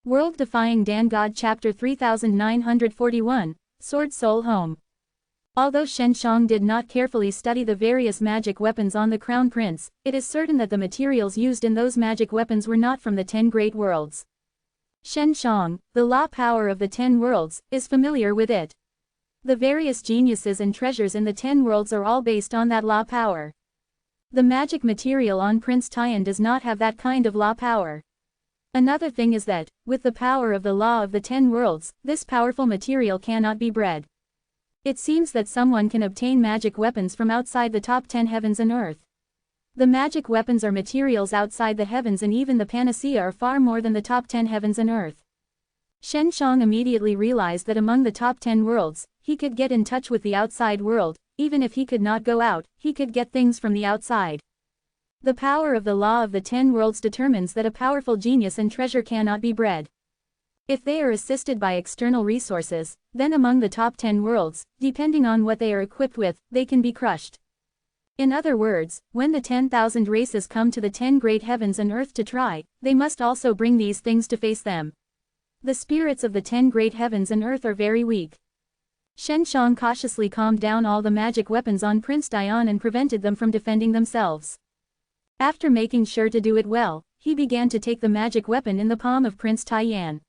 World-Defying Dan God Chapter 3941, Sword Soul Home. Although Shen Shang did not carefully study the various magic weapons on the Crown Prince, it is certain that the materials used in those magic weapons were not from the 10 Great Worlds. Shen Shang, the law power of the 10 worlds, is familiar with it. The various geniuses and treasures in the 10 worlds are all based on that law power. The magic material on Prince Tian does not have that kind of law power. Another thing is that, with the power of the law of the 10 worlds, this powerful material cannot be bred. It seems that someone can obtain magic weapons from outside the top 10 heavens and earth. The magic weapons are materials outside the heavens, and even the panacea are far more than the top 10 heavens and earth. Shen Shang immediately realized that among the top 10 worlds, he could get in touch with the outside world. Even if he could not go out, he could get things from the outside. The power of the law of the 10 worlds determines that a powerful genius and treasure cannot be bred. If they are assisted by external resources, then among the top 10 worlds, depending on what they are equipped with, they can be crushed. In other words, when the 10,000 races come to the 10 great heavens and earth to try, they must also bring these things to face them. The spirits of the 10 great heavens and earth are very weak. Shen Shang cautiously calmed down all the magic weapons on Prince Tian and prevented them from defending themselves. After making sure to do it well, he began to take the magic weapon in the palm of Prince Tian.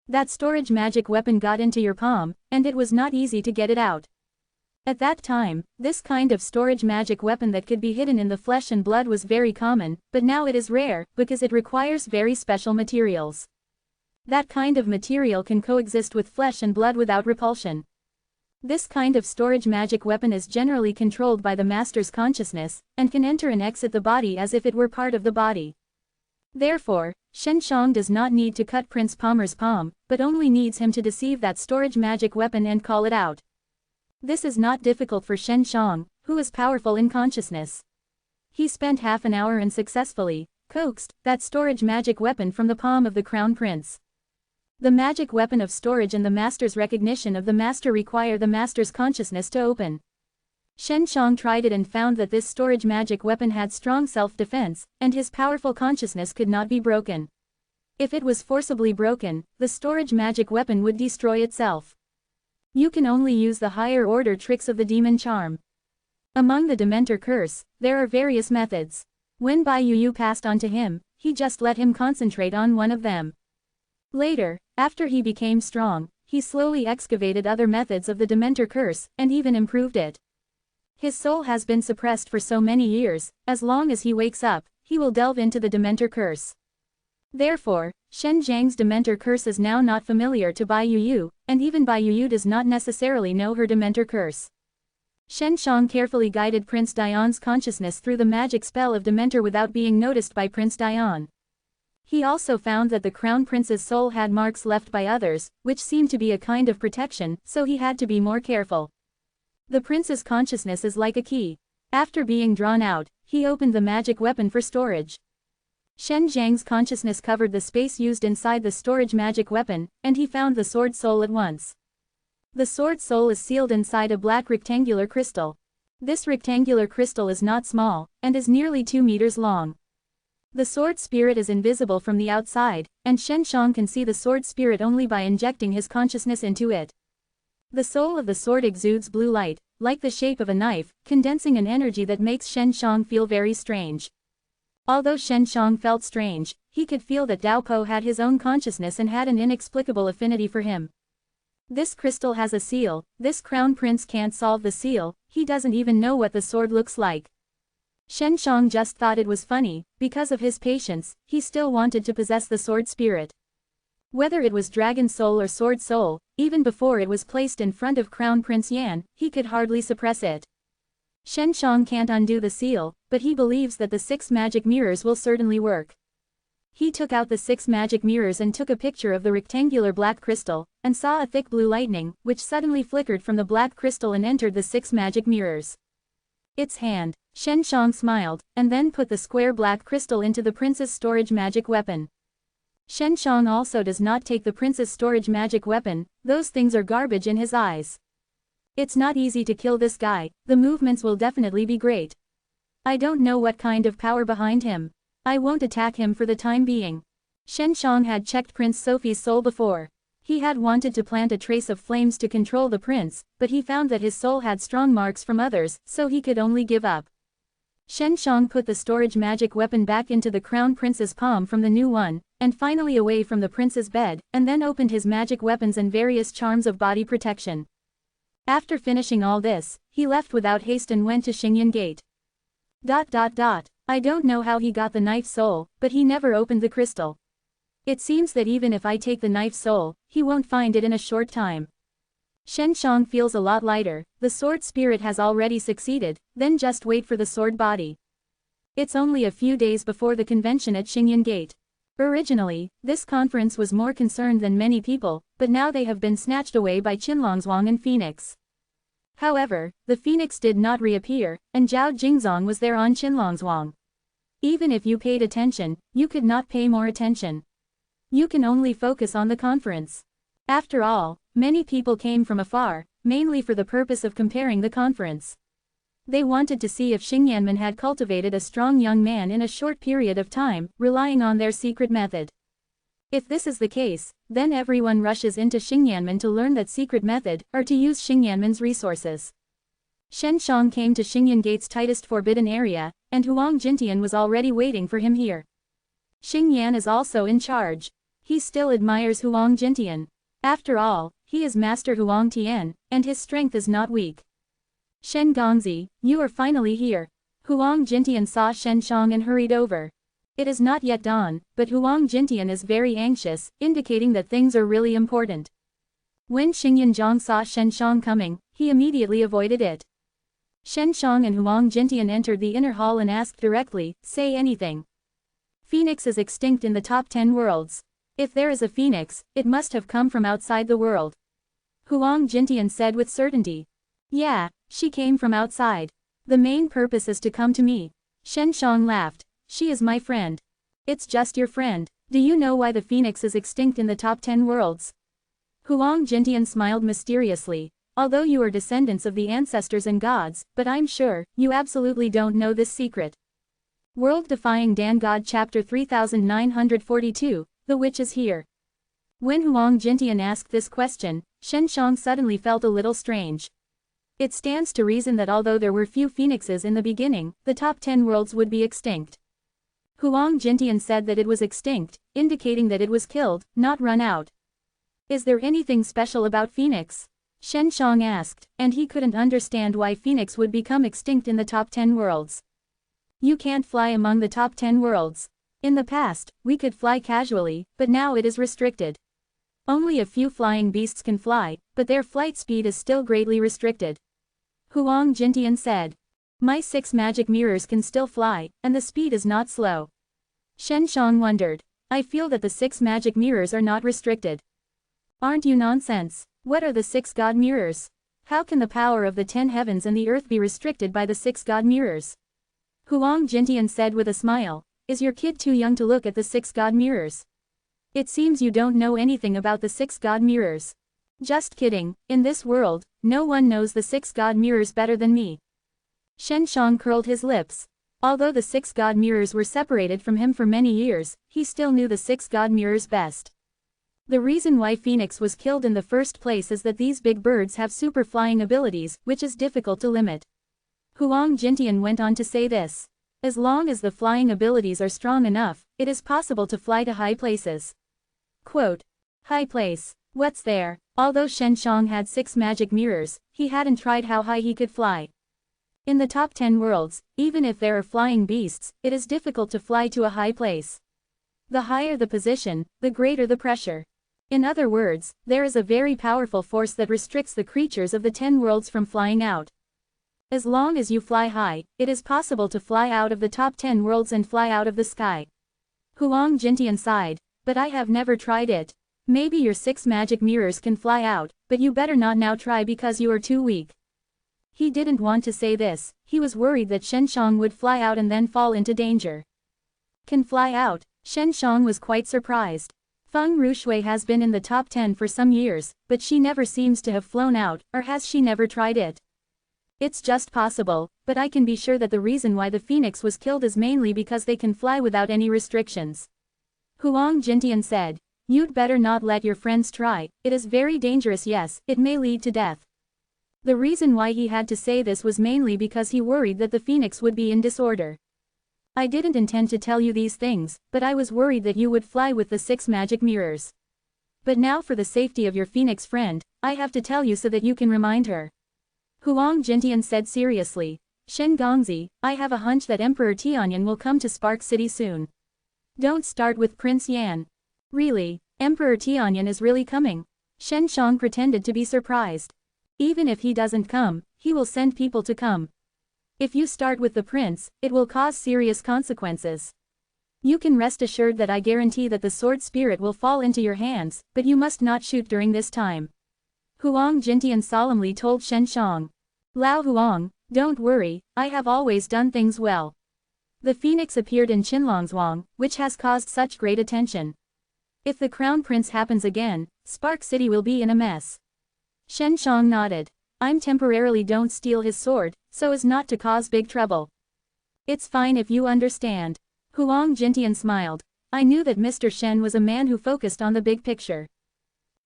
That storage magic weapon got into your palm, and it was not easy to get it out. At that time, this kind of storage magic weapon that could be hidden in the flesh and blood was very common, but now it is rare, because it requires very special materials. That kind of material can coexist with flesh and blood without repulsion. This kind of storage magic weapon is generally controlled by the master's consciousness, and can enter and exit the body as if it were part of the body. Therefore, Shen Shang does not need to cut Prince Palmer's palm, but only needs him to deceive that storage magic weapon and call it out. This is not difficult for Shen Shang, who is powerful in consciousness. He spent half an hour and successfully coaxed that storage magic weapon from the palm of the Crown Prince. The magic weapon of storage and the master's recognition of the master require the master's consciousness to open. Shen Shang tried it and found that this storage magic weapon had strong self-defense, and his powerful consciousness could not be broken. If it was forcibly broken, the storage magic weapon would destroy itself. You can only use the higher order tricks of the demon charm. Among the Dementor curse, there are various methods. When Bai Yu passed on to him, he just let him concentrate on one of them. Later, after he became strong, he slowly excavated other methods of the Dementor curse, and even improved it. His soul has been suppressed for so many years, as long as he wakes up, he will delve into the Dementor curse. Therefore, Shen Zhang's Dementor curse is now not familiar to Bai Yu, and even Bai Yu does not necessarily know her Dementor curse. Shen Shang carefully guided Prince Tian's consciousness through the magic spell of Dementor without being noticed by Prince Tian. He also found that the Crown Prince's soul had marks left by others, which seemed to be a kind of protection, so he had to be more careful. The prince's consciousness is like a key. After being drawn out, he opened the magic weapon for storage. Shen Zhang's consciousness covered the space used inside the storage magic weapon, and he found the sword soul at once. The sword soul is sealed inside a black rectangular crystal. This rectangular crystal is not small, and is nearly 2 meters long. The sword spirit is invisible from the outside, and Shen Shang can see the sword spirit only by injecting his consciousness into it. The soul of the sword exudes blue light, like the shape of a knife, condensing an energy that makes Shen Shang feel very strange. Although Shen Shang felt strange, he could feel that Dao Po had his own consciousness and had an inexplicable affinity for him. This crystal has a seal, this Crown Prince can't solve the seal, he doesn't even know what the sword looks like. Shen Shang just thought it was funny, because of his patience, he still wanted to possess the sword spirit. Whether it was dragon soul or sword soul, even before it was placed in front of Crown Prince Yan, he could hardly suppress it. Shen Shang can't undo the seal, but he believes that the 6 magic mirrors will certainly work. He took out the 6 magic mirrors and took a picture of the rectangular black crystal, and saw a thick blue lightning, which suddenly flickered from the black crystal and entered the 6 magic mirrors. Its hand. Shen Shang smiled, and then put the square black crystal into the prince's storage magic weapon. Shen Shang also does not take the prince's storage magic weapon, those things are garbage in his eyes. It's not easy to kill this guy, the movements will definitely be great. I don't know what kind of power behind him. I won't attack him for the time being. Shen Shang had checked Prince Sophie's soul before. He had wanted to plant a trace of flames to control the prince, but he found that his soul had strong marks from others, so he could only give up. Shen Shang put the storage magic weapon back into the crown prince's palm from the new one, and finally away from the prince's bed, and then opened his magic weapons and various charms of body protection. After finishing all this, he left without haste and went to Xingyan Gate. I don't know how he got the knife soul, but he never opened the crystal. It seems that even if I take the knife soul, he won't find it in a short time. Shen Shang feels a lot lighter. The sword spirit has already succeeded, then just wait for the sword body. It's only a few days before the convention at Xingyan Gate. Originally, this conference was more concerned than many people, but now they have been snatched away by Qinlongzhuang and Phoenix. However, the Phoenix did not reappear, and Zhao Jingzong was there on Qinlongzhuang. Even if you paid attention, you could not pay more attention. You can only focus on the conference. After all, many people came from afar, mainly for the purpose of comparing the conference. They wanted to see if Xingyanmen had cultivated a strong young man in a short period of time, relying on their secret method. If this is the case, then everyone rushes into Xingyanmen to learn that secret method, or to use Xingyanmen's resources. Shen Shang came to Xingyan Gate's tightest forbidden area, and Huang Jintian was already waiting for him here. Xingyan is also in charge. He still admires Huang Jintian. After all, he is Master Huang Tian, and his strength is not weak. Shen Gongzi, you are finally here. Huang Jintian saw Shen Shang and hurried over. It is not yet dawn, but Huang Jintian is very anxious, indicating that things are really important. When Xingyan Zhang saw Shen Shang coming, he immediately avoided it. Shen Shang and Huang Jintian entered the inner hall and asked directly, say anything. Phoenix is extinct in the top 10 worlds. If there is a phoenix, it must have come from outside the world. Huang Jintian said with certainty. Yeah, she came from outside. The main purpose is to come to me. Shen Shang laughed. She is my friend. It's just your friend. Do you know why the phoenix is extinct in the top 10 worlds? Huang Jintian smiled mysteriously. Although you are descendants of the ancestors and gods, but I'm sure, you absolutely don't know this secret. World Defying Dan God Chapter 3942, The Witch is Here. When Huang Jintian asked this question, Shen Shang suddenly felt a little strange. It stands to reason that although there were few phoenixes in the beginning, the top 10 worlds would be extinct. Huang Jintian said that it was extinct, indicating that it was killed, not run out. Is there anything special about Phoenix? Shen Shang asked, and he couldn't understand why Phoenix would become extinct in the top 10 worlds. You can't fly among the top 10 worlds. In the past, we could fly casually, but now it is restricted. Only a few flying beasts can fly, but their flight speed is still greatly restricted. Huang Jintian said. My 6 magic mirrors can still fly, and the speed is not slow. Shen Shang wondered. I feel that the 6 magic mirrors are not restricted. Aren't you nonsense? What are the 6 god mirrors? How can the power of the 10 heavens and the earth be restricted by the 6 god mirrors? Huang Jintian said with a smile. Is your kid too young to look at the 6 god mirrors? It seems you don't know anything about the 6 god mirrors. Just kidding, in this world, no one knows the 6 god mirrors better than me. Shen Shang curled his lips. Although the 6 god mirrors were separated from him for many years, he still knew the 6 god mirrors best. The reason why Phoenix was killed in the first place is that these big birds have super flying abilities, which is difficult to limit. Huang Jintian went on to say this. As long as the flying abilities are strong enough, it is possible to fly to high places. Quote. High place. What's there? Although Shen Shang had 6 magic mirrors, he hadn't tried how high he could fly. In the top 10 worlds, even if there are flying beasts, it is difficult to fly to a high place. The higher the position, the greater the pressure. In other words, there is a very powerful force that restricts the creatures of the 10 worlds from flying out. As long as you fly high, it is possible to fly out of the top 10 worlds and fly out of the sky. Huang Jintian sighed. But I have never tried it. Maybe your 6 magic mirrors can fly out, but you better not now try because you are too weak. He didn't want to say this, he was worried that Shen Shang would fly out and then fall into danger. Can fly out? Shen Shang was quite surprised. Feng Rushui has been in the top 10 for some years, but she never seems to have flown out, or has she never tried it? It's just possible, but I can be sure that the reason why the phoenix was killed is mainly because they can fly without any restrictions. Huang Jintian said. You'd better not let your friends try, it is very dangerous. Yes, it may lead to death. The reason why he had to say this was mainly because he worried that the phoenix would be in disorder. I didn't intend to tell you these things, but I was worried that you would fly with the 6 magic mirrors. But now for the safety of your phoenix friend, I have to tell you so that you can remind her. Huang Jintian said seriously. Shen Gongzi, I have a hunch that Emperor Tianyan will come to Spark City soon. Don't start with Prince Yan. Really, Emperor Tianyan is really coming? Shen Shang pretended to be surprised. Even if he doesn't come, he will send people to come. If you start with the prince, it will cause serious consequences. You can rest assured that I guarantee that the sword spirit will fall into your hands, but you must not shoot during this time. Huang Jintian solemnly told Shen Shang. Lao Huang, don't worry, I have always done things well. The phoenix appeared in Qinlongzhuang, which has caused such great attention. If the crown prince happens again, Spark City will be in a mess. Shen Shang nodded. I'm temporarily don't steal his sword, so as not to cause big trouble. It's fine if you understand. Huang Jintian smiled. I knew that Mr. Shen was a man who focused on the big picture.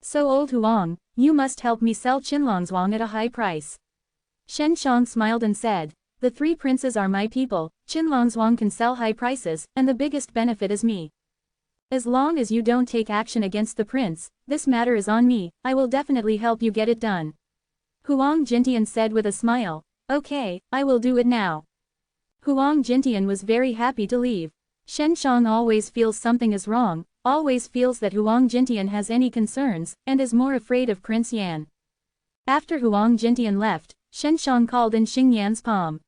So old Huang, you must help me sell Qinlongzhuang at a high price. Shen Shang smiled and said, the 3 princes are my people, Qinlongzhuang can sell high prices, and the biggest benefit is me. As long as you don't take action against the prince, this matter is on me, I will definitely help you get it done. Huang Jintian said with a smile, okay, I will do it now. Huang Jintian was very happy to leave. Shen Shang always feels something is wrong, always feels that Huang Jintian has any concerns, and is more afraid of Prince Yan. After Huang Jintian left, Shen Shang called in Xing Yan's palm.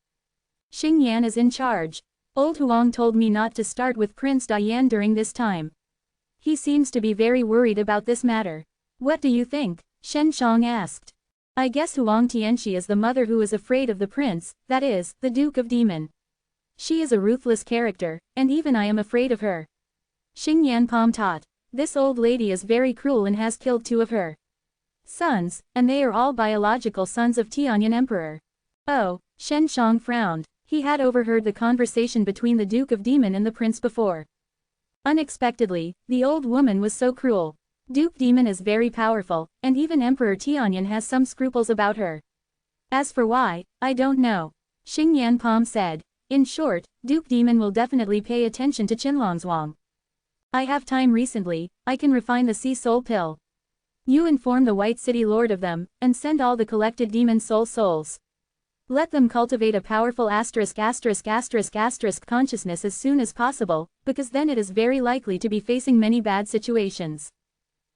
Xing Yan is in charge. Old Huang told me not to start with Prince Dian during this time. He seems to be very worried about this matter. What do you think? Shen Shang asked. I guess Huang Tianxi is the mother who is afraid of the prince, that is, the Duke of Demon. She is a ruthless character, and even I am afraid of her. Xing Yan palm taught. This old lady is very cruel and has killed 2 of her sons, and they are all biological sons of Tianyan Emperor. Oh, Shen Shang frowned. He had overheard the conversation between the Duke of Demon and the prince before. Unexpectedly, the old woman was so cruel. Duke Demon is very powerful, and even Emperor Tianyan has some scruples about her. As for why, I don't know. Xing Yan Palm said. In short, Duke Demon will definitely pay attention to Qinlongzhuang. I have time recently, I can refine the Sea Soul Pill. You inform the White City Lord of them, and send all the collected demon souls. Let them cultivate a powerful ****** consciousness as soon as possible, because then it is very likely to be facing many bad situations.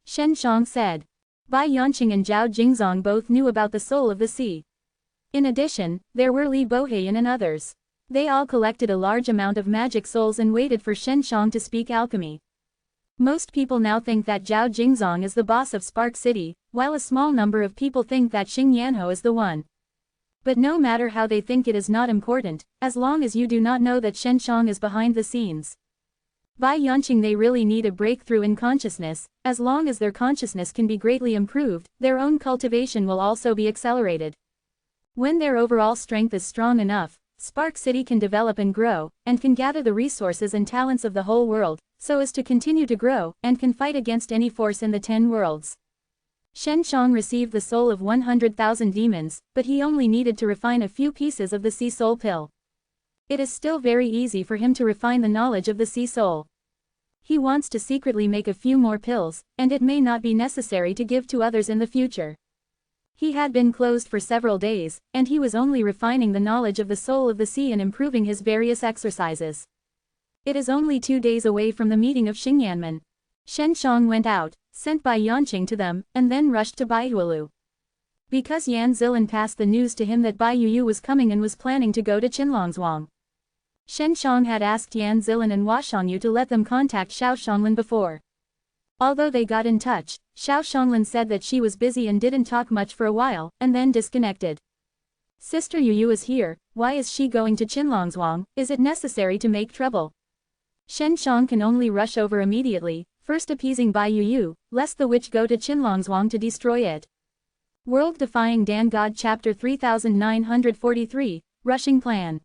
Shen Shang said. Bai Yanqing and Zhao Jingzong both knew about the soul of the sea. In addition, there were Li Bohayan and others. They all collected a large amount of magic souls and waited for Shen Shang to speak alchemy. Most people now think that Zhao Jingzong is the boss of Spark City, while a small number of people think that Xing Yanho is the one. But no matter how they think, it is not important, as long as you do not know that Shen Shang is behind the scenes. By Yanqing, they really need a breakthrough in consciousness. As long as their consciousness can be greatly improved, their own cultivation will also be accelerated. When their overall strength is strong enough, Spark City can develop and grow, and can gather the resources and talents of the whole world, so as to continue to grow, and can fight against any force in the 10 worlds. Shen Shang received the soul of 100,000 demons, but he only needed to refine a few pieces of the Sea Soul Pill. It is still very easy for him to refine the knowledge of the Sea Soul. He wants to secretly make a few more pills, and it may not be necessary to give to others in the future. He had been closed for several days, and he was only refining the knowledge of the soul of the sea and improving his various exercises. It is only 2 days away from the meeting of Xingyanmen. Shen Shang went out, sent Bai Yanqing to them, and then rushed to Bai Hualu. Because Yan Zilan passed the news to him that Bai Yuyu was coming and was planning to go to Qinlongzhuang. Shen Shang had asked Yan Zilan and Hua Shangyu to let them contact Xiao Shanglin before. Although they got in touch, Xiao Shanglin said that she was busy and didn't talk much for a while, and then disconnected. Sister Yuyu is here, why is she going to Qinlongzhuang? Is it necessary to make trouble? Shen Shang can only rush over immediately, first appeasing Bai Yuyu, lest the witch go to Qinlongzhuang to destroy it. World Defying Dan God Chapter 3943, Rushing Plan.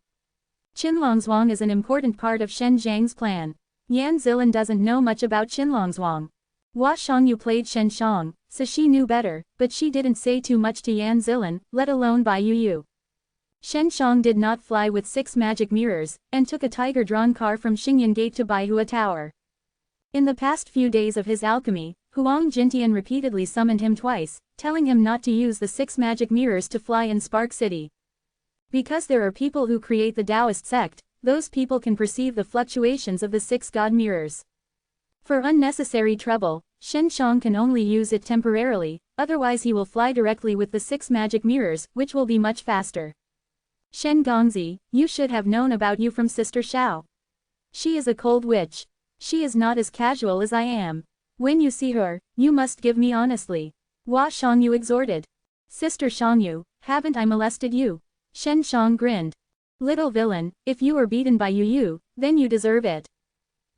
Qinlongzhuang is an important part of Shen Zhang's plan. Yan Zilan doesn't know much about Qinlongzhuang. Hua Shangyu played Shen Shang, so she knew better, but she didn't say too much to Yan Zilan, let alone Bai Yu. Shen Shang did not fly with 6 magic mirrors, and took a tiger-drawn car from Xingyan Gate to Baihua Tower. In the past few days of his alchemy, Huang Jintian repeatedly summoned him twice, telling him not to use the 6 magic mirrors to fly in Spark City. Because there are people who create the Taoist sect, those people can perceive the fluctuations of the 6 god mirrors. For unnecessary trouble, Shen Shang can only use it temporarily, otherwise he will fly directly with the 6 magic mirrors, which will be much faster. Shen Gongzi, you should have known about you from Sister Xiao. She is a cold witch. She is not as casual as I am. When you see her, you must give me honestly. Hua Shangyu exhorted. Sister Shangyu, haven't I molested you? Shen Shang grinned. Little villain, if you were beaten by Yu, then you deserve it.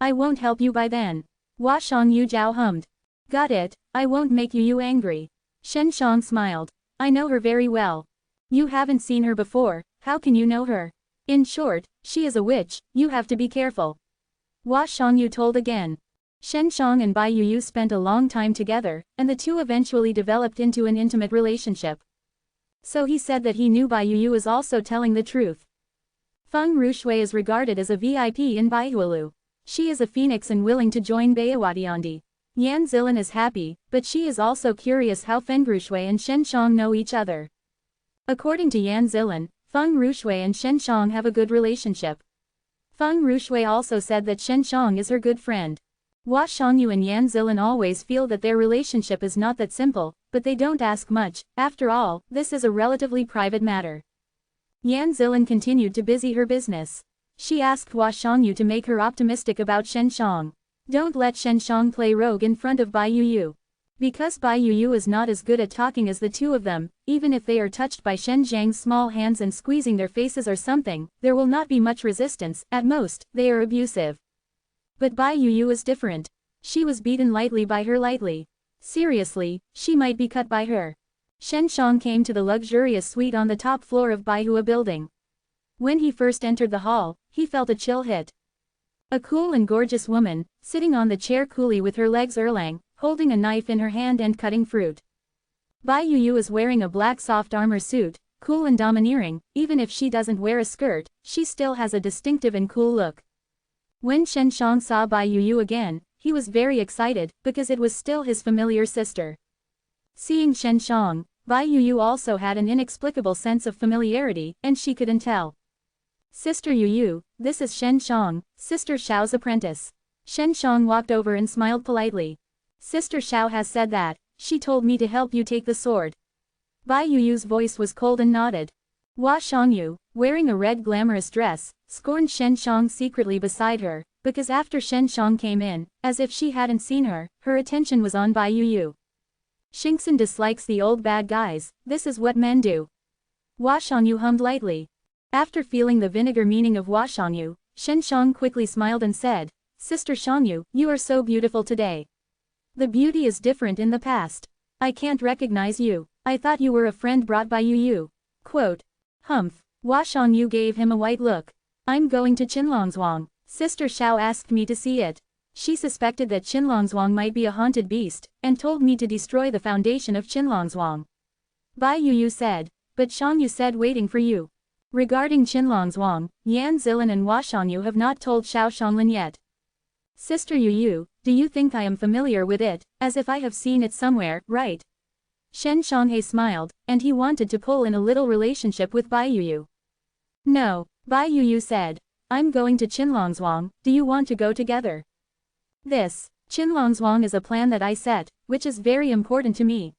I won't help you by then. Hua Shangyu Jiao hummed. Got it, I won't make Yu angry. Shen Shang smiled. I know her very well. You haven't seen her before, how can you know her? In short, she is a witch, you have to be careful. Hua Shangyu told again. Shen Shang and Bai Yu spent a long time together, and the two eventually developed into an intimate relationship. So he said that he knew Bai Yu is also telling the truth. Feng Rushui is regarded as a VIP in Baihualu. She is a phoenix and willing to join Bayawadiandi. Yan Zilan is happy, but she is also curious how Feng Rushui and Shen Shang know each other. According to Yan Zilan, Feng Rushui and Shen Shang have a good relationship. Feng Rushui also said that Shen Shang is her good friend. Hua Shangyu and Yan Zilan always feel that their relationship is not that simple, but they don't ask much, after all, this is a relatively private matter. Yan Zilan continued to busy her business. She asked Hua Shangyu to make her optimistic about Shen Shang. Don't let Shen Shang play rogue in front of Bai Yu. Because Bai Yu is not as good at talking as the two of them, even if they are touched by Shen Zhang's small hands and squeezing their faces or something, there will not be much resistance, at most, they are abusive. But Bai Yu is different. She was beaten lightly by her lightly. Seriously, she might be cut by her. Shen Shang came to the luxurious suite on the top floor of Baihua building. When he first entered the hall, he felt a chill hit. A cool and gorgeous woman, sitting on the chair coolly with her legs erlang, holding a knife in her hand and cutting fruit. Bai Yu is wearing a black soft armor suit, cool and domineering, even if she doesn't wear a skirt, she still has a distinctive and cool look. When Shen Shang saw Bai Yu again, he was very excited, because it was still his familiar sister. Seeing Shen Shang, Bai Yu also had an inexplicable sense of familiarity, and she couldn't tell. Sister Yu, this is Shen Shang, Sister Xiao's apprentice. Shen Shang walked over and smiled politely. Sister Xiao has said that, she told me to help you take the sword. Bai Yu's voice was cold and nodded. Hua Shangyu, wearing a red glamorous dress, scorned Shen Shang secretly beside her, because after Shen Shang came in, as if she hadn't seen her, her attention was on Bai Yu. Xingxin dislikes the old bad guys, this is what men do. Hua Shangyu hummed lightly. After feeling the vinegar meaning of Hua Shangyu, Shen Shang quickly smiled and said, Sister Shangyu, you are so beautiful today. The beauty is different in the past. I can't recognize you. I thought you were a friend brought by Yu. Quote. Humph. Hua Shangyu gave him a white look. I'm going to Qinlongzhuang. Sister Xiao asked me to see it. She suspected that Qinlongzhuang might be a haunted beast, and told me to destroy the foundation of Qinlongzhuang. Bai Yu said. But Shangyu said waiting for you. Regarding Qinlongzhuang, Yan Zilan and Hua Shangyu have not told Xiao Shanglin yet. Sister Yu, do you think I am familiar with it, as if I have seen it somewhere, right? Shen Shanghe smiled, and he wanted to pull in a little relationship with Bai Yu. No, Bai Yu said. I'm going to Qinlongzhuang, do you want to go together? This, Qinlongzhuang is a plan that I set, which is very important to me.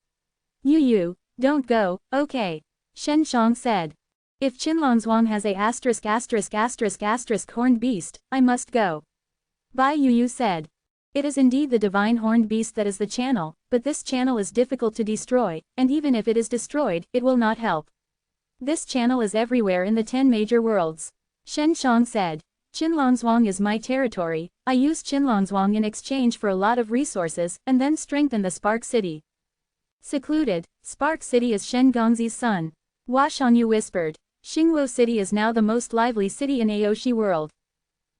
Yu, don't go, okay. Shen Shang said. If Qinlongzhuang has a horned beast, I must go. Bai Yu said. It is indeed the divine horned beast that is the channel, but this channel is difficult to destroy, and even if it is destroyed, it will not help. This channel is everywhere in the 10 major worlds. Shen Shang said. Qinlongzhuang is my territory, I use Qinlongzhuang in exchange for a lot of resources, and then strengthen the Spark City. Secluded, Spark City is Shen Gongzi's son. Hua Shangyu whispered. Xingluo City is now the most lively city in Aoshi world.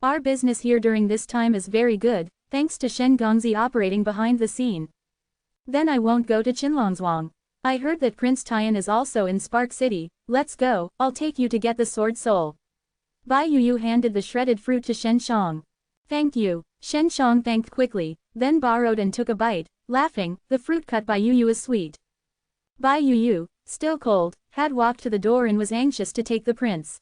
Our business here during this time is very good, thanks to Shen Gongzi operating behind the scene. Then I won't go to Qinlongzhuang. I heard that Prince Tian is also in Spark City. Let's go, I'll take you to get the sword soul. Bai Yuyu handed the shredded fruit to Shen Shang. Thank you. Shen Shang thanked quickly, then borrowed and took a bite, laughing, the fruit cut by Yuyu is sweet. Bai Yuyu, still cold, had walked to the door and was anxious to take the prince.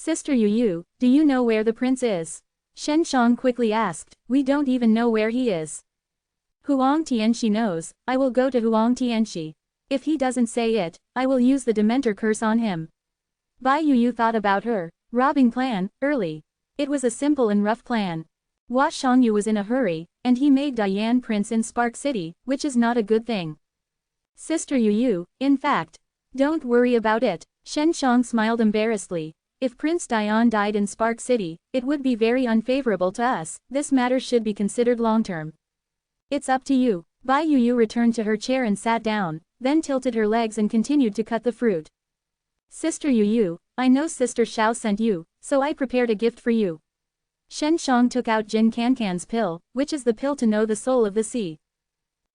Sister Yuyu, do you know where the prince is? Shen Shang quickly asked. We don't even know where he is. Huang Tianxi knows. I will go to Huang Tianxi. If he doesn't say it, I will use the Dementor curse on him. Bai Yuyu thought about her robbing plan, early. It was a simple and rough plan. Hua Shangyu was in a hurry, and he made Diane prince in Spark City, which is not a good thing. Sister Yuyu, in fact. Don't worry about it. Shen Shang smiled embarrassedly. If Prince Dian died in Spark City, it would be very unfavorable to us. This matter should be considered long-term. It's up to you. Bai Yuyu returned to her chair and sat down, then tilted her legs and continued to cut the fruit. Sister Yuyu, I know Sister Xiao sent you, so I prepared a gift for you. Shen Shang took out Jin Cancan's pill, which is the pill to know the soul of the sea.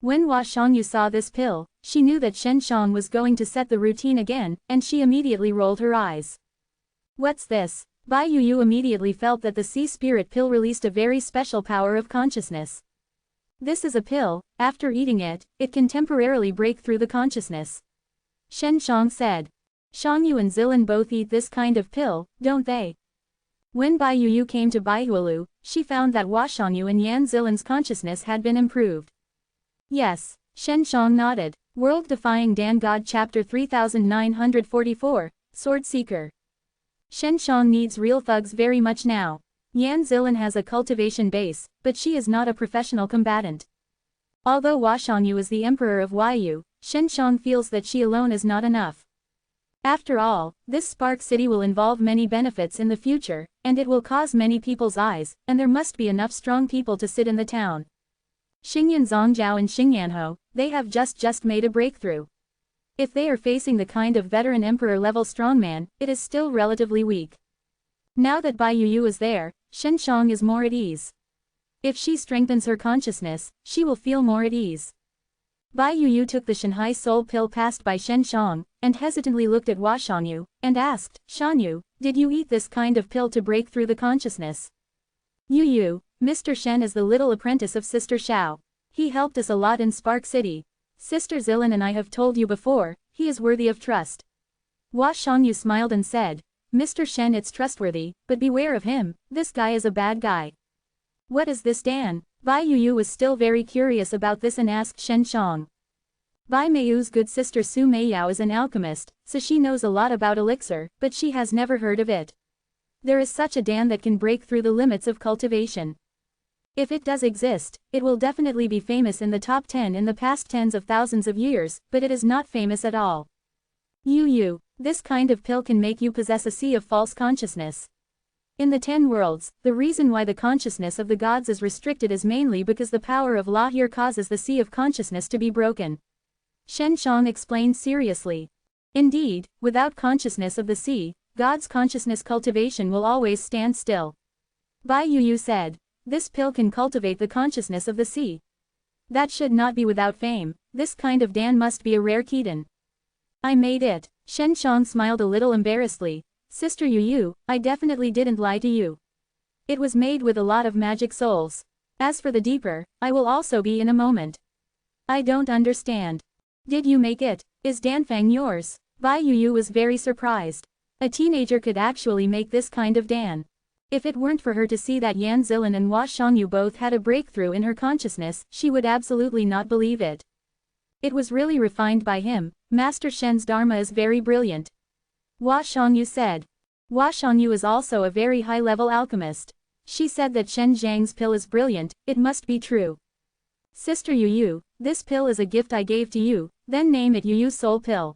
When Hua Shangyu saw this pill, she knew that Shen Shang was going to set the routine again, and she immediately rolled her eyes. What's this? Bai Yuyu immediately felt that the sea spirit pill released a very special power of consciousness. This is a pill, after eating it, it can temporarily break through the consciousness. Shen Shang said. Shangyu and Zilin both eat this kind of pill, don't they? When Bai Yuyu came to Baihualu, she found that Hua Shangyu and Yan Zilin's consciousness had been improved. Yes, Shen Shang nodded. World Defying Dan God Chapter 3944, Sword Seeker. Shen Shang needs real thugs very much now. Yan Zilin has a cultivation base, but she is not a professional combatant. Although Hua Shangyu is the emperor of Waiyu, Shen Shang feels that she alone is not enough. After all, this Spark City will involve many benefits in the future, and it will cause many people's eyes, and there must be enough strong people to sit in the town. Xingyan Zongjiao and Xingyanho, they have just made a breakthrough. If they are facing the kind of veteran emperor-level strongman, it is still relatively weak. Now that Bai Yuyu is there, Shen Shang is more at ease. If she strengthens her consciousness, she will feel more at ease. Bai Yuyu took the Shanghai soul pill passed by Shen Shang, and hesitantly looked at Hua Shangyu, and asked, Shangyu, did you eat this kind of pill to break through the consciousness? Yuyu, Mr. Shen is the little apprentice of Sister Xiao. He helped us a lot in Spark City. Sister Zilin and I have told you before, he is worthy of trust. Hua Shangyu smiled and said, Mr. Shen, it's trustworthy, but beware of him, this guy is a bad guy. What is this Dan? Bai Yuyu was still very curious about this and asked Shen Shang. Bai Meiyu's good sister Su Meiyao is an alchemist, so she knows a lot about elixir, but she has never heard of it. There is such a Dan that can break through the limits of cultivation. If it does exist, it will definitely be famous in the top 10 in the past tens of thousands of years, but it is not famous at all. Yuyu, this kind of pill can make you possess a sea of false consciousness. In the 10 worlds, the reason why the consciousness of the gods is restricted is mainly because the power of law here causes the sea of consciousness to be broken. Shen Shang explained seriously. Indeed, without consciousness of the sea, God's consciousness cultivation will always stand still. Bai Yuyu said. This pill can cultivate the consciousness of the sea. That should not be without fame, this kind of Dan must be a rare Keaton. I made it. Shen Shang smiled a little embarrassedly. Sister Yuyu, I definitely didn't lie to you. It was made with a lot of magic souls. As for the deeper, I will also be in a moment. I don't understand. Did you make it? Is Danfang yours? Bai Yuyu was very surprised. A teenager could actually make this kind of Dan. If it weren't for her to see that Yan Zilin and Hua Shangyu both had a breakthrough in her consciousness, she would absolutely not believe it. It was really refined by him. Master Shen's Dharma is very brilliant. Hua Shangyu said. Hua Shangyu is also a very high-level alchemist. She said that Shen Zhang's pill is brilliant, it must be true. Sister Yuyu, this pill is a gift I gave to you, then name it Yuyu Soul Pill.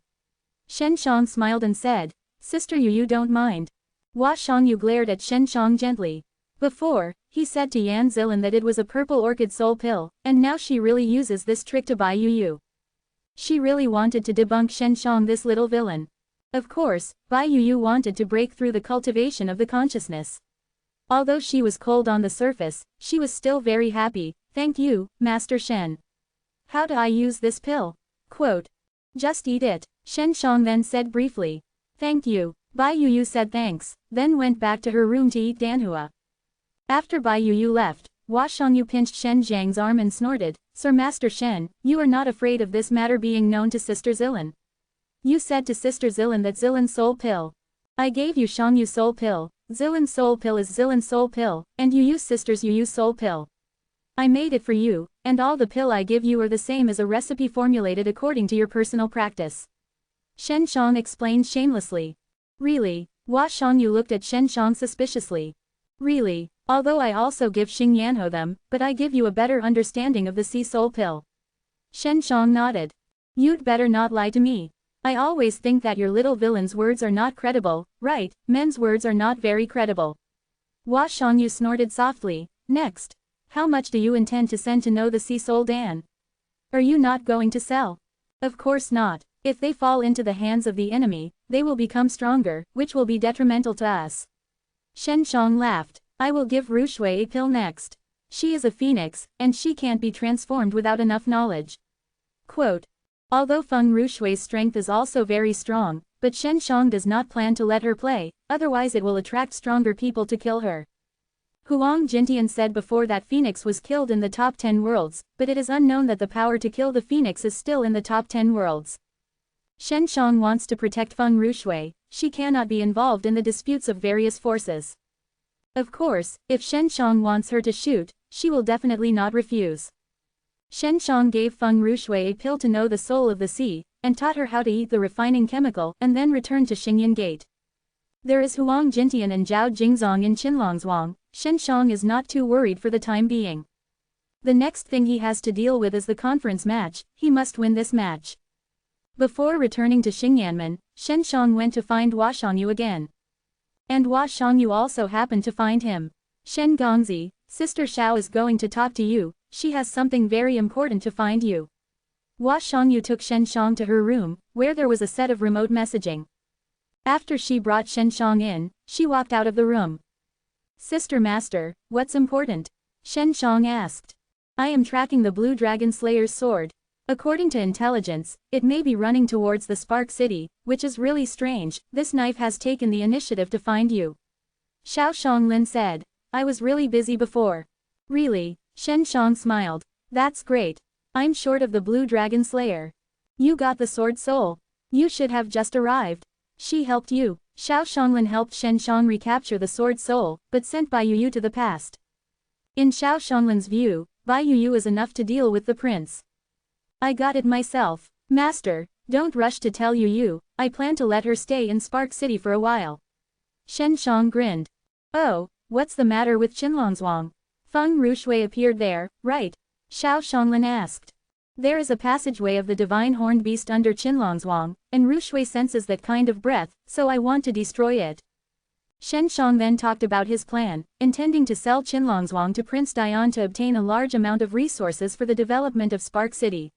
Shen Shang smiled and said, Sister Yuyu don't mind. Hua Shangyu glared at Shen Shang gently. Before, he said to Yan Zilin that it was a purple orchid soul pill, and now she really uses this trick to Bai Yuyu. She really wanted to debunk Shen Shang, this little villain. Of course, Bai Yuyu wanted to break through the cultivation of the consciousness. Although she was cold on the surface, she was still very happy. Thank you, Master Shen. How do I use this pill? Quote. Just eat it, Shen Shang then said briefly. Thank you. Bai Yuyu said thanks, then went back to her room to eat danhua. After Bai Yuyu left, Hua Shangyu pinched Shen Zhang's arm and snorted, Sir Master Shen, you are not afraid of this matter being known to Sister Zilin. You said to Sister Zilin that Zilin's soul pill. I gave you Shangyu's soul pill, Zilin's soul pill is Zilin's soul pill, and you use Sister's Yu's soul pill. I made it for you, and all the pill I give you are the same as a recipe formulated according to your personal practice. Shen Shang explained shamelessly. Really? Hua Shangyu looked at Shen Shang suspiciously. Really, although I also give Xing Yanho them, but I give you a better understanding of the sea soul pill. Shen Shang nodded. You'd better not lie to me. I always think that your little villain's words are not credible, right? Men's words are not very credible. Hua Shangyu snorted softly. Next. How much do you intend to send to know the sea soul Dan? Are you not going to sell? Of course not. If they fall into the hands of the enemy, they will become stronger, which will be detrimental to us. Shen Shang laughed. I will give Rushui a pill next. She is a phoenix, and she can't be transformed without enough knowledge. Quote. Although Feng Rushui's strength is also very strong, but Shen Shang does not plan to let her play, otherwise it will attract stronger people to kill her. Huang Jintian said before that Phoenix was killed in the top 10 worlds, but it is unknown that the power to kill the Phoenix is still in the top 10 worlds. Shen Shang wants to protect Feng Rushui, she cannot be involved in the disputes of various forces. Of course, if Shen Shang wants her to shoot, she will definitely not refuse. Shen Shang gave Feng Rushui a pill to know the soul of the sea, and taught her how to eat the refining chemical and then returned to Xingyan Gate. There is Huang Jintian and Zhao Jingzong in Qinlongzhuang. Shen Shang is not too worried for the time being. The next thing he has to deal with is the conference match, he must win this match. Before returning to Xingyanmen, Shen Shang went to find Hua Shangyu again. And Hua Shangyu also happened to find him. Shen Gongzi, Sister Xiao is going to talk to you, she has something very important to find you. Hua Shangyu took Shen Shang to her room, where there was a set of remote messaging. After she brought Shen Shang in, she walked out of the room. Sister Master, what's important? Shen Shang asked. I am tracking the Blue Dragon Slayer's sword. According to intelligence, it may be running towards the Spark City, which is really strange, this knife has taken the initiative to find you. Xiao Shanglin said. I was really busy before. Really? Shen Shang smiled. That's great. I'm short of the Blue Dragon Slayer. You got the sword soul. You should have just arrived. She helped you. Xiao Shanglin helped Shen Shang recapture the sword soul, but sent Bai Yuyu to the past. In Xiao Shanglin's view, Bai Yuyu is enough to deal with the prince. I got it myself. Master, don't rush to tell Yuyu, I plan to let her stay in Spark City for a while. Shen Shang grinned. Oh, what's the matter with Qinlongzhuang? Feng Rushui appeared there, right? Xiao Shanglin asked. There is a passageway of the divine horned beast under Qinlongzhuang, and Rushui senses that kind of breath, so I want to destroy it. Shen Shang then talked about his plan, intending to sell Qinlongzhuang to Prince Dian to obtain a large amount of resources for the development of Spark City.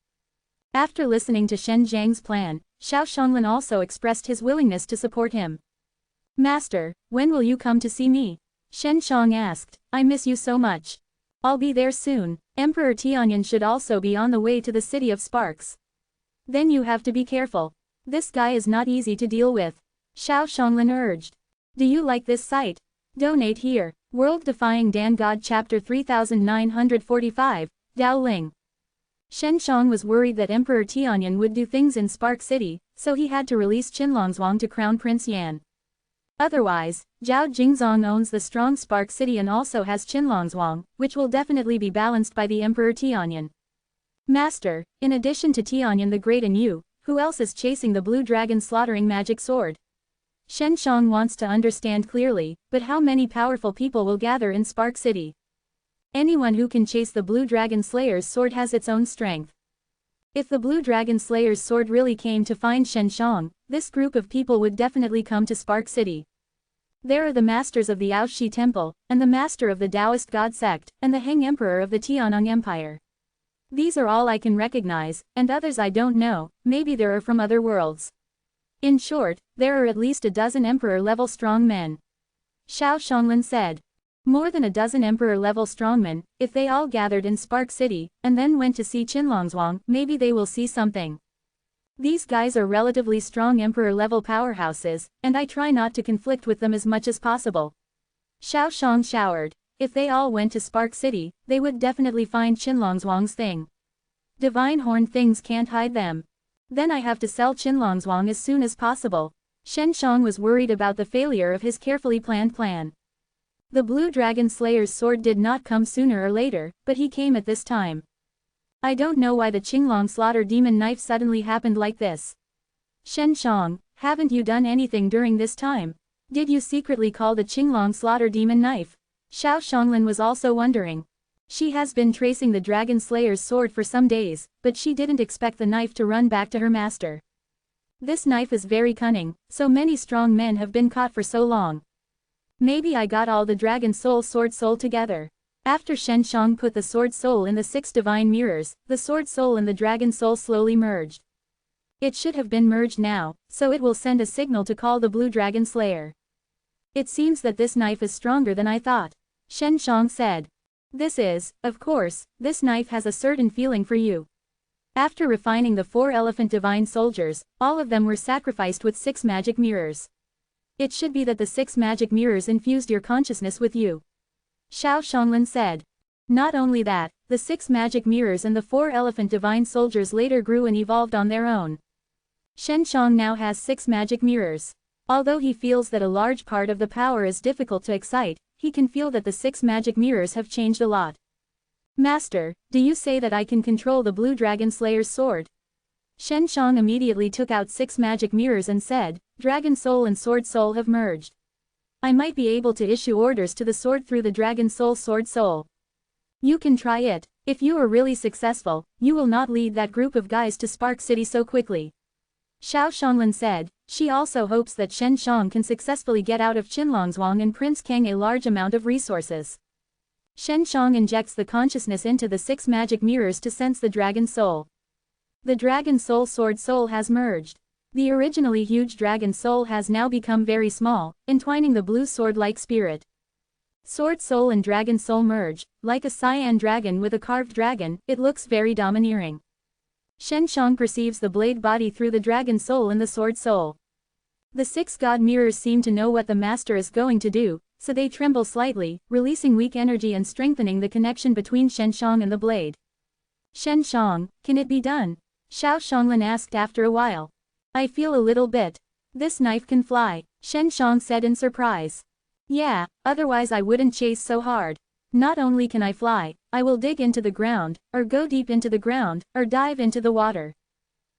After listening to Shen Zhang's plan, Xiao Shanglin also expressed his willingness to support him. Master, when will you come to see me? Shen Shang asked. I miss you so much. I'll be there soon. Emperor Tianyan should also be on the way to the city of Sparks. Then you have to be careful. This guy is not easy to deal with. Xiao Shanglin urged. Do you like this site? Donate here. World Defying Dan God Chapter 3945, Dao Ling. Shen Shang was worried that Emperor Tianyan would do things in Spark City, so he had to release Qinlongzhuang to Crown Prince Yan. Otherwise, Zhao Jingzong owns the strong Spark City and also has Qinlongzhuang, which will definitely be balanced by the Emperor Tianyan. Master, in addition to Tianyan the Great and you, who else is chasing the Blue Dragon slaughtering magic sword? Shen Shang wants to understand clearly, but how many powerful people will gather in Spark City? Anyone who can chase the Blue Dragon Slayer's sword has its own strength. If the Blue Dragon Slayer's sword really came to find Shen Shang, this group of people would definitely come to Spark City. There are the masters of the Aoshi Temple, and the master of the Taoist God sect, and the Heng Emperor of the Tianong Empire. These are all I can recognize, and others I don't know, maybe there are from other worlds. In short, there are at least a dozen Emperor-level strong men. Xiao Shanglin said. More than a dozen emperor-level strongmen, if they all gathered in Spark City, and then went to see Qinlongzhuang, maybe they will see something. These guys are relatively strong emperor-level powerhouses, and I try not to conflict with them as much as possible. Xiao Shang showered. If they all went to Spark City, they would definitely find Qinlongzhuang's thing. Divine horn things can't hide them. Then I have to sell Qinlongzhuang as soon as possible. Shen Shang was worried about the failure of his carefully planned plan. The Blue Dragon Slayer's sword did not come sooner or later, but he came at this time. I don't know why the Qinglong Slaughter Demon Knife suddenly happened like this. Shen Shang, haven't you done anything during this time? Did you secretly call the Qinglong Slaughter Demon Knife? Xiao Shanglin was also wondering. She has been tracing the Dragon Slayer's sword for some days, but she didn't expect the knife to run back to her master. This knife is very cunning, so many strong men have been caught for so long. Maybe I got all the Dragon Soul Sword Soul together. After Shen Shang put the Sword Soul in the 6 divine mirrors, the Sword Soul and the Dragon Soul slowly merged. It should have been merged now, so it will send a signal to call the Blue Dragon Slayer. It seems that this knife is stronger than I thought. Shen Shang said. Of course, this knife has a certain feeling for you. After refining the 4 elephant divine soldiers, all of them were sacrificed with 6 magic mirrors. It should be that the 6 magic mirrors infused your consciousness with you. Xiao Shanglin said. Not only that, the 6 magic mirrors and the 4 elephant divine soldiers later grew and evolved on their own. Shen Shang now has 6 magic mirrors. Although he feels that a large part of the power is difficult to excite, he can feel that the 6 magic mirrors have changed a lot. Master, do you say that I can control the Blue Dragon Slayer's sword? Shen Shang immediately took out 6 magic mirrors and said, Dragon Soul and Sword Soul have merged. I might be able to issue orders to the sword through the Dragon Soul Sword Soul. You can try it. If you are really successful, you will not lead that group of guys to Spark City so quickly. Xiao Shanglin said. She also hopes that Shen Shang can successfully get out of Qinlongzhuang and Prince Kang a large amount of resources. Shen Shang injects the consciousness into the 6 magic mirrors to sense the Dragon Soul. The Dragon Soul Sword Soul has merged. The originally huge Dragon Soul has now become very small, entwining the blue sword-like spirit. Sword Soul and Dragon Soul merge, like a cyan dragon with a carved dragon, it looks very domineering. Shen Shang perceives the blade body through the Dragon Soul and the Sword Soul. The 6 god mirrors seem to know what the master is going to do, so they tremble slightly, releasing weak energy and strengthening the connection between Shen Shang and the blade. Shen Shang, can it be done? Xiao Shanglin asked after a while. I feel a little bit. This knife can fly, Shen Shang said in surprise. Yeah, otherwise I wouldn't chase so hard. Not only can I fly, I will dig into the ground, or go deep into the ground, or dive into the water.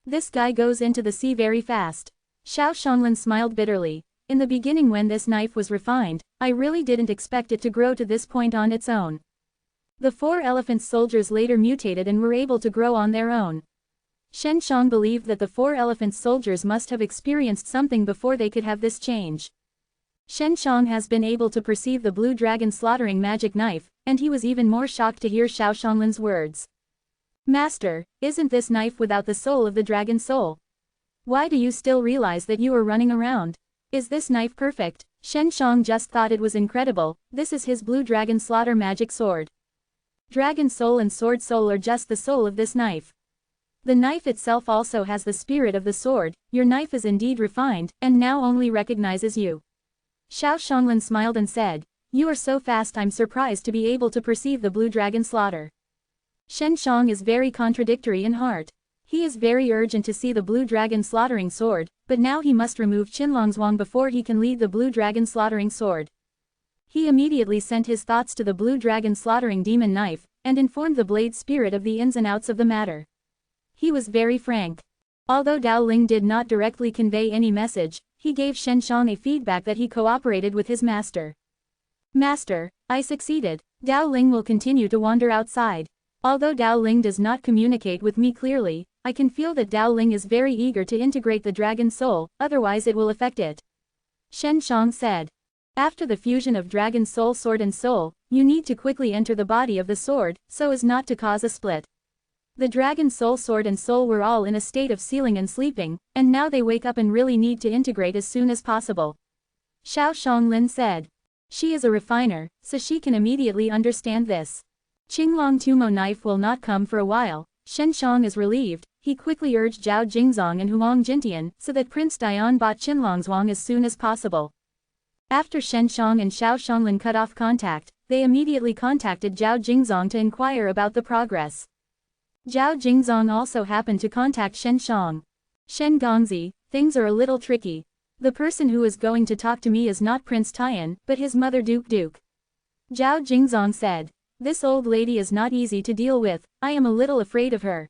This guy goes into the sea very fast. Xiao Shanglin smiled bitterly. In the beginning when this knife was refined, I really didn't expect it to grow to this point on its own. The 4 elephant soldiers later mutated and were able to grow on their own. Shen Shang believed that the 4 elephant soldiers must have experienced something before they could have this change. Shen Shang has been able to perceive the blue dragon slaughtering magic knife, and he was even more shocked to hear Xiao Shanglin's words. Master, isn't this knife without the soul of the dragon soul? Why do you still realize that you are running around? Is this knife perfect? Shen Shang just thought it was incredible. This is his blue dragon slaughter magic sword. Dragon soul and sword soul are just the soul of this knife. The knife itself also has the spirit of the sword. Your knife is indeed refined, and now only recognizes you. Xiao Shanglin smiled and said, You are so fast I'm surprised to be able to perceive the blue dragon slaughter. Shen Shang is very contradictory in heart. He is very urgent to see the blue dragon slaughtering sword, but now he must remove Qinlongzhuang before he can lead the blue dragon slaughtering sword. He immediately sent his thoughts to the blue dragon slaughtering demon knife, and informed the blade spirit of the ins and outs of the matter. He was very frank. Although Dao Ling did not directly convey any message, he gave Shen Shang a feedback that he cooperated with his master. Master, I succeeded. Dao Ling will continue to wander outside. Although Dao Ling does not communicate with me clearly, I can feel that Dao Ling is very eager to integrate the dragon soul, otherwise it will affect it. Shen Shang said. After the fusion of dragon soul sword and soul, you need to quickly enter the body of the sword, so as not to cause a split. The dragon soul sword and soul were all in a state of sealing and sleeping, and now they wake up and really need to integrate as soon as possible. Xiao Shanglin said. She is a refiner, so she can immediately understand this. Qinglong Tumo knife will not come for a while. Shen Shang is relieved. He quickly urged Zhao Jingzong and Huang Jintian so that Prince Dian bought Qinlongzhuang as soon as possible. After Shen Shang and Xiao Shanglin cut off contact, they immediately contacted Zhao Jingzong to inquire about the progress. Zhao Jingzong also happened to contact Shen Shang. Shen Gongzi, things are a little tricky. The person who is going to talk to me is not Prince Tian, but his mother Duke. Zhao Jingzong said. This old lady is not easy to deal with, I am a little afraid of her.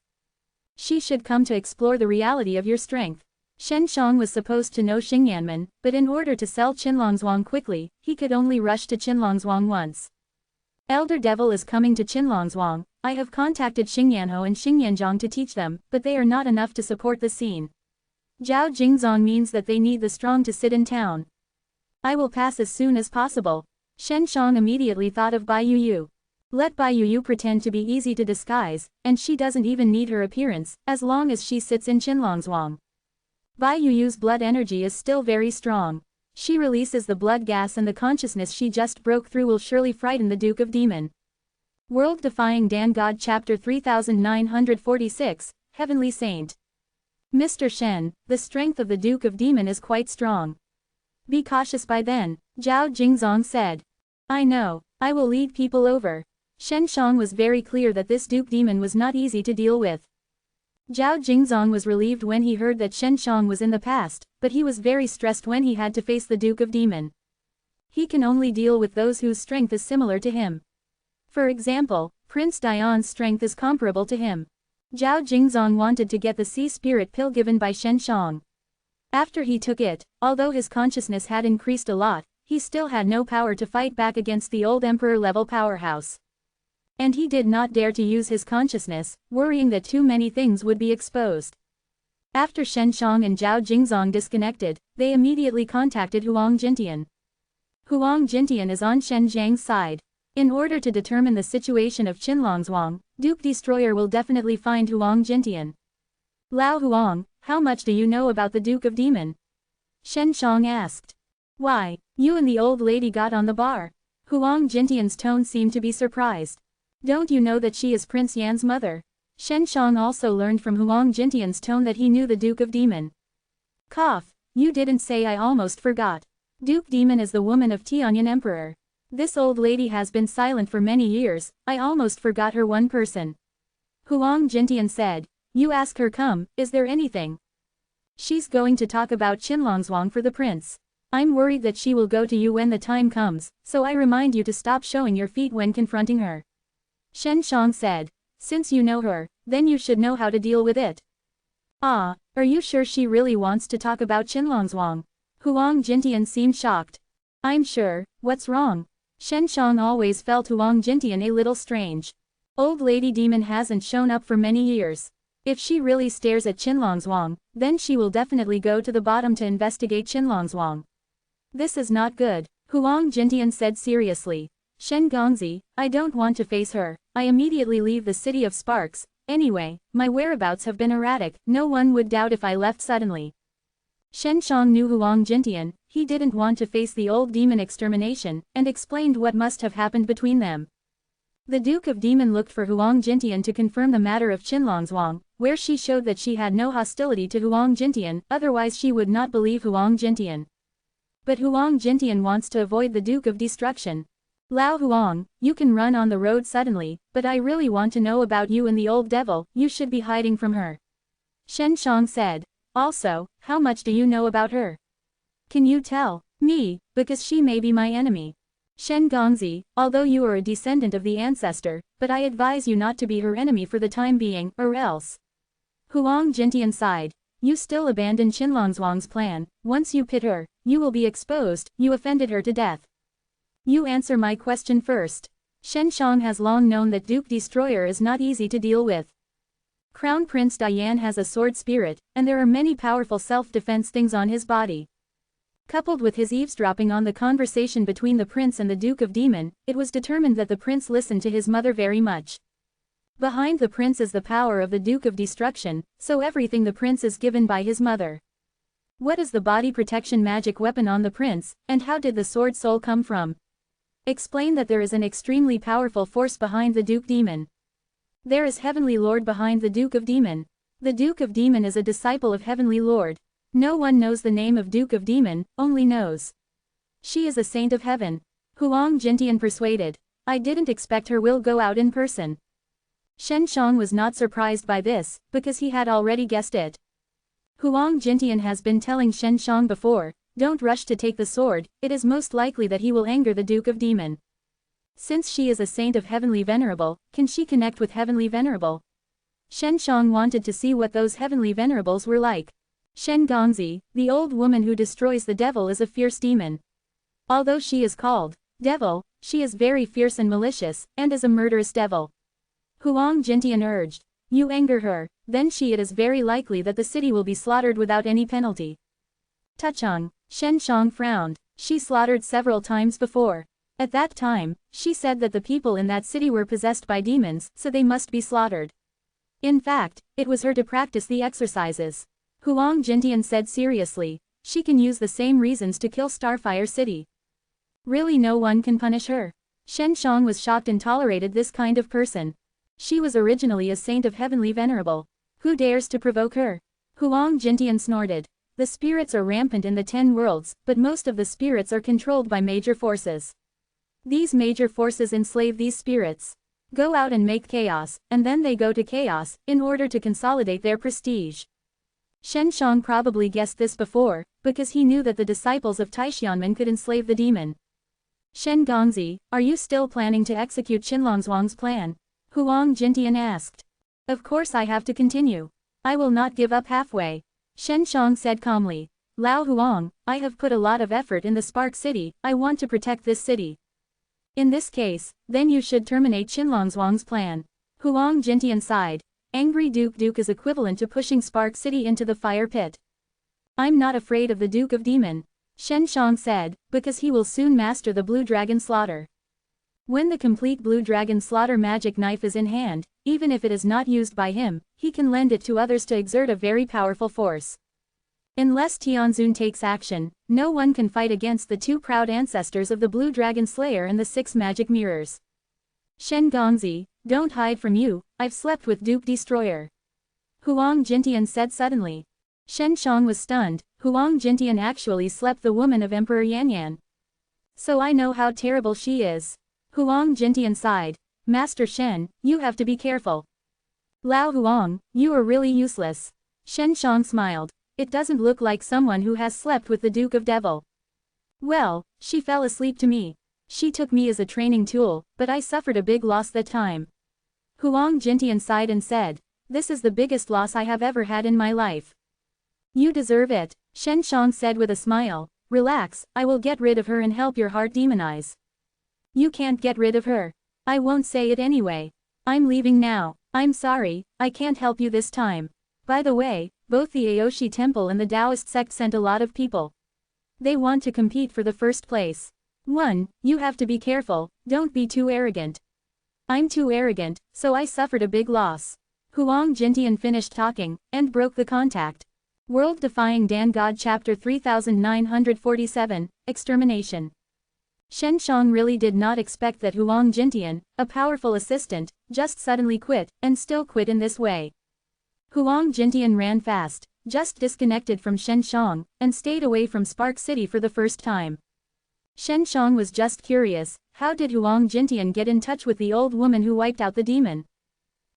She should come to explore the reality of your strength. Shen Shang was supposed to know Xingyanmen, but in order to sell Qinlongzhuang quickly, he could only rush to Qinlongzhuang once. Elder Devil is coming to Qinlongzhuang. I have contacted Xingyanho and Xingyanzhang to teach them, but they are not enough to support the scene. Zhao Jingzong means that they need the strong to sit in town. I will pass as soon as possible. Shen Shang immediately thought of Bai Yuyu. Let Bai Yuyu pretend to be easy to disguise, and she doesn't even need her appearance, as long as she sits in Qinlongzhuang. Bai Yuyu's blood energy is still very strong. She releases the blood gas and the consciousness she just broke through will surely frighten the Duke of Demon. World Defying Dan God Chapter 3946, Heavenly Saint. Mr. Shen, the strength of the Duke of Demon is quite strong. Be cautious by then, Zhao Jingzong said. I know, I will lead people over. Shen Shang was very clear that this Duke Demon was not easy to deal with. Zhao Jingzong was relieved when he heard that Shen Shang was in the past, but he was very stressed when he had to face the Duke of Demon. He can only deal with those whose strength is similar to him. For example, Prince Dian's strength is comparable to him. Zhao Jingzong wanted to get the sea spirit pill given by Shen Shang. After he took it, although his consciousness had increased a lot, he still had no power to fight back against the old emperor-level powerhouse. And he did not dare to use his consciousness, worrying that too many things would be exposed. After Shen Shang and Zhao Jingzong disconnected, they immediately contacted Huang Jintian. Huang Jintian is on Shen Zhang's side. In order to determine the situation of Qinlongzhuang, Duke Destroyer will definitely find Huang Jintian. Lao Huang, how much do you know about the Duke of Demon? Shen Shang asked. Why, you and the old lady got on the bar. Huang Jintian's tone seemed to be surprised. Don't you know that she is Prince Yan's mother? Shen Shang also learned from Huang Jintian's tone that he knew the Duke of Demon. Cough, you didn't say, I almost forgot. Duke Demon is the woman of Tianyan Emperor. This old lady has been silent for many years, I almost forgot her one person. Huang Jintian said, you ask her come, is there anything? She's going to talk about Qinlongzhuang for the prince. I'm worried that she will go to you when the time comes, so I remind you to stop showing your feet when confronting her. Shen Shang said, since you know her, then you should know how to deal with it. Ah, are you sure she really wants to talk about Qinlongzhuang? Huang Jintian seemed shocked. I'm sure, what's wrong? Shen Shang always felt Huang Jintian a little strange. Old Lady Demon hasn't shown up for many years. If she really stares at Qinlongzhuang, then she will definitely go to the bottom to investigate Qinlongzhuang. This is not good, Huang Jintian said seriously. Shen Gongzi, I don't want to face her. I immediately leave the City of Sparks. Anyway, my whereabouts have been erratic, no one would doubt if I left suddenly. Shen Shang knew Huang Jintian, he didn't want to face the old demon extermination, and explained what must have happened between them. The Duke of Demon looked for Huang Jintian to confirm the matter of Qinlongzhuang, where she showed that she had no hostility to Huang Jintian, otherwise she would not believe Huang Jintian. But Huang Jintian wants to avoid the Duke of Destruction. Lao Huang, you can run on the road suddenly, but I really want to know about you and the old devil, you should be hiding from her. Shen Shang said. Also, how much do you know about her? Can you tell me, because she may be my enemy. Shen Gongzi, although you are a descendant of the ancestor, but I advise you not to be her enemy for the time being, or else. Huang Jintian sighed. You still abandon Qinlongzhuang's plan. Once you pit her, you will be exposed, you offended her to death. You answer my question first. Shen Shang has long known that Duke Destroyer is not easy to deal with. Crown Prince Dian has a sword spirit, and there are many powerful self-defense things on his body. Coupled with his eavesdropping on the conversation between the prince and the Duke of Demon, it was determined that the prince listened to his mother very much. Behind the prince is the power of the Duke of Destruction, so everything the prince is given by his mother. What is the body protection magic weapon on the prince, and how did the sword soul come from? Explain that there is an extremely powerful force behind the Duke Demon. There is Heavenly Lord behind the Duke of Demon. The Duke of Demon is a disciple of Heavenly Lord. No one knows the name of Duke of Demon, only knows she is a saint of heaven. Huang Jintian persuaded. I didn't expect her will go out in person. Shen Shang was not surprised by this, because he had already guessed it. Huang Jintian has been telling Shen Shang before, don't rush to take the sword, it is most likely that he will anger the Duke of Demon. Since she is a saint of Heavenly Venerable, can she connect with Heavenly Venerable? Shen Shang wanted to see what those Heavenly Venerables were like. Shen Gongzi, the old woman who destroys the devil, is a fierce demon. Although she is called devil, she is very fierce and malicious, and is a murderous devil. Huang Jintian urged. You anger her, then it is very likely that the city will be slaughtered without any penalty. Tucheng, Shen Shang frowned. She slaughtered several times before. At that time, she said that the people in that city were possessed by demons, so they must be slaughtered. In fact, it was her to practice the exercises. Huang Jintian said seriously, she can use the same reasons to kill Starfire City. Really no one can punish her. Shen Shang was shocked and tolerated this kind of person. She was originally a saint of Heavenly Venerable. Who dares to provoke her? Huang Jintian snorted. The spirits are rampant in the 10 worlds, but most of the spirits are controlled by major forces. These major forces enslave these spirits. Go out and make chaos, and then they go to chaos, in order to consolidate their prestige. Shen Shang probably guessed this before, because he knew that the disciples of Taixianmen could enslave the demon. Shen Gongzi, are you still planning to execute Qinlongzhuang's plan? Huang Jintian asked. Of course I have to continue. I will not give up halfway. Shen Shang said calmly. Lao Huang, I have put a lot of effort in the Spark City, I want to protect this city. In this case, then you should terminate Qinlongzhuang's plan. Huang Jintian sighed. Angry Duke is equivalent to pushing Spark City into the fire pit. I'm not afraid of the Duke of Demon. Shen Shang said, because he will soon master the Blue Dragon Slaughter. When the complete Blue Dragon Slaughter magic knife is in hand, even if it is not used by him, he can lend it to others to exert a very powerful force. Unless Tianzun takes action, no one can fight against the 2 proud ancestors of the Blue Dragon Slayer and the 6 magic mirrors. Shen Gongzi, don't hide from you, I've slept with Duke Destroyer. Huang Jintian said suddenly. Shen Shang was stunned. Huang Jintian actually slept the woman of Emperor Yanyan. So I know how terrible she is. Huang Jintian sighed. Master Shen, you have to be careful. Lao Huang, you are really useless. Shen Shang smiled. It doesn't look like someone who has slept with the Duke of Devil. Well, she fell asleep to me. She took me as a training tool, but I suffered a big loss that time. Huang Jintian sighed and said, this is the biggest loss I have ever had in my life. You deserve it, Shen Shang said with a smile. Relax, I will get rid of her and help your heart demonize. You can't get rid of her. I won't say it anyway. I'm leaving now. I'm sorry, I can't help you this time. By the way, both the Aoshi Temple and the Taoist sect sent a lot of people. They want to compete for the first place. 1. You have to be careful, don't be too arrogant. I'm too arrogant, so I suffered a big loss. Huang Jintian finished talking, and broke the contact. World Defying Dan God Chapter 3947, Extermination. Shen Shang really did not expect that Huang Jintian, a powerful assistant, just suddenly quit, and still quit in this way. Huang Jintian ran fast, just disconnected from Shen Shang, and stayed away from Spark City for the first time. Shen Shang was just curious, how did Huang Jintian get in touch with the old woman who wiped out the demon?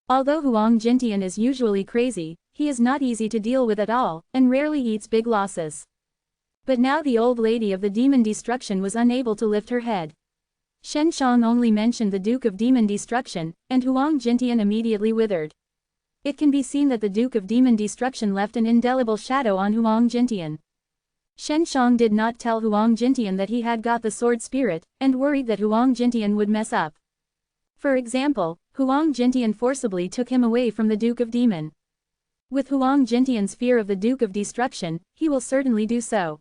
Although Huang Jintian is usually crazy, he is not easy to deal with at all, and rarely eats big losses. But now the old lady of the demon destruction was unable to lift her head. Shen Shang only mentioned the Duke of Demon Destruction, and Huang Jintian immediately withered. It can be seen that the Duke of Demon Destruction left an indelible shadow on Huang Jintian. Shen Shang did not tell Huang Jintian that he had got the sword spirit, and worried that Huang Jintian would mess up. For example, Huang Jintian forcibly took him away from the Duke of Demon. With Huang Jintian's fear of the Duke of Destruction, he will certainly do so.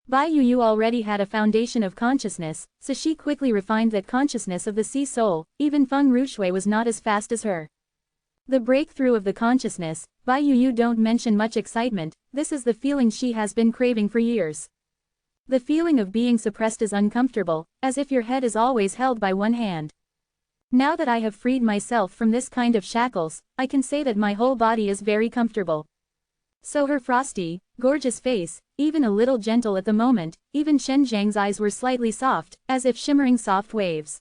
Bai Yu already had a foundation of consciousness, so she quickly refined that consciousness of the sea soul. Even Feng Rushui was not as fast as her. The breakthrough of the consciousness, Bai Yu don't mention much excitement, this is the feeling she has been craving for years. The feeling of being suppressed is uncomfortable, as if your head is always held by one hand. Now that I have freed myself from this kind of shackles, I can say that my whole body is very comfortable. So her frosty, gorgeous face, even a little gentle at the moment, even Shen Zhang's eyes were slightly soft, as if shimmering soft waves.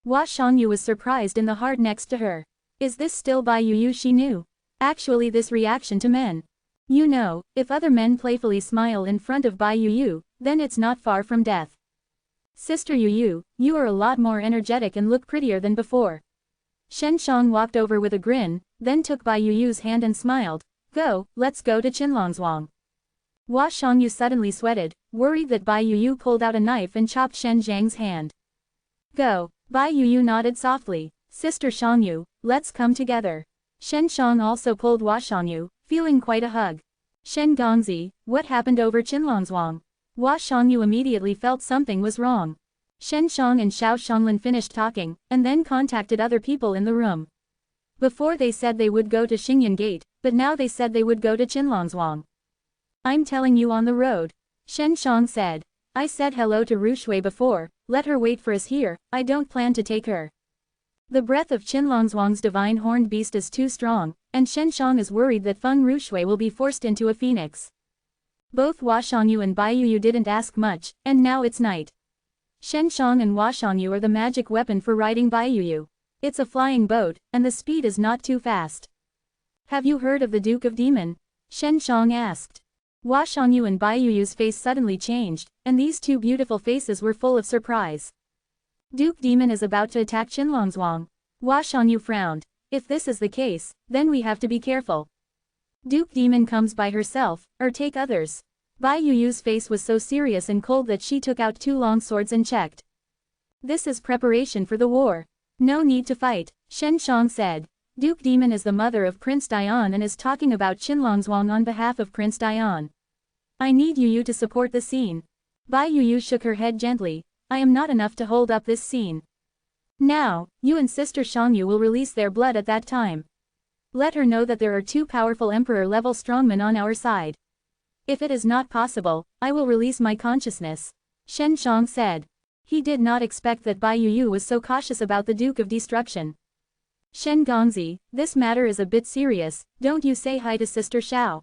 Hua Shangyu was surprised in the heart next to her. Is this still Bai Yuyu she knew? Actually this reaction to men. You know, if other men playfully smile in front of Bai Yuyu, then it's not far from death. Sister Yuyu, you are a lot more energetic and look prettier than before. Shen Shang walked over with a grin, then took Bai Yuyu's hand and smiled. Go, let's go to Qinlongzhuang. Hua Shangyu suddenly sweated, worried that Bai Yuyu pulled out a knife and chopped Shen Zhang's hand. Go, Bai Yuyu nodded softly. Sister Shangyu, let's come together. Shen Shang also pulled Hua Shangyu, feeling quite a hug. Shen Gongzi, what happened over Qinlongzhuang? Hua Shangyu immediately felt something was wrong. Shen Shang and Xiao Shanglin finished talking, and then contacted other people in the room. Before they said they would go to Xingyan Gate, but now they said they would go to Qinlongzhuang. I'm telling you on the road. Shen Shang said. I said hello to Rushui before, let her wait for us here, I don't plan to take her. The breath of Qinlongzhuang's divine horned beast is too strong, and Shen Shang is worried that Feng Rushui will be forced into a phoenix. Both Hua Shangyu and Bai Yuyu didn't ask much, and now it's night. Shen Shang and Hua Shangyu are the magic weapon for riding Bai Yuyu. It's a flying boat, and the speed is not too fast. Have you heard of the Duke of Demon? Shen Shang asked. Hua Shangyu and Bai Yuyu's face suddenly changed, and these two beautiful faces were full of surprise. Duke Demon is about to attack Qinlongzhuang. Hua Shangyu frowned. If this is the case, then we have to be careful. Duke Demon comes by herself, or take others. Bai Yuyu's face was so serious and cold that she took out two long swords and checked. This is preparation for the war. No need to fight, Shen Shang said. Duke Demon is the mother of Prince Dian and is talking about Qinlongzhuang on behalf of Prince Dian. I need Yuyu to support the scene. Bai Yuyu shook her head gently. I am not enough to hold up this scene. Now, you and Sister Shangyu will release their blood at that time. Let her know that there are two powerful emperor-level strongmen on our side. If it is not possible, I will release my consciousness. Shen Shang said. He did not expect that Bai Yuyu was so cautious about the Duke of Destruction. Shen Gongzi, this matter is a bit serious, don't you say hi to Sister Xiao?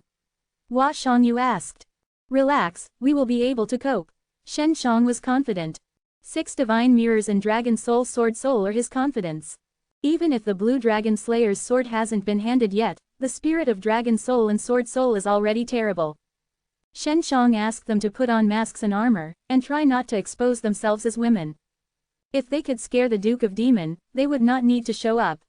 Hua Shangyu asked. Relax, we will be able to cope. Shen Shang was confident. 6 divine mirrors and Dragon Soul Sword Soul are his confidence. Even if the Blue Dragon Slayer's sword hasn't been handed yet, the spirit of Dragon Soul and Sword Soul is already terrible. Shen Shang asked them to put on masks and armor, and try not to expose themselves as women. If they could scare the Duke of Demon, they would not need to show up.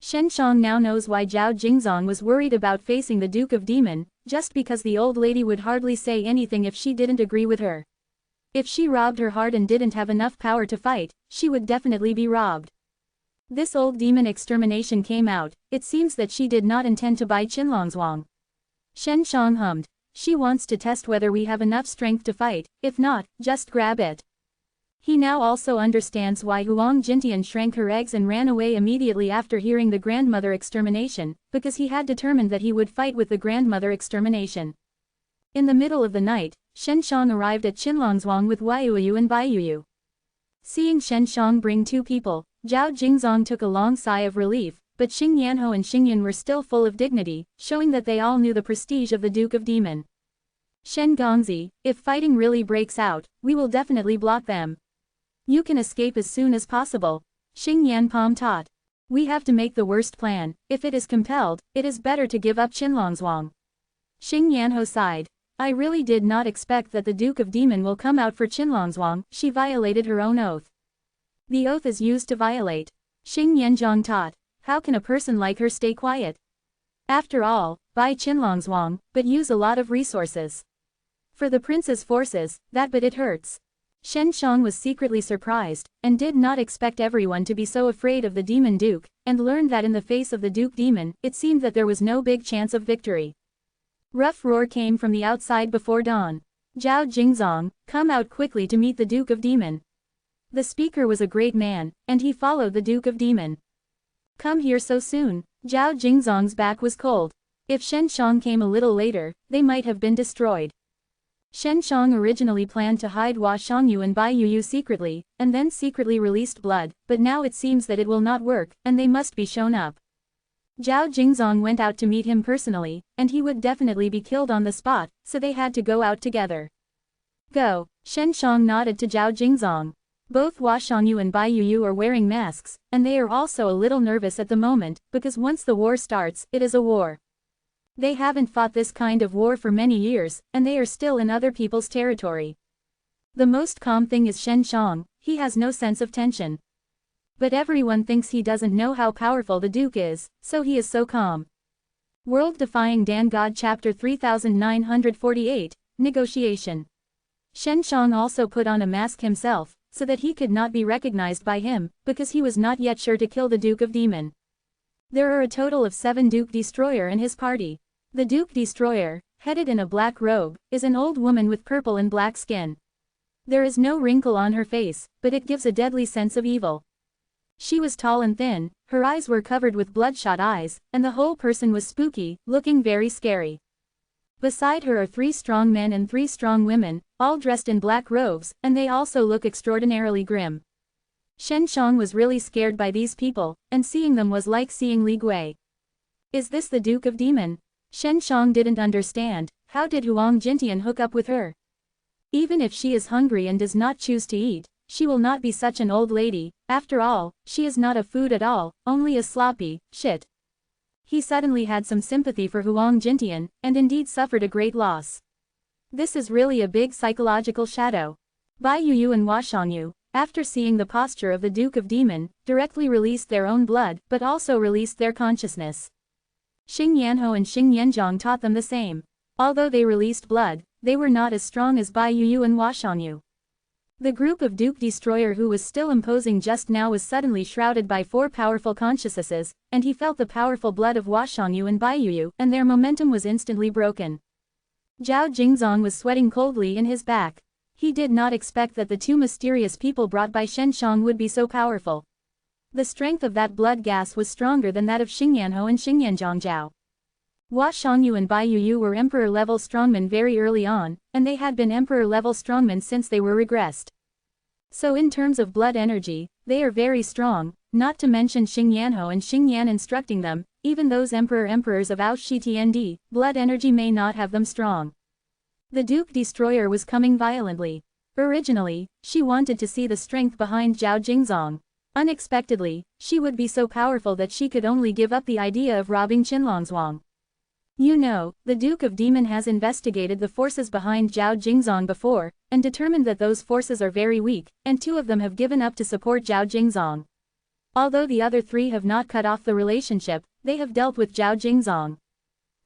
Shen Shang now knows why Zhao Jingzong was worried about facing the Duke of Demon, just because the old lady would hardly say anything if she didn't agree with her. If she robbed her heart and didn't have enough power to fight, she would definitely be robbed. This old demon extermination came out, it seems that she did not intend to buy Qinlongzhuang. Shen Shang hummed. She wants to test whether we have enough strength to fight, if not, just grab it. He now also understands why Huang Jintian shrank her eggs and ran away immediately after hearing the grandmother extermination, because he had determined that he would fight with the grandmother extermination. In the middle of the night, Shen Shang arrived at Qinlongzhuang with Wai Yuyu and Bai Yuyu. Seeing Shen Shang bring two people, Zhao Jingzong took a long sigh of relief, but Xing Yanhou and Xingyan were still full of dignity, showing that they all knew the prestige of the Duke of Demon. Shen Gongzi, if fighting really breaks out, we will definitely block them. You can escape as soon as possible. Xing Yanpom taught. We have to make the worst plan, if it is compelled, it is better to give up Qinlongzhuang. Xing Yanhou sighed. I really did not expect that the Duke of Demon will come out for Qinlongzhuang, she violated her own oath. The oath is used to violate. Xing Yanzhong taught. How can a person like her stay quiet? After all, buy Qinlongzhuang, but use a lot of resources. For the prince's forces, but it hurts. Shen Shang was secretly surprised, and did not expect everyone to be so afraid of the Demon Duke, and learned that in the face of the Duke Demon, it seemed that there was no big chance of victory. Rough roar came from the outside before dawn. Zhao Jingzong, come out quickly to meet the Duke of Demon. The speaker was a great man, and he followed the Duke of Demon. Come here so soon. Zhao Jingzong's back was cold. If Shen Shang came a little later, they might have been destroyed. Shen Shang originally planned to hide Hua Shangyu and Bai Yuyu secretly, and then secretly released blood, but now it seems that it will not work, and they must be shown up. Zhao Jingzong went out to meet him personally, and he would definitely be killed on the spot, so they had to go out together. Go, Shen Shang nodded to Zhao Jingzong. Both Hua Shangyu and Bai Yuyu are wearing masks, and they are also a little nervous at the moment, because once the war starts, it is a war. They haven't fought this kind of war for many years, and they are still in other people's territory. The most calm thing is Shen Shang, he has no sense of tension. But everyone thinks he doesn't know how powerful the Duke is, so he is so calm. World Defying Dan God Chapter 3948, Negotiation. Shen Shang also put on a mask himself, so that he could not be recognized by him, because he was not yet sure to kill the Duke of Demon. There are a total of 7 Duke Destroyer in his party. The Duke Destroyer, headed in a black robe, is an old woman with purple and black skin. There is no wrinkle on her face, but it gives a deadly sense of evil. She was tall and thin, her eyes were covered with bloodshot eyes, and the whole person was spooky, looking very scary. Beside her are 3 strong men and 3 strong women, all dressed in black robes, and they also look extraordinarily grim. Shen Shang was really scared by these people, and seeing them was like seeing Li Gui. Is this the Duke of Demon? Shen Shang didn't understand, how did Huang Jintian hook up with her? Even if she is hungry and does not choose to eat, she will not be such an old lady, after all, she is not a food at all, only a sloppy shit. He suddenly had some sympathy for Huang Jintian, and indeed suffered a great loss. This is really a big psychological shadow. Bai Yuyu and Hua Shangyu, after seeing the posture of the Duke of Demon, directly released their own blood, but also released their consciousness. Xing Yanhou and Xing Yanzhong taught them the same. Although they released blood, they were not as strong as Bai Yuyu and Hua Shangyu. The group of Duke Destroyer who was still imposing just now was suddenly shrouded by 4 powerful consciousnesses, and he felt the powerful blood of Hua Shangyu and Bai Yuyu, and their momentum was instantly broken. Zhao Jingzong was sweating coldly in his back. He did not expect that the 2 mysterious people brought by Shen Shang would be so powerful. The strength of that blood gas was stronger than that of Xing Yanhou and Xing Yanzhong Zhao. Hua Shangyu and Bai Yuyu were Emperor-level strongmen very early on, and they had been Emperor-level strongmen since they were regressed. So in terms of blood energy, they are very strong, not to mention Xing Yanhou and Xing Yan instructing them, even those Emperors of Outshitnd, blood energy may not have them strong. The Duke Destroyer was coming violently. Originally, she wanted to see the strength behind Zhao Jingzong. Unexpectedly, she would be so powerful that she could only give up the idea of robbing Qinlongzhuang. You know, the Duke of Demon has investigated the forces behind Zhao Jingzong before, and determined that those forces are very weak, and 2 of them have given up to support Zhao Jingzong. Although the other 3 have not cut off the relationship, they have dealt with Zhao Jingzong.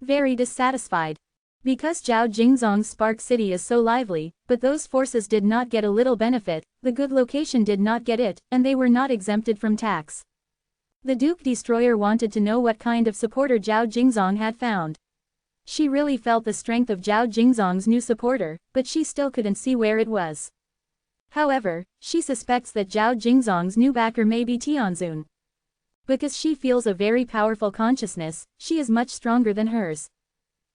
Very dissatisfied. Because Zhao Jingzong's Spark City is so lively, but those forces did not get a little benefit, the good location did not get it, and they were not exempted from tax. The Duke Destroyer wanted to know what kind of supporter Zhao Jingzong had found. She really felt the strength of Zhao Jingzong's new supporter, but she still couldn't see where it was. However, she suspects that Zhao Jingzong's new backer may be Tianzun. Because she feels a very powerful consciousness, she is much stronger than hers.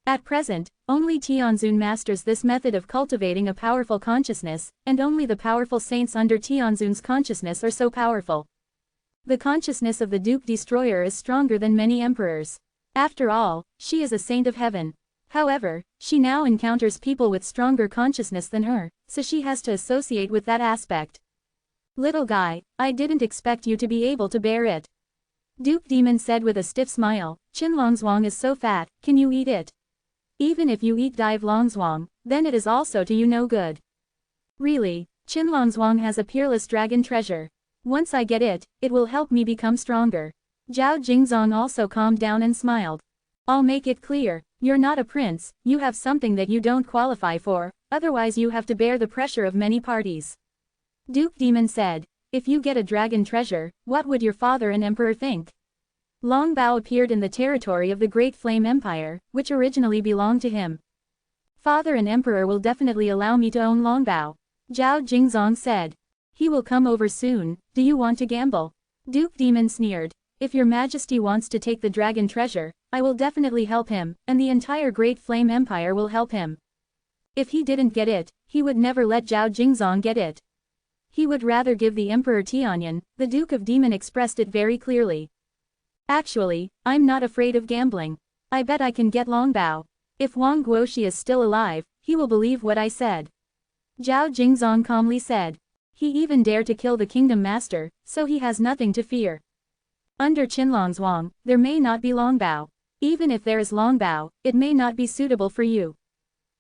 At present, only Tianzun masters this method of cultivating a powerful consciousness, and only the powerful saints under Tianzun's consciousness are so powerful. The consciousness of the Duke Destroyer is stronger than many emperors. After all, she is a saint of heaven. However, she now encounters people with stronger consciousness than her, so she has to associate with that aspect. Little guy, I didn't expect you to be able to bear it. Duke Demon said with a stiff smile, Qinlongzhuang is so fat, can you eat it? Even if you eat Dive Longzhuang, then it is also to you no good. Really, Qinlongzhuang has a peerless dragon treasure. Once I get it, it will help me become stronger. Zhao Jingzong also calmed down and smiled. I'll make it clear, you're not a prince, you have something that you don't qualify for, otherwise you have to bear the pressure of many parties. Duke Demon said, if you get a dragon treasure, what would your father and emperor think? Long Bao appeared in the territory of the Great Flame Empire, which originally belonged to him. Father and emperor will definitely allow me to own Long Bao. Zhao Jingzong said. He will come over soon, do you want to gamble? Duke Demon sneered. If your majesty wants to take the dragon treasure, I will definitely help him, and the entire Great Flame Empire will help him. If he didn't get it, he would never let Zhao Jingzong get it. He would rather give the Emperor Tianyan. The Duke of Demon expressed it very clearly. Actually, I'm not afraid of gambling. I bet I can get Longbao. If Wang Guoxi is still alive, he will believe what I said. Zhao Jingzong calmly said. He even dared to kill the kingdom master, so he has nothing to fear. Under Qinlongzhuang, there may not be Longbao. Even if there is Longbao, it may not be suitable for you.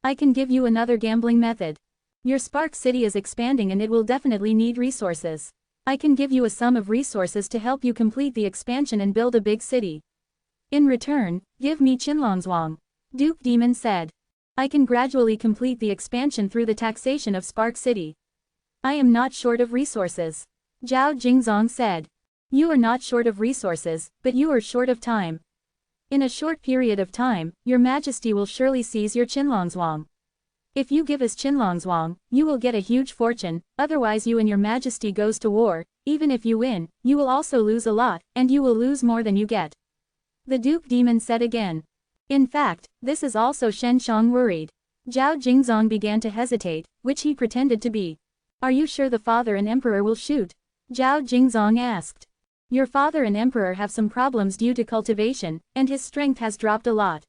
I can give you another gambling method. Your Spark City is expanding and it will definitely need resources. I can give you a sum of resources to help you complete the expansion and build a big city. In return, give me Qinlongzhuang. Duke Demon said. I can gradually complete the expansion through the taxation of Spark City. I am not short of resources. Zhao Jingzong said. You are not short of resources, but you are short of time. In a short period of time, your majesty will surely seize your Qinlongzhuang. If you give us Qinlongzhuang, you will get a huge fortune, otherwise you and your majesty goes to war. Even if you win, you will also lose a lot, and you will lose more than you get. The Duke Demon said again. In fact, this is also Shen Shang worried. Zhao Jingzong began to hesitate, which he pretended to be. Are you sure the father and emperor will shoot? Zhao Jingzong asked. Your father and emperor have some problems due to cultivation, and his strength has dropped a lot.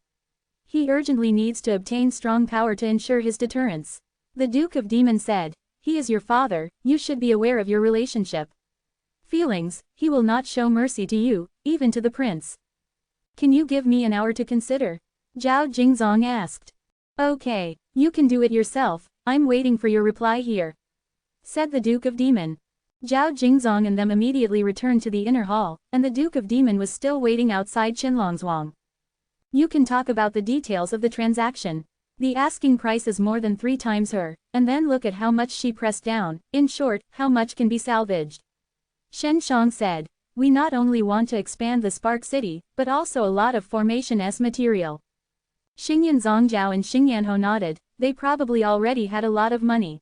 He urgently needs to obtain strong power to ensure his deterrence. The Duke of Demon said. He is your father, you should be aware of your relationship. Feelings, he will not show mercy to you, even to the prince. Can you give me an hour to consider? Zhao Jingzong asked. Okay, you can do it yourself, I'm waiting for your reply here. Said the Duke of Demon. Zhao Jingzong and them immediately returned to the inner hall, and the Duke of Demon was still waiting outside Qinlongzhuang. You can talk about the details of the transaction. The asking price is more than 3 times her, and then look at how much she pressed down, in short, how much can be salvaged. Shen Shang said. We not only want to expand the Spark City, but also a lot of Formation S material. Xingyan Zongjiao and Xingyanho nodded, they probably already had a lot of money.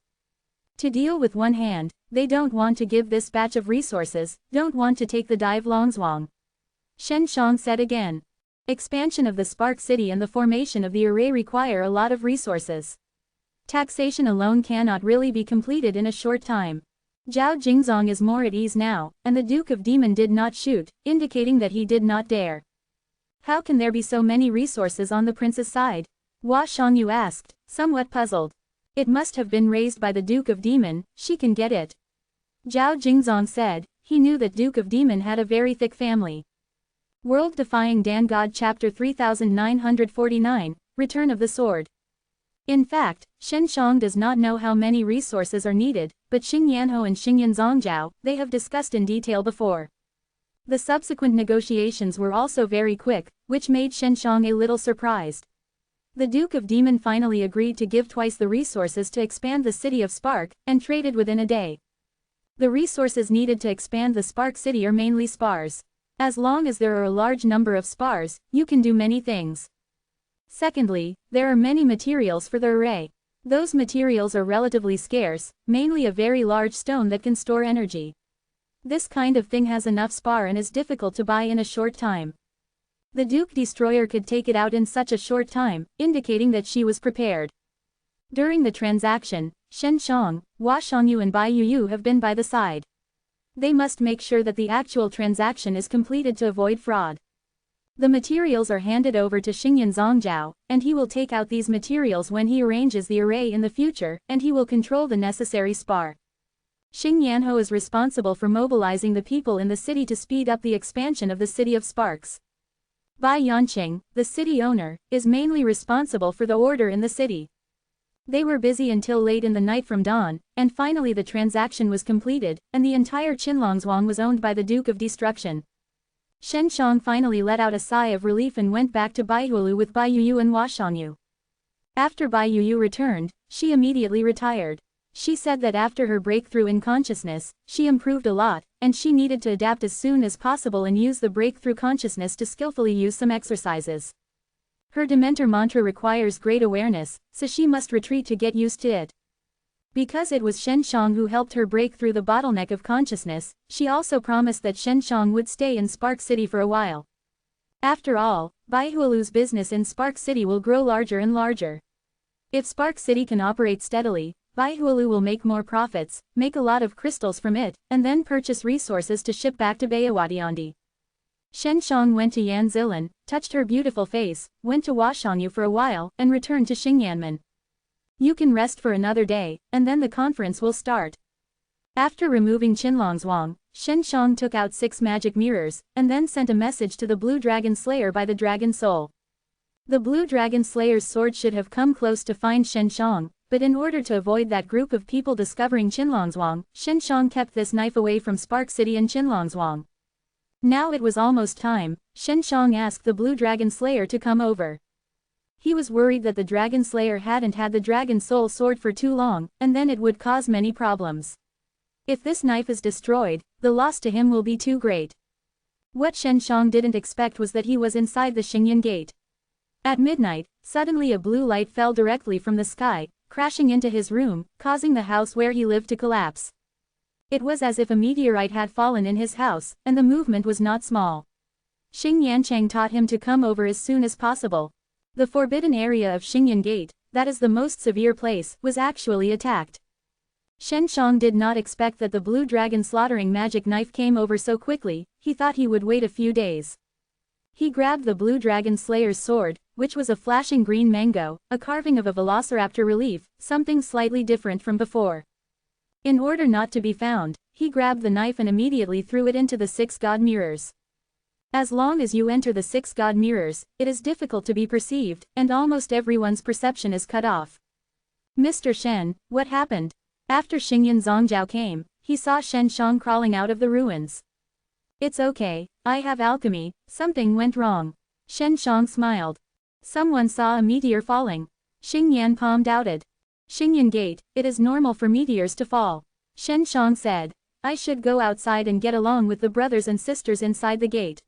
To deal with one hand, they don't want to give this batch of resources, don't want to take the dive Longzhuang. Shen Shang said again. Expansion of the Spark City and the formation of the array require a lot of resources. Taxation alone cannot really be completed in a short time. Zhao Jingzong is more at ease now, and the Duke of Demon did not shoot, indicating that he did not dare. How can there be so many resources on the prince's side? Hua Shangyu asked, somewhat puzzled. It must have been raised by the Duke of Demon, she can get it. Zhao Jingzong said, he knew that Duke of Demon had a very thick family. World Defying Dan God Chapter 3949, Return of the Sword. In fact, Shen Shang does not know how many resources are needed, but Xing Yanho and Xingyan Zongjiao, they have discussed in detail before. The subsequent negotiations were also very quick, which made Shen Shang a little surprised. The Duke of Demon finally agreed to give twice the resources to expand the city of Spark, and traded within a day. The resources needed to expand the Spark City are mainly spars. As long as there are a large number of spars, you can do many things. Secondly, there are many materials for the array. Those materials are relatively scarce, mainly a very large stone that can store energy. This kind of thing has enough spar and is difficult to buy in a short time. The Duke Destroyer could take it out in such a short time, indicating that she was prepared. During the transaction, Shen Shang, Hua Shangyu and Bai Yuyu have been by the side. They must make sure that the actual transaction is completed to avoid fraud. The materials are handed over to Xingyan Zongjiao, and he will take out these materials when he arranges the array in the future, and he will control the necessary spar. Xing Yanho is responsible for mobilizing the people in the city to speed up the expansion of the City of Sparks. Bai Yanqing, the city owner, is mainly responsible for the order in the city. They were busy until late in the night from dawn, and finally the transaction was completed, and the entire Qinlongzhuang was owned by the Duke of Destruction. Shen Shang finally let out a sigh of relief and went back to Baihuolu with Bai Yuyu and Hua Shangyu. After Bai Yuyu returned, she immediately retired. She said that after her breakthrough in consciousness, she improved a lot, and she needed to adapt as soon as possible and use the breakthrough consciousness to skillfully use some exercises. Her Dementor mantra requires great awareness, so she must retreat to get used to it. Because it was Shen Shang who helped her break through the bottleneck of consciousness, she also promised that Shen Shang would stay in Spark City for a while. After all, Baihuolu's business in Spark City will grow larger and larger. If Spark City can operate steadily, Baihualu will make more profits, make a lot of crystals from it, and then purchase resources to ship back to Bayawadiandi. Shen Shang went to Yan Zilan, touched her beautiful face, went to Washangyu for a while, and returned to Xingyanmen. You can rest for another day, and then the conference will start. After removing Qinlong's Shen Shang took out 6 magic mirrors, and then sent a message to the Blue Dragon Slayer by the Dragon Soul. The Blue Dragon Slayer's sword should have come close to find Shen Shang, but in order to avoid that group of people discovering Qinlong's Shen Shang kept this knife away from Spark City and Qinlong's. Now it was almost time. Shen Shang asked the Blue Dragon Slayer to come over. He was worried that the Dragon Slayer hadn't had the Dragon Soul sword for too long, and then it would cause many problems. If this knife is destroyed, the loss to him will be too great. What Shen Shang didn't expect was that he was inside the Xingyan Gate. At midnight, suddenly a blue light fell directly from the sky, crashing into his room, causing the house where he lived to collapse. It was as if a meteorite had fallen in his house, and the movement was not small. Xing Yancheng taught him to come over as soon as possible. The forbidden area of Xingyan Gate, that is the most severe place, was actually attacked. Shen Shang did not expect that the Blue Dragon slaughtering magic knife came over so quickly. He thought he would wait a few days. He grabbed the Blue Dragon Slayer's sword, which was a flashing green mango, a carving of a velociraptor relief, something slightly different from before. In order not to be found, he grabbed the knife and immediately threw it into the 6 god mirrors. As long as you enter the 6 god mirrors, it is difficult to be perceived, and almost everyone's perception is cut off. Mr. Shen, what happened? After Xingyan Zongjiao came, he saw Shen Shang crawling out of the ruins. It's okay, I have alchemy. Something went wrong. Shen Shang smiled. Someone saw a meteor falling. Xingyan Palm doubted. Xingyan Gate, it is normal for meteors to fall. Shen Shang said. I should go outside and get along with the brothers and sisters inside the gate.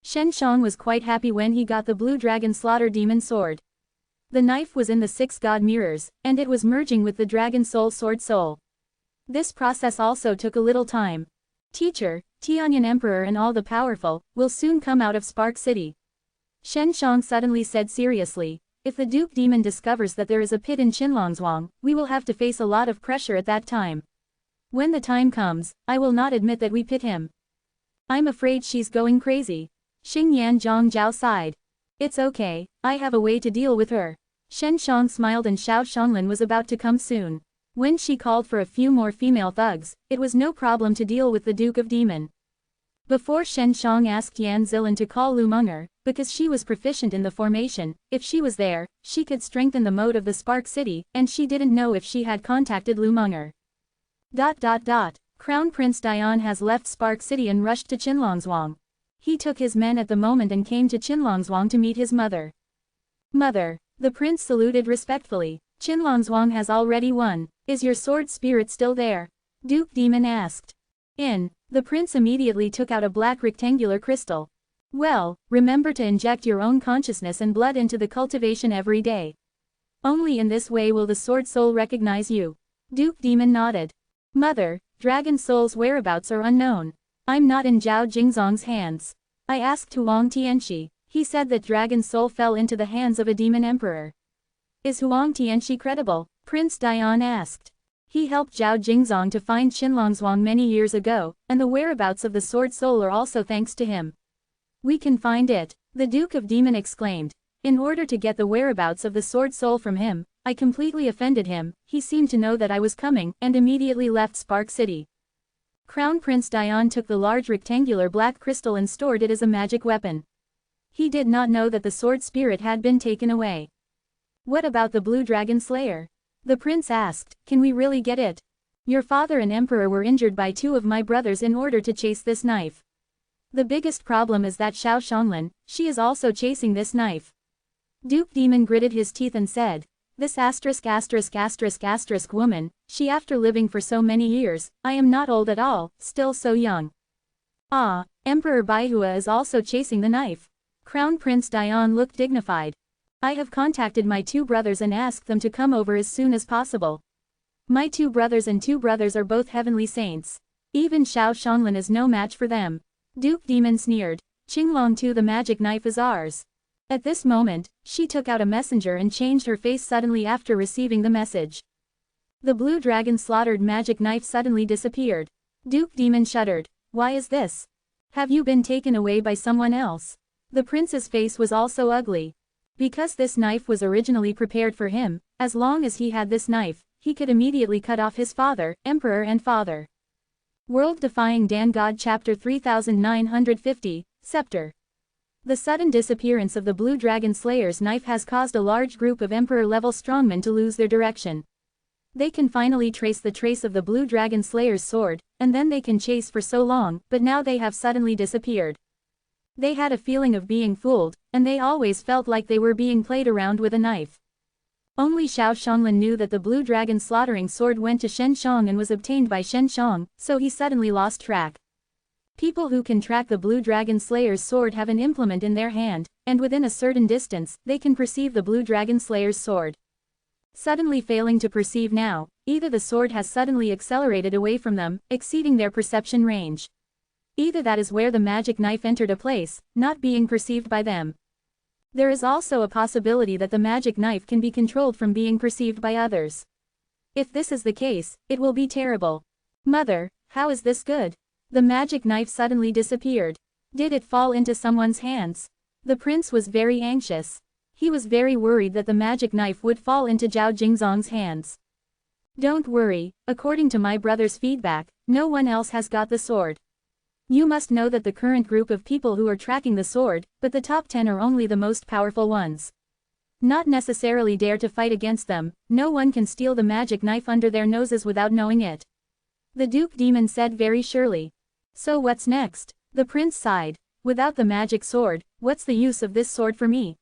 Shen Shang was quite happy when he got the Blue Dragon Slaughter Demon sword. The knife was in the 6 god mirrors, and it was merging with the Dragon Soul sword soul. This process also took a little time. Teacher, Tianyan Emperor and all the powerful, will soon come out of Spark City. Shen Shang suddenly said seriously, if the Duke Demon discovers that there is a pit in Qinlong's, we will have to face a lot of pressure at that time. When the time comes, I will not admit that we pit him. I'm afraid she's going crazy. Xingyan Zhongjiao sighed. It's okay, I have a way to deal with her. Shen Shang smiled and Xiao Shanglin was about to come soon. When she called for a few more female thugs, it was no problem to deal with the Duke of Demon. Before Shen Shang asked Yan Zilan to call Lu Menger, because she was proficient in the formation, if she was there, she could strengthen the moat of the Spark City, and she didn't know if she had contacted Lu Menger. Crown Prince Dian has left Spark City and rushed to Qinlong's. He took his men at the moment and came to Qinlong's to meet his mother. Mother, the prince saluted respectfully. Qinlong's has already won. Is your sword spirit still there? Duke Demon asked. The prince immediately took out a black rectangular crystal. Well, remember to inject your own consciousness and blood into the cultivation every day. Only in this way will the sword soul recognize you. Duke Demon nodded. Mother, Dragon Soul's whereabouts are unknown. I'm not in Zhao Jingzong's hands. I asked Huang Tianxi. He said that Dragon Soul fell into the hands of a demon emperor. Is Huang Tianxi credible? Prince Dian asked. He helped Zhao Jingzong to find Qinlong's many years ago, and the whereabouts of the sword soul are also thanks to him. We can find it, the Duke of Demon exclaimed. In order to get the whereabouts of the sword soul from him, I completely offended him. He seemed to know that I was coming, and immediately left Spark City. Crown Prince Dian took the large rectangular black crystal and stored it as a magic weapon. He did not know that the sword spirit had been taken away. What about the Blue Dragon Slayer? The prince asked, can we really get it? Your father and emperor were injured by 2 of my brothers in order to chase this knife. The biggest problem is that Xiao Shanglin, she is also chasing this knife. Duke Demon gritted his teeth and said, this woman, she after living for so many years, I am not old at all, still so young. Ah, Emperor Baihua is also chasing the knife. Crown Prince Dian looked dignified. I have contacted my 2 brothers and asked them to come over as soon as possible. My 2 brothers and 2 brothers are both heavenly saints. Even Xiao Shanglin is no match for them. Duke Demon sneered. Qinglong too, the magic knife is ours. At this moment, she took out a messenger and changed her face suddenly after receiving the message. The blue dragon slaughtered magic knife suddenly disappeared. Duke Demon shuddered. Why is this? Have you been taken away by someone else? The prince's face was also ugly. Because this knife was originally prepared for him, as long as he had this knife, he could immediately cut off his father, emperor and father. World-Defying Dan God Chapter 3950, Scepter. The sudden disappearance of the Blue Dragon Slayer's knife has caused a large group of Emperor-level strongmen to lose their direction. They can finally trace the trace of the Blue Dragon Slayer's sword, and then they can chase for so long, but now they have suddenly disappeared. They had a feeling of being fooled, and they always felt like they were being played around with a knife. Only Xiao Xionglan knew that the Blue Dragon slaughtering sword went to Shen Xiong and was obtained by Shen Xiong, so he suddenly lost track. People who can track the Blue Dragon Slayer's sword have an implement in their hand, and within a certain distance, they can perceive the Blue Dragon Slayer's sword. Suddenly failing to perceive now, either the sword has suddenly accelerated away from them, exceeding their perception range. Either that is where the magic knife entered a place, not being perceived by them. There is also a possibility that the magic knife can be controlled from being perceived by others. If this is the case, it will be terrible. Mother, how is this good? The magic knife suddenly disappeared. Did it fall into someone's hands? The prince was very anxious. He was very worried that the magic knife would fall into Zhao Jingzong's hands. Don't worry, according to my brother's feedback, no one else has got the sword. You must know that the current group of people who are tracking the sword, but the top 10 are only the most powerful ones. Not necessarily dare to fight against them, no one can steal the magic knife under their noses without knowing it. The Duke Demon said very surely. So what's next? The prince sighed. Without the magic sword, what's the use of this sword for me?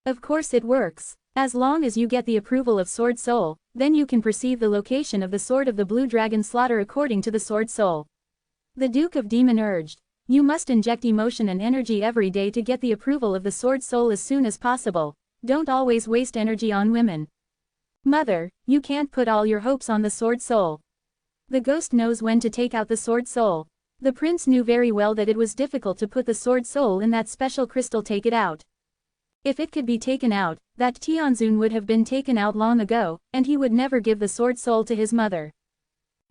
Of course it works. As long as you get the approval of Sword Soul, then you can perceive the location of the sword of the Blue Dragon Slaughter according to the Sword Soul. The Duke of Demon urged. You must inject emotion and energy every day to get the approval of the Sword Soul as soon as possible. Don't always waste energy on women. Mother, you can't put all your hopes on the Sword Soul. The ghost knows when to take out the Sword Soul. The prince knew very well that it was difficult to put the Sword Soul in that special crystal. Take it out. If it could be taken out, that Tianzun would have been taken out long ago, and he would never give the Sword Soul to his mother.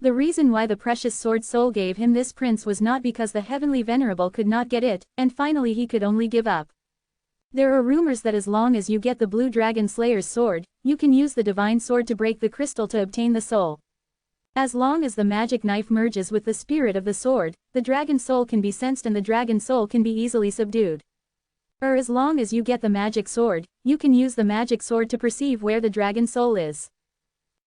The reason why the precious Sword Soul gave him this prince was not because the heavenly Venerable could not get it, and finally he could only give up. There are rumors that as long as you get the Blue Dragon Slayer's sword, you can use the divine sword to break the crystal to obtain the soul. As long as the magic knife merges with the spirit of the sword, the dragon soul can be sensed and the dragon soul can be easily subdued. Or as long as you get the magic sword, you can use the magic sword to perceive where the dragon soul is.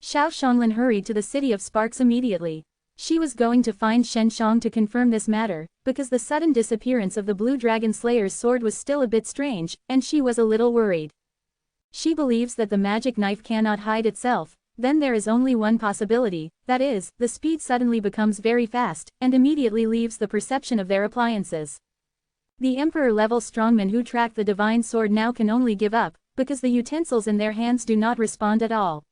Xiao Xionglan hurried to the city of Sparks immediately. She was going to find Shen Xiong to confirm this matter, because the sudden disappearance of the Blue Dragon Slayer's sword was still a bit strange, and she was a little worried. She believes that the magic knife cannot hide itself, then there is only one possibility, that is, the speed suddenly becomes very fast, and immediately leaves the perception of their appliances. The Emperor-level strongmen who track the divine sword now can only give up, because the utensils in their hands do not respond at all.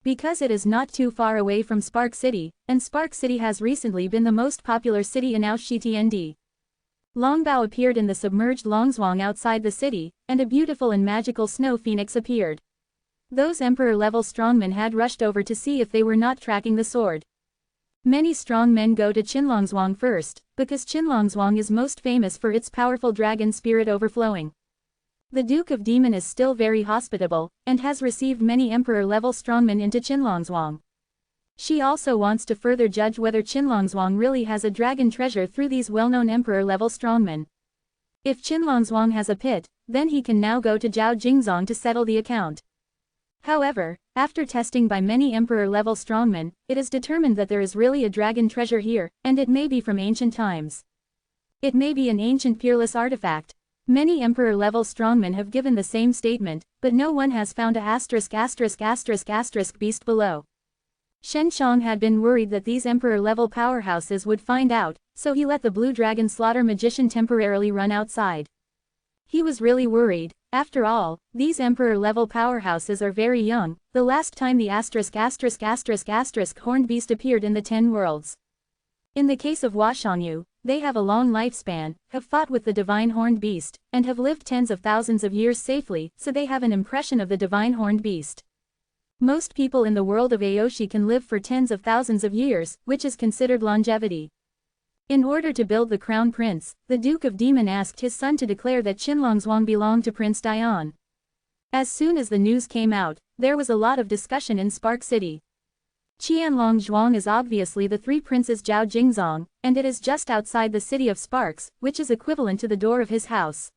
Because it is not too far away from Spark City, and Spark City has recently been the most popular city in Aushitind. Longbao appeared in the submerged Longzhuang outside the city, and a beautiful and magical snow phoenix appeared. Those Emperor-level strongmen had rushed over to see if they were not tracking the sword. Many strong men go to Qinlongzhuang first, because Qinlongzhuang is most famous for its powerful dragon spirit overflowing. The Duke of Demon is still very hospitable, and has received many Emperor-level strongmen into Qinlongzhuang. She also wants to further judge whether Qinlongzhuang really has a dragon treasure through these well-known Emperor-level strongmen. If Qinlongzhuang has a pit, then he can now go to Zhao Jingzong to settle the account. However, after testing by many Emperor-level strongmen, it is determined that there is really a dragon treasure here, and it may be from ancient times. It may be an ancient peerless artifact. Many Emperor-level strongmen have given the same statement, but no one has found a ***** beast below. Shen Xiong had been worried that these Emperor-level powerhouses would find out, so he let the Blue Dragon Slaughter magician temporarily run outside. He was really worried. After all, these Emperor-level powerhouses are very young, the last time the ***** horned beast appeared in the 10 worlds. In the case of Huashangyu, they have a long lifespan, have fought with the divine horned beast, and have lived tens of thousands of years safely, so they have an impression of the divine horned beast. Most people in the world of Aoshi can live for tens of thousands of years, which is considered longevity. In order to build the crown prince, the Duke of Demon asked his son to declare that Qinlongzhuang belonged to Prince Dian. As soon as the news came out, there was a lot of discussion in Spark City. Qianlongzhuang is obviously the three princes Zhao Jingzong, and it is just outside the city of Sparks, which is equivalent to the door of his house.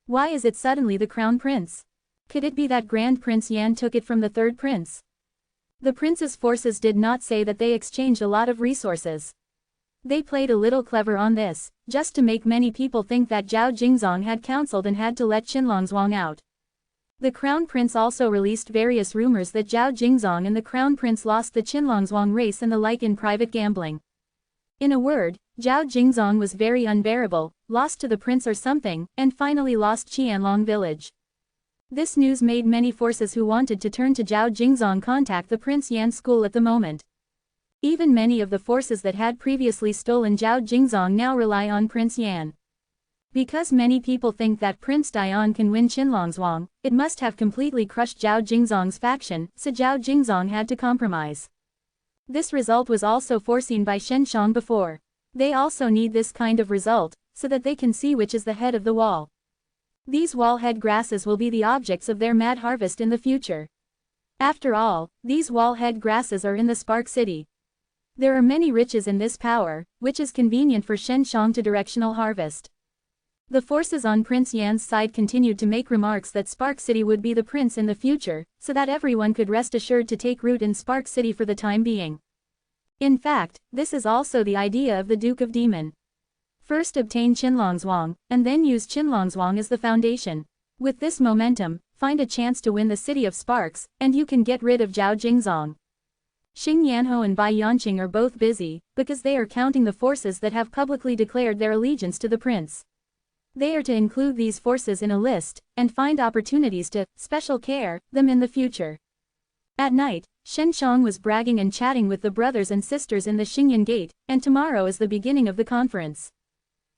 Why is it suddenly the crown prince? Could it be that Grand Prince Yan took it from the third prince? The prince's forces did not say that they exchanged a lot of resources. They played a little clever on this, just to make many people think that Zhao Jingzong had counseled and had to let Qinlongzhuang out. The Crown Prince also released various rumors that Zhao Jingzong and the Crown Prince lost the Qinlongzhuang race and the like in private gambling. In a word, Zhao Jingzong was very unbearable, lost to the prince or something, and finally lost Qianlong village. This news made many forces who wanted to turn to Zhao Jingzong contact the Prince Yan school at the moment. Even many of the forces that had previously stolen Zhao Jingzong now rely on Prince Yan. Because many people think that Prince Dian can win Qinlongzhuang, it must have completely crushed Zhao Jingzong's faction, so Zhao Jingzong had to compromise. This result was also foreseen by Shen Shang before. They also need this kind of result, so that they can see which is the head of the wall. These wall-head grasses will be the objects of their mad harvest in the future. After all, these wall-head grasses are in the Spark City. There are many riches in this power, which is convenient for Shen Shang to directional harvest. The forces on Prince Yan's side continued to make remarks that Spark City would be the prince in the future, so that everyone could rest assured to take root in Spark City for the time being. In fact, this is also the idea of the Duke of Demon. First obtain Qinlongzhuang, and then use Qinlongzhuang as the foundation. With this momentum, find a chance to win the city of Sparks, and you can get rid of Zhao Jingzong. Xing Yanhou and Bai Yanqing are both busy, because they are counting the forces that have publicly declared their allegiance to the prince. They are to include these forces in a list, and find opportunities to, special care, them in the future. At night, Shen Shang was bragging and chatting with the brothers and sisters in the Xingyan Gate, and tomorrow is the beginning of the conference.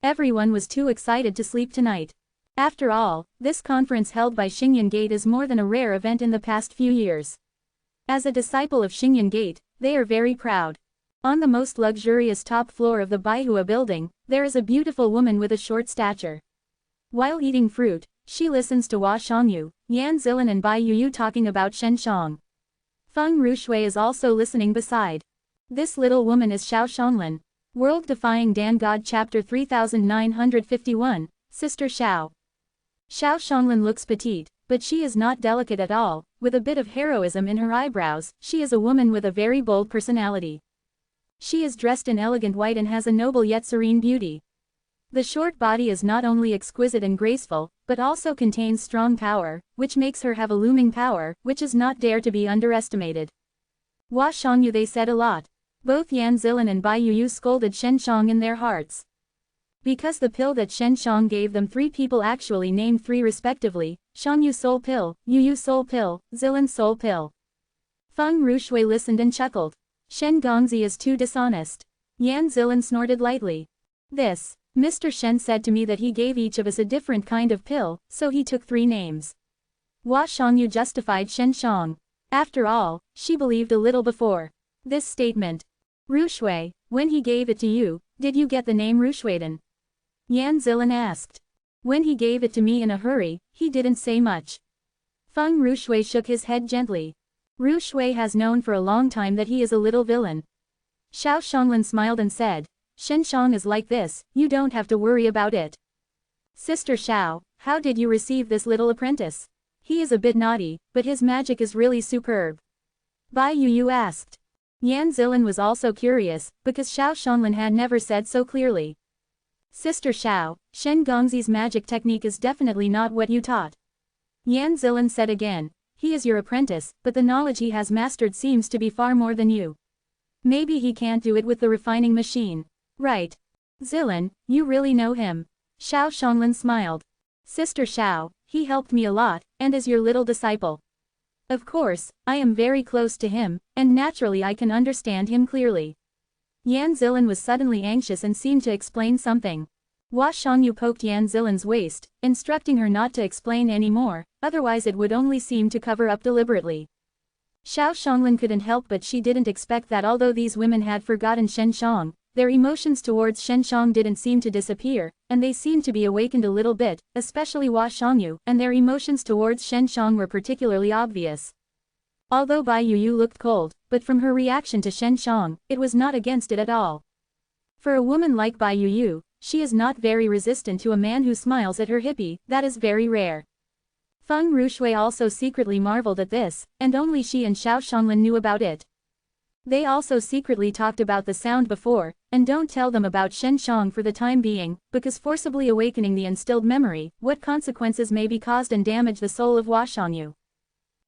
Everyone was too excited to sleep tonight. After all, this conference held by Xingyan Gate is more than a rare event in the past few years. As a disciple of Xingyan Gate, they are very proud. On the most luxurious top floor of the Baihua building, there is a beautiful woman with a short stature. While eating fruit, she listens to Huashangyu, Yan Zilan and Bai Yuyu talking about Shen Shang. Feng Rushui is also listening beside. This little woman is Xiao Shanglin. World Defying Dan God Chapter 3951, Sister Xiao. Xiao Shanglin looks petite, but she is not delicate at all, with a bit of heroism in her eyebrows. She is a woman with a very bold personality. She is dressed in elegant white and has a noble yet serene beauty. The short body is not only exquisite and graceful, but also contains strong power, which makes her have a looming power, which is not dare to be underestimated. Huashangyu they said a lot. Both Yan Zilan and Bai Yuyu scolded Shen Shang in their hearts. Because the pill that Shen Shang gave them three people actually named three respectively, Shangyu Soul Pill, Yuyu Soul Pill, Zilan Soul Pill. Feng Rushui listened and chuckled. Shen Gongzi is too dishonest. Yan Zilan snorted lightly. This, Mr. Shen said to me that he gave each of us a different kind of pill, so he took three names. Huashangyu justified Shen Shang. After all, she believed a little before this statement. Rushui, when he gave it to you, did you get the name Rushuiden? Yan Zilan asked. When he gave it to me in a hurry, he didn't say much. Feng Rushui shook his head gently. Rushui has known for a long time that he is a little villain. Xiao Shanglin smiled and said, Shen Shang is like this, you don't have to worry about it. Sister Xiao, how did you receive this little apprentice? He is a bit naughty, but his magic is really superb. Bai Yuyu asked. Yan Zilan was also curious, because Xiao Shanglin had never said so clearly. Sister Xiao, Shen Gongzi's magic technique is definitely not what you taught. Yan Zilan said again, he is your apprentice, but the knowledge he has mastered seems to be far more than you. Maybe he can't do it with the refining machine. Right. Zilan, you really know him. Xiao Shanglin smiled. Sister Xiao, he helped me a lot, and is your little disciple. Of course, I am very close to him, and naturally I can understand him clearly. Yan Zilan was suddenly anxious and seemed to explain something. Hua Shangyu poked Yan Zilan's waist, instructing her not to explain any more, otherwise it would only seem to cover up deliberately. Xiao Shanglin couldn't help but she didn't expect that although these women had forgotten Shen Shang, their emotions towards Shen Shang didn't seem to disappear, and they seemed to be awakened a little bit, especially Hua Shangyu, and their emotions towards Shen Shang were particularly obvious. Although Bai Yuyu looked cold, but from her reaction to Shen Shang, it was not against it at all. For a woman like Bai Yuyu, she is not very resistant to a man who smiles at her hippie, that is very rare. Feng Rushui also secretly marveled at this, and only she and Xiao Shanglin knew about it. They also secretly talked about the sound before, and don't tell them about Shen Shang for the time being, because forcibly awakening the instilled memory, what consequences may be caused and damage the soul of Hua Shangyu.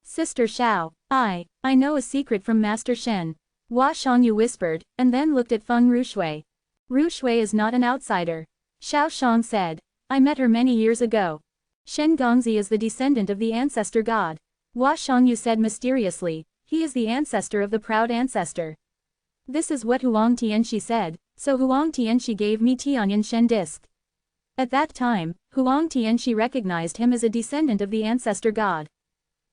Sister Xiao, I know a secret from Master Shen. Hua Shangyu whispered, and then looked at Feng Rushui. Rushui is not an outsider. Xiao Shang said. I met her many years ago. Shen Gongzi is the descendant of the ancestor god. Hua Shangyu said mysteriously, he is the ancestor of the proud ancestor. This is what Huang Tianxi said, so Huang Tianxi gave me Tianyan Shen disc. At that time, Huang Tianxi recognized him as a descendant of the ancestor god,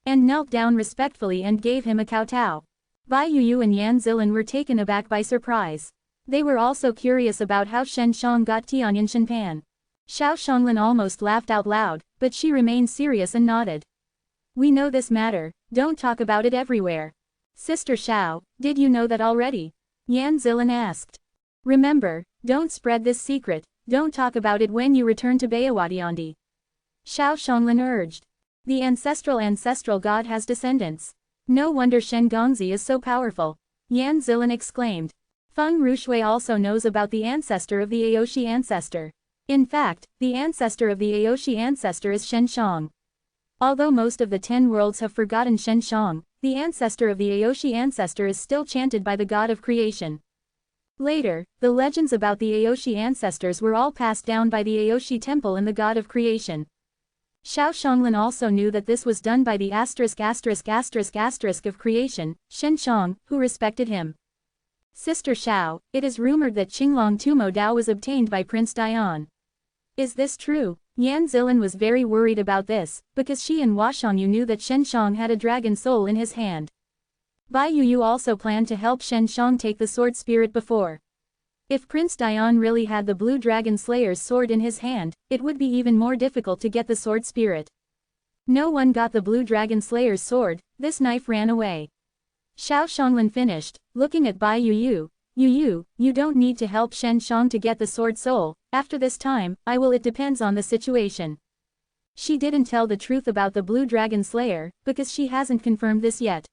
and knelt down respectfully and gave him a kowtow. Bai Yuyu and Yan Zilan were taken aback by surprise. They were also curious about how Shen Shang got Tianyan Shenpan. Xiao Shanglin almost laughed out loud, but she remained serious and nodded. We know this matter, don't talk about it everywhere. Sister Xiao, did you know that already? Yan Zilan asked. Remember, don't spread this secret, don't talk about it when you return to Bayawadiandi. Xiao Shanglin urged. The ancestral god has descendants. No wonder Shen Gongzi is so powerful. Yan Zilan exclaimed. Feng Rushui also knows about the ancestor of the Aoshi ancestor. In fact, the ancestor of the Aoshi ancestor is Shen Shang. Although most of the 10 worlds have forgotten Shen Shang, the ancestor of the Aoshi ancestor is still chanted by the god of creation. Later, the legends about the Aoshi ancestors were all passed down by the Aoshi temple and the god of creation. Xiao Shanglin also knew that this was done by the **** of creation, Shen Shang, who respected him. Sister Xiao, it is rumored that Qinglong Tumo Dao was obtained by Prince Dian. Is this true? Yan Zilan was very worried about this, because she and Hua Shangyu knew that Shen Shang had a dragon soul in his hand. Bai Yuyu also planned to help Shen Shang take the sword spirit before. If Prince Dian really had the Blue Dragon Slayer's sword in his hand, it would be even more difficult to get the sword spirit. No one got the Blue Dragon Slayer's sword, this knife ran away. Xiao Shanglin finished, looking at Bai Yuyu. You don't need to help Shen Shang to get the sword soul, after this time, I will. It depends on the situation. She didn't tell the truth about the Blue Dragon Slayer, because she hasn't confirmed this yet.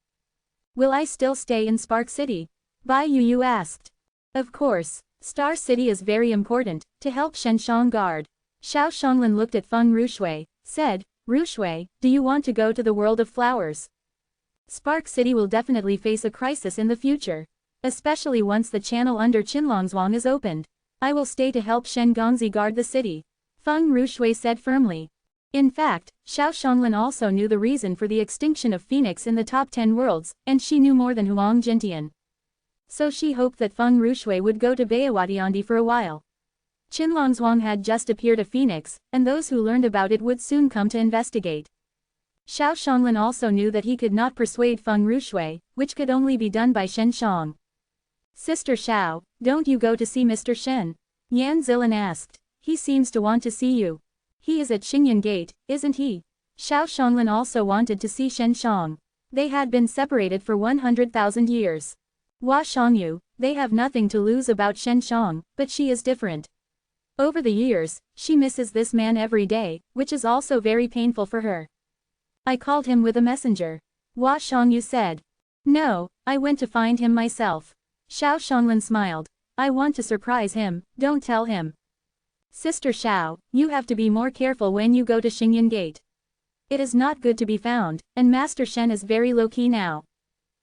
Will I still stay in Spark City? Bai Yuyu asked. Of course, Star City is very important, to help Shen Shang guard. Xiao Shanglin looked at Feng Rushui, said, Rushui, do you want to go to the world of flowers? Spark City will definitely face a crisis in the future. Especially once the channel under Qinlongzhuang is opened. I will stay to help Shen Gongzi guard the city. Feng Rushui said firmly. In fact, Xiao Shanglin also knew the reason for the extinction of Phoenix in the top 10 worlds, and she knew more than Huang Jintian. So she hoped that Feng Rushui would go to Bayawadiandi for a while. Qinlongzhuang had just appeared a phoenix, and those who learned about it would soon come to investigate. Xiao Shanglin also knew that he could not persuade Feng Rushui, which could only be done by Shen Shang. Sister Xiao, don't you go to see Mr. Shen? Yan Zilan asked. He seems to want to see you. He is at Xingyan Gate, isn't he? Xiao Shanglin also wanted to see Shen Shang. They had been separated for 100,000 years. Hua Shangyu, they have nothing to lose about Shen Shang, but she is different. Over the years, she misses this man every day, which is also very painful for her. I called him with a messenger. Hua Shangyu said. No, I went to find him myself. Xiao Shanglin smiled. I want to surprise him, don't tell him. Sister Xiao, you have to be more careful when you go to Xingyan Gate. It is not good to be found, and Master Shen is very low-key now.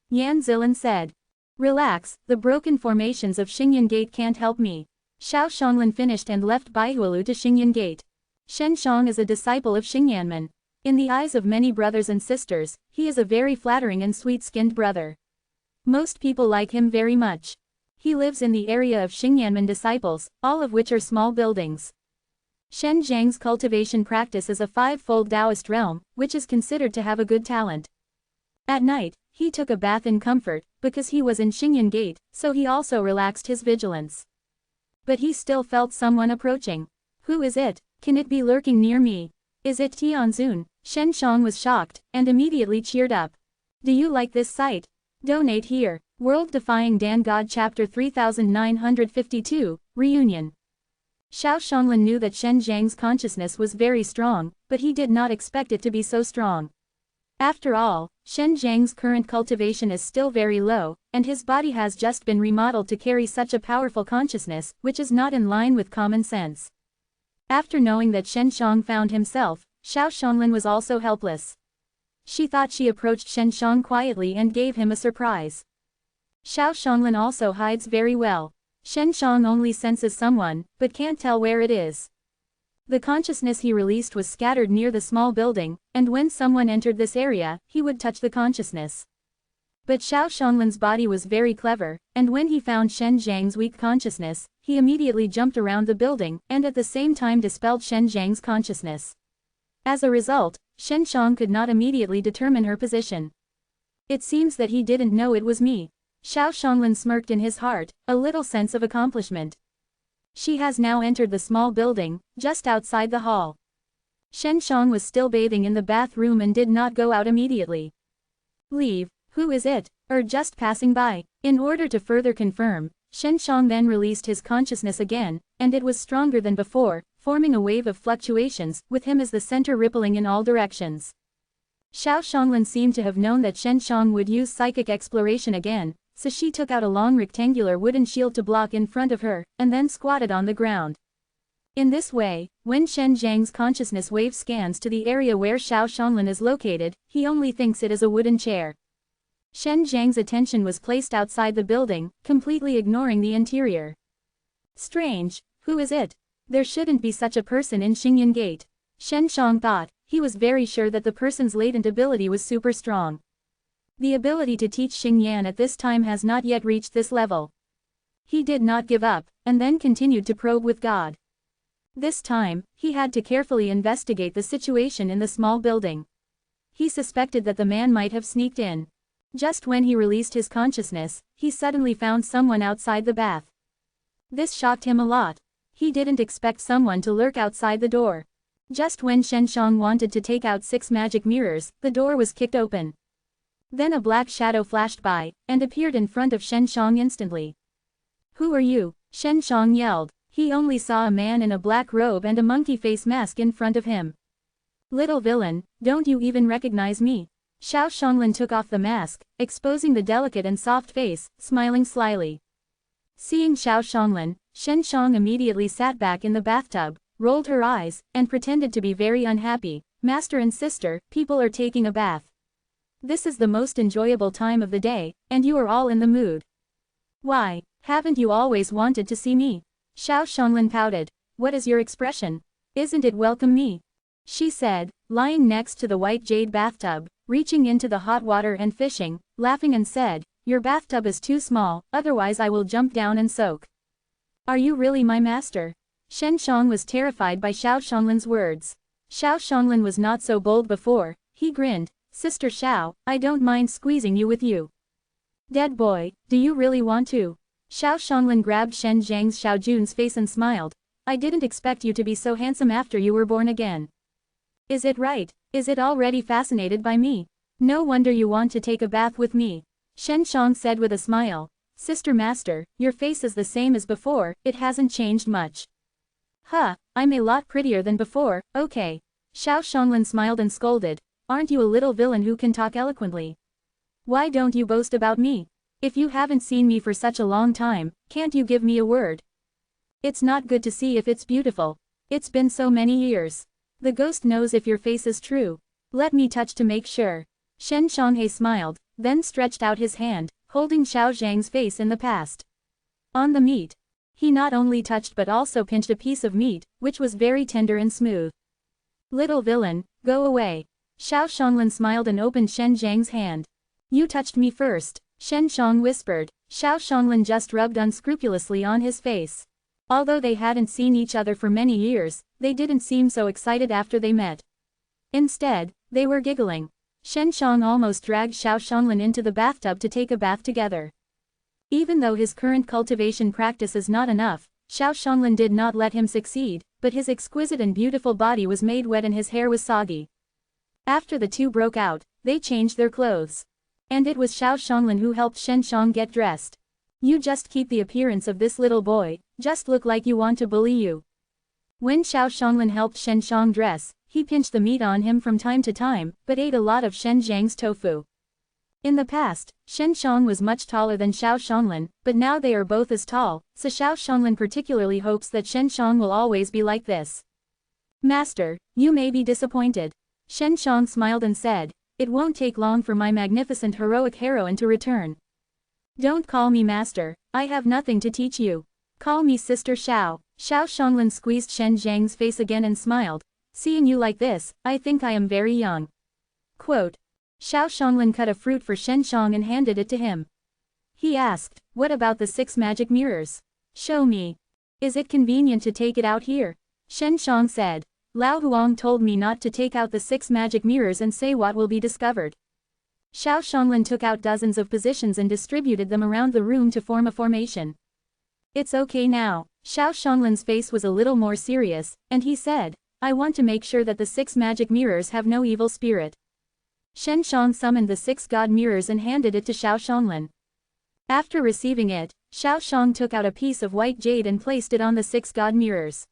Yan Zilan said. Relax, the broken formations of Xingyan Gate can't help me. Xiao Shanglin finished and left Baihualu to Xingyan Gate. Shen Shang is a disciple of Xingyanman. In the eyes of many brothers and sisters, he is a very flattering and sweet-skinned brother. Most people like him very much. He lives in the area of Xingyanmen disciples, all of which are small buildings. Shen Zhang's cultivation practice is a five-fold Taoist realm, which is considered to have a good talent. At night, he took a bath in comfort, because he was in Xingyan Gate, so he also relaxed his vigilance. But he still felt someone approaching. Who is it? Can it be lurking near me? Is it Tianzun? Shen Shang was shocked, and immediately cheered up. Do you like this sight? Donate here. World Defying Dan God Chapter 3952, Reunion. Xiao Shonglin knew that Shen Zhang's consciousness was very strong, but he did not expect it to be so strong. After all, Shen Zhang's current cultivation is still very low, and his body has just been remodeled to carry such a powerful consciousness, which is not in line with common sense. After knowing that Shen Shang found himself, Xiao Shonglin was also helpless. She thought she approached Shen Shang quietly and gave him a surprise. Xiao Shonglin also hides very well. Shen Shang only senses someone, but can't tell where it is. The consciousness he released was scattered near the small building, and when someone entered this area, he would touch the consciousness. But Xiao Shonglin's body was very clever, and when he found Shen Zhang's weak consciousness, he immediately jumped around the building and at the same time dispelled Shen Zhang's consciousness. As a result, Shen Shang could not immediately determine her position. It seems that he didn't know it was me. Xiao Shonglin smirked in his heart, a little sense of accomplishment. She has now entered the small building, just outside the hall. Shen Shang was still bathing in the bathroom and did not go out immediately. Leave, who is it, or just passing by? In order to further confirm, Shen Shang then released his consciousness again, and it was stronger than before, forming a wave of fluctuations, with him as the center rippling in all directions. Xiao Shonglin seemed to have known that Shen Shang would use psychic exploration again, so she took out a long rectangular wooden shield to block in front of her, and then squatted on the ground. In this way, when Shen Zhang's consciousness wave scans to the area where Xiao Shonglin is located, he only thinks it is a wooden chair. Shen Zhang's attention was placed outside the building, completely ignoring the interior. Strange, who is it? There shouldn't be such a person in Xingyan Gate. Shen Shang thought. He was very sure that the person's latent ability was super strong. The ability to teach Xingyan at this time has not yet reached this level. He did not give up, and then continued to probe with God. This time, he had to carefully investigate the situation in the small building. He suspected that the man might have sneaked in. Just when he released his consciousness, he suddenly found someone outside the bath. This shocked him a lot. He didn't expect someone to lurk outside the door. Just when Shen Shang wanted to take out 6 magic mirrors, the door was kicked open. Then a black shadow flashed by, and appeared in front of Shen Shang instantly. Who are you? Shen Shang yelled. He only saw a man in a black robe and a monkey face mask in front of him. Little villain, don't you even recognize me? Xiao Shonglin took off the mask, exposing the delicate and soft face, smiling slyly. Seeing Xiao Shonglin, Shen Shang immediately sat back in the bathtub, rolled her eyes, and pretended to be very unhappy. Master and sister, people are taking a bath. This is the most enjoyable time of the day, and you are all in the mood. Why, haven't you always wanted to see me? Xiao Shonglin pouted. What is your expression? Isn't it welcome me? She said, lying next to the white jade bathtub, reaching into the hot water and fishing, laughing and said, your bathtub is too small, otherwise I will jump down and soak. Are you really my master? Shen Shang was terrified by Xiao Shonglin's words. Xiao Shonglin was not so bold before. He grinned. Sister Xiao, I don't mind squeezing you with you. Dead boy, do you really want to? Xiao Shonglin grabbed Shen Zhang's Xiao Jun's face and smiled. I didn't expect you to be so handsome after you were born again. Is it right? Is it already fascinated by me? No wonder you want to take a bath with me. Shen Shang said with a smile. Sister Master, your face is the same as before, it hasn't changed much. Huh, I'm a lot prettier than before, okay. Xiao Shonglin smiled and scolded. Aren't you a little villain who can talk eloquently? Why don't you boast about me? If you haven't seen me for such a long time, can't you give me a word? It's not good to see if it's beautiful. It's been so many years. The ghost knows if your face is true. Let me touch to make sure. Shen Shanghe smiled, then stretched out his hand, holding Xiao Zhang's face in the past. On the meat. He not only touched but also pinched a piece of meat, which was very tender and smooth. Little villain, go away. Xiao Shonglin smiled and opened Shen Zhang's hand. You touched me first. Shen Shang whispered. Xiao Shanglan just rubbed unscrupulously on his face. Although they hadn't seen each other for many years, they didn't seem so excited after they met. Instead, they were giggling. Shen Shang almost dragged Xiao Shanglan into the bathtub to take a bath together. Even though his current cultivation practice is not enough, Xiao Shanglan did not let him succeed, but his exquisite and beautiful body was made wet and his hair was soggy. After the two broke out, they changed their clothes. And it was Xiao Shanglan who helped Shen Shang get dressed. You just keep the appearance of this little boy, just look like you want to bully you. When Xiao Shanglan helped Shen Shang dress, he pinched the meat on him from time to time, but ate a lot of Shen Zhang's tofu. In the past, Shen Shang was much taller than Xiao Shanglan, but now they are both as tall, so Xiao Shanglan particularly hopes that Shen Shang will always be like this. Master, you may be disappointed. Shen Shang smiled and said, it won't take long for my magnificent heroic heroine to return. Don't call me master, I have nothing to teach you. Call me Sister Xiao. Xiao Shanglan squeezed Shen Zhang's face again and smiled. Seeing you like this, I think I am very young. Quote. Xiao Shanglan cut a fruit for Shen Shang and handed it to him. He asked, what about the 6 magic mirrors? Show me. Is it convenient to take it out here? Shen Shang said. Lao Huang told me not to take out the 6 magic mirrors and say what will be discovered. Xiao Shanglan took out dozens of positions and distributed them around the room to form a formation. It's okay now. Xiao Shanglan's face was a little more serious, and he said, I want to make sure that the 6 magic mirrors have no evil spirit. Shen Shang summoned the 6 god mirrors and handed it to Xiao Shanglan. After receiving it, Xiao Shang took out a piece of white jade and placed it on the 6 god mirrors.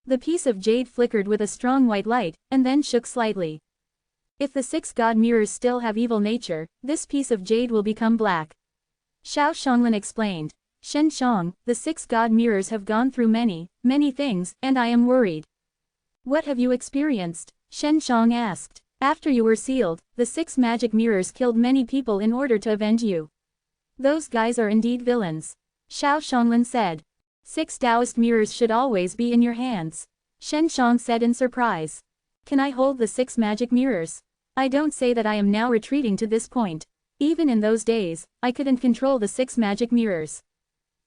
The piece of jade flickered with a strong white light, and then shook slightly. If the 6 god mirrors still have evil nature, this piece of jade will become black. Xiao Shanglan explained. Shen Shang, the 6 god mirrors have gone through many things, and I am worried. What have you experienced? Shen Shang asked. After you were sealed, the 6 magic mirrors killed many people in order to avenge you. Those guys are indeed villains. Xiao Shanglan said. 6 Taoist mirrors should always be in your hands. Shen Shang said in surprise. Can I hold the 6 magic mirrors? I don't say that I am now retreating to this point. Even in those days, I couldn't control the 6 magic mirrors.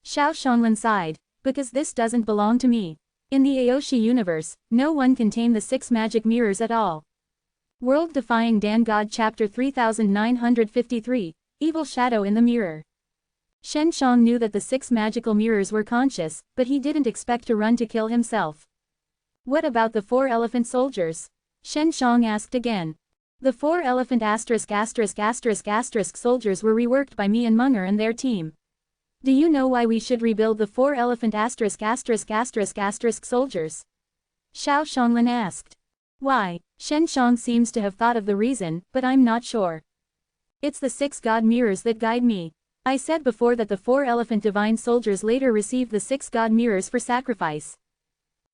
Xiao Shanglan sighed. Because this doesn't belong to me. In the Aoshi universe, no one can tame the 6 magic mirrors at all. World Defying Dan God Chapter 3953, Evil Shadow in the Mirror. Shen Shang knew that the 6 magical mirrors were conscious, but he didn't expect to run to kill himself. What about the 4 elephant soldiers? Shen Shang asked again. The 4 elephant soldiers were reworked by me and Munger and their team. Do you know why we should rebuild the 4 elephant soldiers? Xiao Shanglan asked. Why? Shen Shang seems to have thought of the reason, but I'm not sure. It's the 6 god mirrors that guide me. I said before that the 4 elephant divine soldiers later received the 6 god mirrors for sacrifice.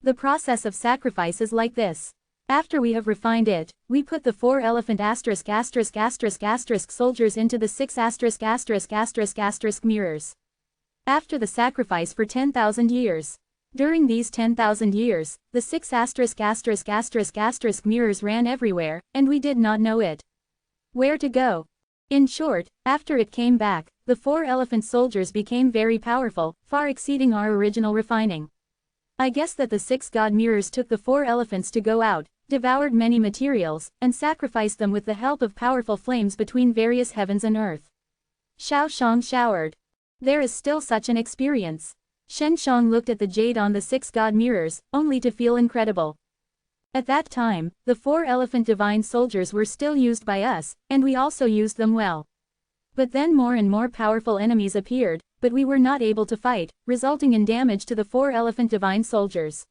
The process of sacrifice is like this. After we have refined it, we put the 4 elephant soldiers into the 6 mirrors. After the sacrifice for 10,000 years. During these 10,000 years, the 6 mirrors ran everywhere, and we did not know it. Where to go? In short, after it came back, the 4 elephant soldiers became very powerful, far exceeding our original refining. I guess that the 6 god mirrors took the 4 elephants to go out, devoured many materials, and sacrificed them with the help of powerful flames between various heavens and earth. Xiao Shang showered. There is still such an experience. Shen Shang looked at the jade on the 6 god mirrors, only to feel incredible. At that time, the 4 elephant divine soldiers were still used by us, and we also used them well. But then more and more powerful enemies appeared, but we were not able to fight, resulting in damage to the 4 elephant divine soldiers.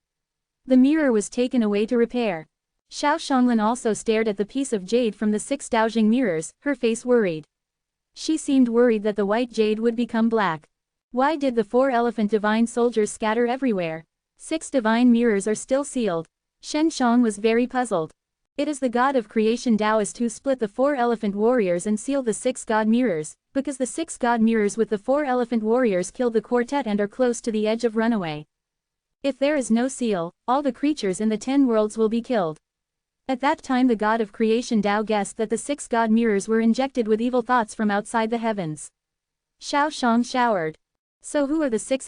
The mirror was taken away to repair. Xiao Shanglan also stared at the piece of jade from the 6 Daojing mirrors, her face worried. She seemed worried that the white jade would become black. Why did the 4 elephant divine soldiers scatter everywhere? 6 divine mirrors are still sealed. Shen Shang was very puzzled. It is the god of creation Taoist who split the 4 elephant warriors and sealed the 6 god mirrors, because the 6 god mirrors with the 4 elephant warriors killed the quartet and are close to the edge of runaway. If there is no seal, all the creatures in the 10 worlds will be killed. At that time the god of creation Tao guessed that the 6 god mirrors were injected with evil thoughts from outside the heavens. Xiao Shang showered. So who are the 6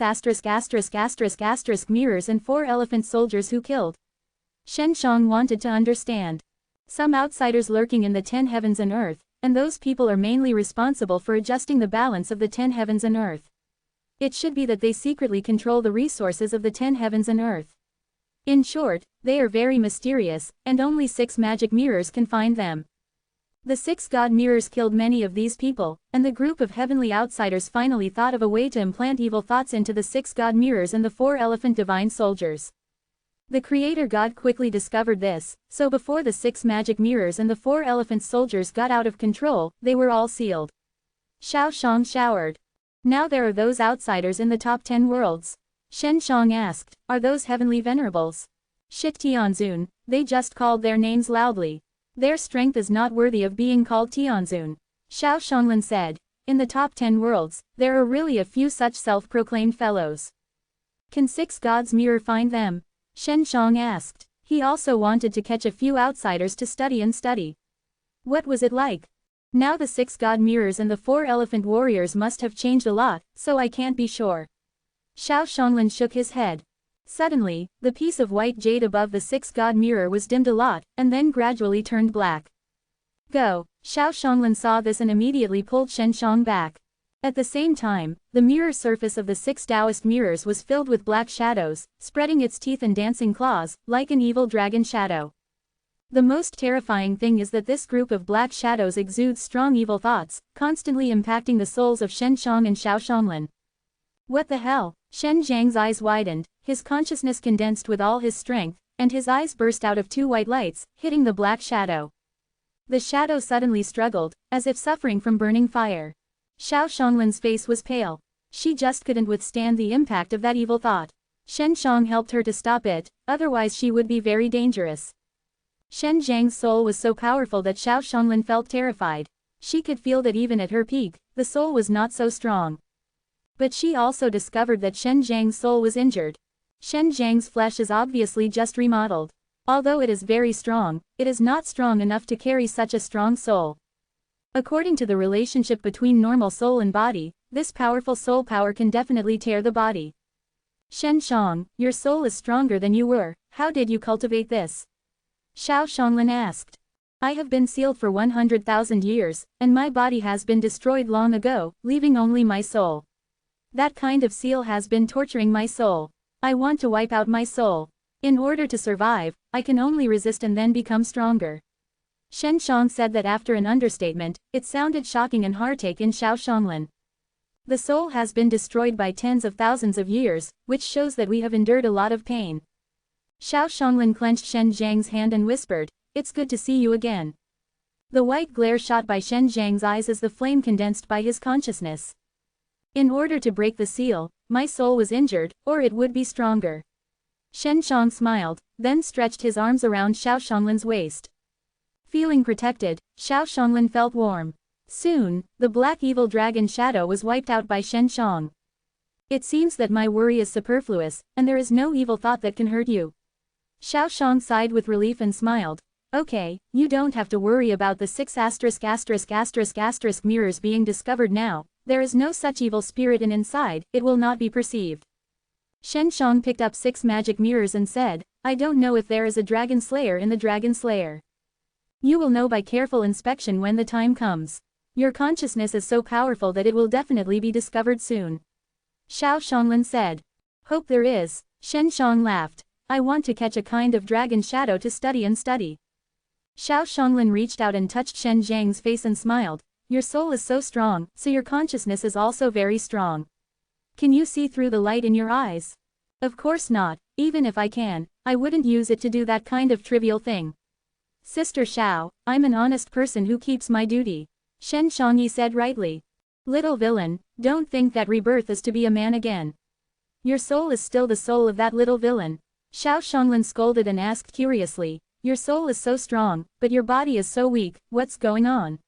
mirrors and 4 elephant soldiers who killed? Shen Shang wanted to understand. Some outsiders lurking in the 10 heavens and earth, and those people are mainly responsible for adjusting the balance of the 10 heavens and earth. It should be that they secretly control the resources of the 10 heavens and earth. In short, they are very mysterious, and only 6 magic mirrors can find them. The 6 god mirrors killed many of these people, and the group of heavenly outsiders finally thought of a way to implant evil thoughts into the 6 god mirrors and the 4 elephant divine soldiers. The creator god quickly discovered this, so before the 6 magic mirrors and the 4 elephant soldiers got out of control, they were all sealed. Xiao Shang showered. Now there are those outsiders in the top 10 worlds. Shen Shang asked, are those heavenly venerables? Shit Tianzun, they just called their names loudly. Their strength is not worthy of being called Tianzun. Xiao Shanglin said, in the top 10 worlds, there are really a few such self-proclaimed fellows. Can 6 gods mirror find them? Shen Shang asked. He also wanted to catch a few outsiders to study and study. What was it like? Now the 6 god mirrors and the 4 elephant warriors must have changed a lot, so I can't be sure. Xiao Shanglin shook his head. Suddenly, the piece of white jade above the 6 god mirror was dimmed a lot, and then gradually turned black. Go! Xiao Shanglin saw this and immediately pulled Shen Shang back. At the same time, the mirror surface of the 6 Taoist mirrors was filled with black shadows, spreading its teeth and dancing claws, like an evil dragon shadow. The most terrifying thing is that this group of black shadows exudes strong evil thoughts, constantly impacting the souls of Shen Shang and Xiao Shanglin. What the hell? Shen Zhang's eyes widened, his consciousness condensed with all his strength, and his eyes burst out of 2 white lights, hitting the black shadow. The shadow suddenly struggled, as if suffering from burning fire. Xiao Shanglin's face was pale. She just couldn't withstand the impact of that evil thought. Shen Shang helped her to stop it, otherwise she would be very dangerous. Shen Zhang's soul was so powerful that Xiao Shanglin felt terrified. She could feel that even at her peak, the soul was not so strong. But she also discovered that Shen Zhang's soul was injured. Shen Zhang's flesh is obviously just remodeled. Although it is very strong, it is not strong enough to carry such a strong soul. According to the relationship between normal soul and body, this powerful soul power can definitely tear the body. Shen Shang, your soul is stronger than you were, how did you cultivate this? Xiao Shanglin asked. I have been sealed for 100,000 years, and my body has been destroyed long ago, leaving only my soul. That kind of seal has been torturing my soul. I want to wipe out my soul. In order to survive, I can only resist and then become stronger. Shen Shang said that after an understatement, it sounded shocking and heartache in Xiao Shanglin. The soul has been destroyed by tens of thousands of years, which shows that we have endured a lot of pain. Xiao Shanglin clenched Shen Zhang's hand and whispered, it's good to see you again. The white glare shot by Shen Zhang's eyes as the flame condensed by his consciousness. In order to break the seal, my soul was injured, or it would be stronger. Shen Shang smiled, then stretched his arms around Xiao Shanglin's waist. Feeling protected, Xiao Shanglin felt warm. Soon, the black evil dragon shadow was wiped out by Shen Shang. It seems that my worry is superfluous, and there is no evil thought that can hurt you. Xiao Shang sighed with relief and smiled. Okay, you don't have to worry about the 6 mirrors being discovered now. There is no such evil spirit inside, it will not be perceived. Shen Shang picked up 6 magic mirrors and said, I don't know if there is a dragon slayer in the dragon slayer. You will know by careful inspection when the time comes. Your consciousness is so powerful that it will definitely be discovered soon. Xiao Shanglin said. Hope there is. Shen Shang laughed. I want to catch a kind of dragon shadow to study and study. Xiao Shanglin reached out and touched Shen Zhang's face and smiled. Your soul is so strong, so your consciousness is also very strong. Can you see through the light in your eyes? Of course not, even if I can, I wouldn't use it to do that kind of trivial thing. Sister Xiao, I'm an honest person who keeps my duty. Shen Shangyi said rightly. Little villain, don't think that rebirth is to be a man again. Your soul is still the soul of that little villain. Xiao Shanglin scolded and asked curiously, your soul is so strong, but your body is so weak, what's going on?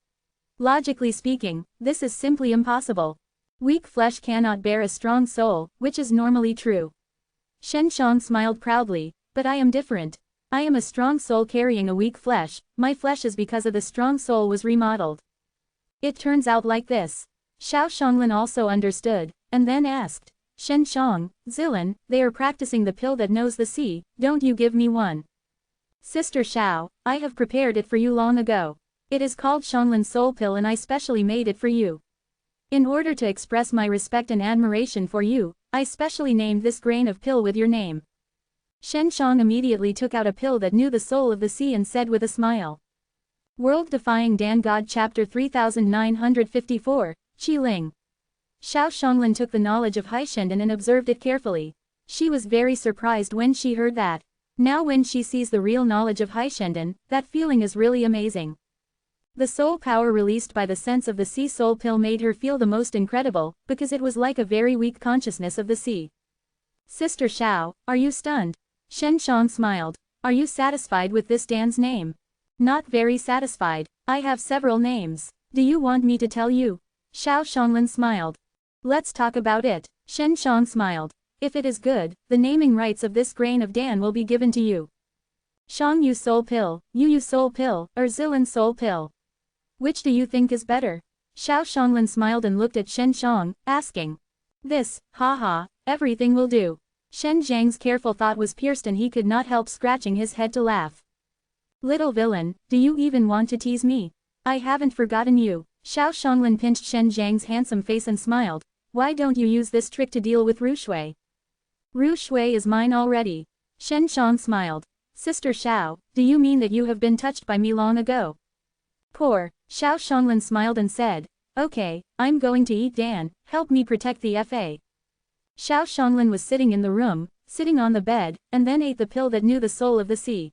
Logically speaking, this is simply impossible. Weak flesh cannot bear a strong soul, which is normally true. Shen Shang smiled proudly, but I am different. I am a strong soul carrying a weak flesh, my flesh is because of the strong soul was remodeled. It turns out like this. Xiao Shanglin also understood, and then asked, Shen Shang, Zilan, they are practicing the pill that knows the sea, don't you give me one? Sister Xiao, I have prepared it for you long ago. It is called Shanglin Soul Pill and I specially made it for you. In order to express my respect and admiration for you, I specially named this grain of pill with your name. Shen Shang immediately took out a pill that knew the soul of the sea and said with a smile. World Defying Dan God Chapter 3954, Qi Ling. Xiao Shanglin took the knowledge of Haishendan and observed it carefully. She was very surprised when she heard that. Now when she sees the real knowledge of Haishendan, that feeling is really amazing. The soul power released by the sense of the sea soul pill made her feel the most incredible, because it was like a very weak consciousness of the sea. Sister Xiao, are you stunned? Shen Shang smiled. Are you satisfied with this Dan's name? Not very satisfied. I have several names. Do you want me to tell you? Xiao Shanglin smiled. Let's talk about it. Shen Shang smiled. If it is good, the naming rights of this grain of Dan will be given to you. Shang Yu Soul Pill, Yu Soul Pill, or Zilan Soul Pill. Which do you think is better? Xiao Shanglin smiled and looked at Shen Shang, asking. This, haha, everything will do. Shen Zhang's careful thought was pierced and he could not help scratching his head to laugh. Little villain, do you even want to tease me? I haven't forgotten you. Xiao Shanglin pinched Shen Zhang's handsome face and smiled. Why don't you use this trick to deal with Ru Shui? Ru Shui is mine already. Shen Shang smiled. Sister Xiao, do you mean that you have been touched by me long ago? Poor. Xiao Shanglin smiled and said, okay, I'm going to eat Dan, help me protect the FA. Xiao Shanglin was sitting in the room, sitting on the bed, and then ate the pill that knew the soul of the sea.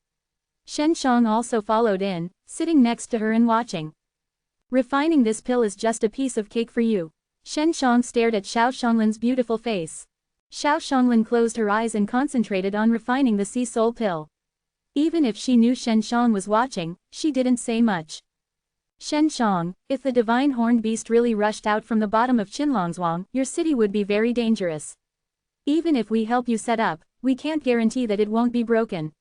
Shen Shang also followed in, sitting next to her and watching. Refining this pill is just a piece of cake for you. Shen Shang stared at Xiao Shanglin's beautiful face. Xiao Shanglin closed her eyes and concentrated on refining the sea soul pill. Even if she knew Shen Shang was watching, she didn't say much. Shen Shang, if the divine horned beast really rushed out from the bottom of Qinlongzhuang, your city would be very dangerous. Even if we help you set up, we can't guarantee that it won't be broken.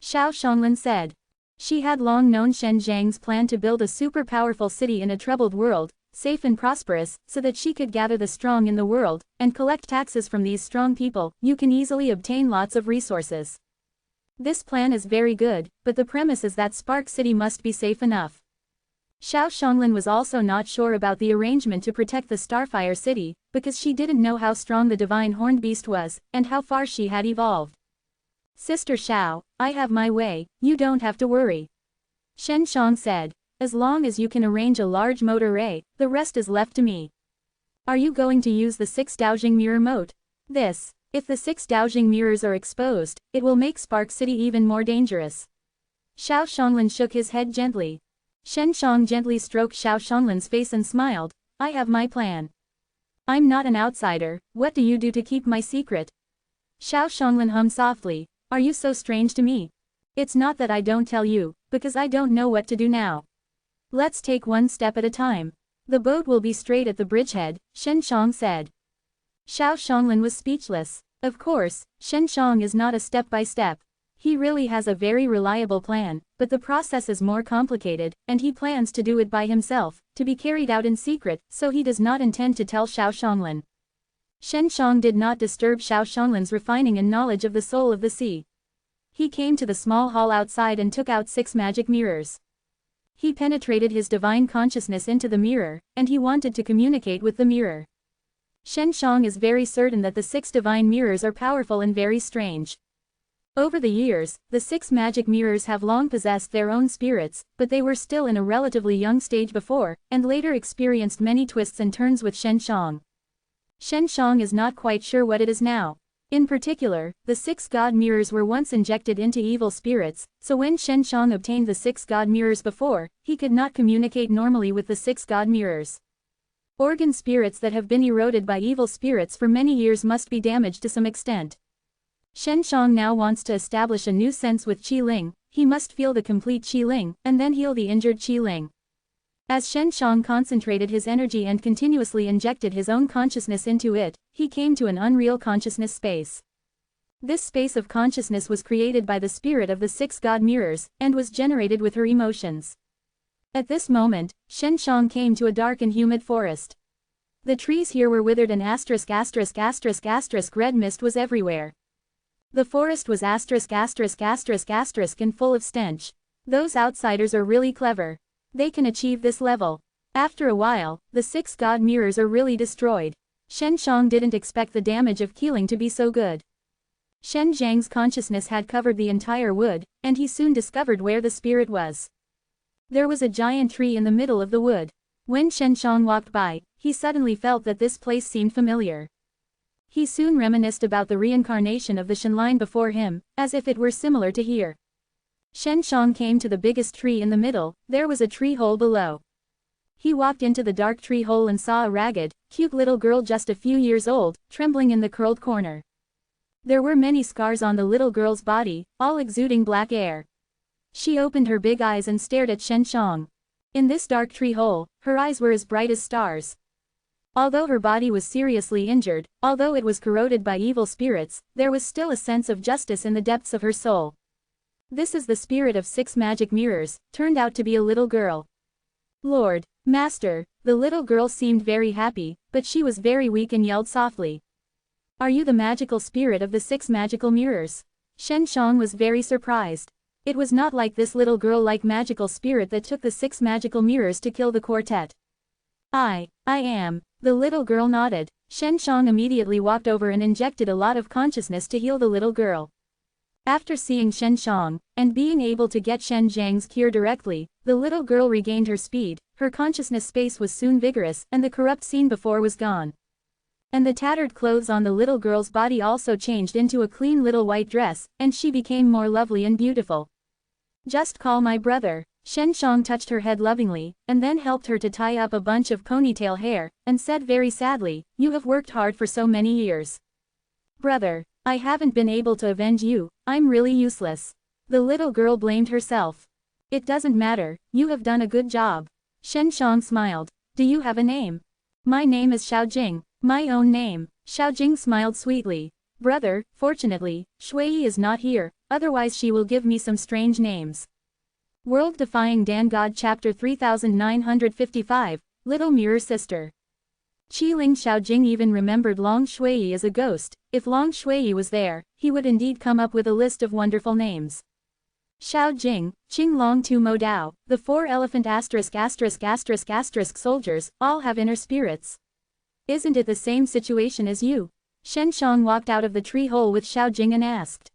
Xiao Shanglin said. She had long known Shen Zhang's plan to build a super powerful city in a troubled world, safe and prosperous, so that she could gather the strong in the world, and collect taxes from these strong people. You can easily obtain lots of resources. This plan is very good, but the premise is that Spark City must be safe enough. Xiao Shanglin was also not sure about the arrangement to protect the Starfire City, because she didn't know how strong the divine horned beast was, and how far she had evolved. Sister Xiao, I have my way, you don't have to worry. Shen Shang said. As long as you can arrange a large moat array, the rest is left to me. Are you going to use the 6 Daojing mirror moat? If the 6 Daojing mirrors are exposed, it will make Spark City even more dangerous. Xiao Shanglin shook his head gently. Shen Shang gently stroked Xiao Shanglin's face and smiled. I have my plan. I'm not an outsider, what do you do to keep my secret? Xiao Shanglin hummed softly. Are you so strange to me? It's not that I don't tell you, because I don't know what to do now. Let's take one step at a time. The boat will be straight at the bridgehead, Shen Shang said. Xiao Shanglin was speechless. Of course, Shen Shang is not a step-by-step. He really has a very reliable plan, but the process is more complicated, and he plans to do it by himself, to be carried out in secret, so he does not intend to tell Xiao Shanglin. Shen Shang did not disturb Xiao Shanglin's refining and knowledge of the soul of the sea. He came to the small hall outside and took out 6 magic mirrors. He penetrated his divine consciousness into the mirror, and he wanted to communicate with the mirror. Shen Shang is very certain that the 6 divine mirrors are powerful and very strange. Over the years, the 6 magic mirrors have long possessed their own spirits, but they were still in a relatively young stage before, and later experienced many twists and turns with Shen Shang. Shen Shang is not quite sure what it is now. In particular, the 6 god mirrors were once injected into evil spirits, so when Shen Shang obtained the 6 god mirrors before, he could not communicate normally with the 6 god mirrors. Organ spirits that have been eroded by evil spirits for many years must be damaged to some extent. Shen Shang now wants to establish a new sense with Qi Ling. He must feel the complete Qi Ling, and then heal the injured Qi Ling. As Shen Shang concentrated his energy and continuously injected his own consciousness into it, he came to an unreal consciousness space. This space of consciousness was created by the spirit of the 6 god mirrors, and was generated with her emotions. At this moment, Shen Shang came to a dark and humid forest. The trees here were withered and ******* red mist was everywhere. The forest was ****** and full of stench. Those outsiders are really clever. They can achieve this level. After a while, the 6 god mirrors are really destroyed. Shen Shang didn't expect the damage of killing to be so good. Shen Zhang's consciousness had covered the entire wood, and he soon discovered where the spirit was. There was a giant tree in the middle of the wood. When Shen Shang walked by, he suddenly felt that this place seemed familiar. He soon reminisced about the reincarnation of the Shenline before him, as if it were similar to here. Shen Shang came to the biggest tree in the middle. There was a tree hole below. He walked into the dark tree hole and saw a ragged, cute little girl just a few years old, trembling in the curled corner. There were many scars on the little girl's body, all exuding black air. She opened her big eyes and stared at Shen Shang. In this dark tree hole, her eyes were as bright as stars. Although her body was seriously injured, although it was corroded by evil spirits, there was still a sense of justice in the depths of her soul. This is the spirit of 6 magic mirrors, turned out to be a little girl. Lord, Master, the little girl seemed very happy, but she was very weak and yelled softly. Are you the magical spirit of the 6 magical mirrors? Shen Shang was very surprised. It was not like this little girl-like magical spirit that took the 6 magical mirrors to kill the quartet. I am. The little girl nodded. Shen Shang immediately walked over and injected a lot of consciousness to heal the little girl. After seeing Shen Shang, and being able to get Shen Zhang's cure directly, the little girl regained her speed, her consciousness space was soon vigorous, and the corrupt scene before was gone. And the tattered clothes on the little girl's body also changed into a clean little white dress, and she became more lovely and beautiful. Just call my brother. Shen Shang touched her head lovingly, and then helped her to tie up a bunch of ponytail hair, and said very sadly, you have worked hard for so many years. Brother, I haven't been able to avenge you, I'm really useless. The little girl blamed herself. It doesn't matter, you have done a good job. Shen Shang smiled. Do you have a name? My name is Xiaojing, my own name. Xiaojing smiled sweetly. Brother, fortunately, Shui is not here, otherwise she will give me some strange names. World Defying Dan God Chapter 3955, Little Mirror Sister. Qiling Xiaojing even remembered Long Shui as a ghost. If Long Shui was there, he would indeed come up with a list of wonderful names. Xiaojing, Qing Long Tu Mo Dao, the 4 elephant ***** soldiers, all have inner spirits. Isn't it the same situation as you? Shen Shang walked out of the tree hole with Xiaojing and asked.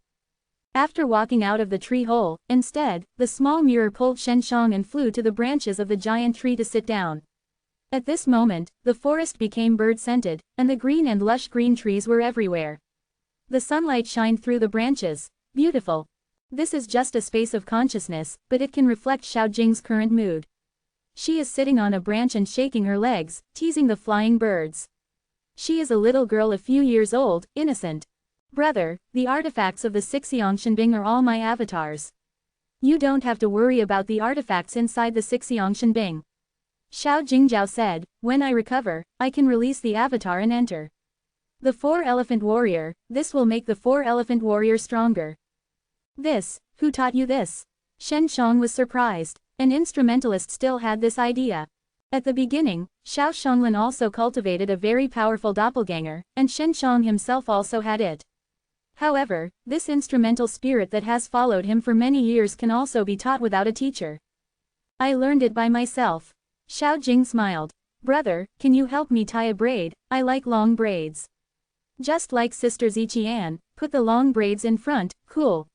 After walking out of the tree hole, instead, the small mirror pulled Shen Shang and flew to the branches of the giant tree to sit down. At this moment, the forest became bird-scented, and the green and lush green trees were everywhere. The sunlight shined through the branches. Beautiful. This is just a space of consciousness, but it can reflect Xiaojing's current mood. She is sitting on a branch and shaking her legs, teasing the flying birds. She is a little girl a few years old, innocent. Brother, the artifacts of the 6 Yangshanbing are all my avatars. You don't have to worry about the artifacts inside the 6 Yangshanbing. Xiao Jingjiao said, when I recover, I can release the avatar and enter. The 4 elephant warrior, this will make the 4 elephant warrior stronger. This, who taught you this? Shen Shang was surprised. An instrumentalist still had this idea. At the beginning, Xiao Shanglin also cultivated a very powerful doppelganger, and Shen Shang himself also had it. However, this instrumental spirit that has followed him for many years can also be taught without a teacher. I learned it by myself. Xiao Jing smiled. Brother, can you help me tie a braid? I like long braids. Just like Sister Ziqian, put the long braids in front, cool.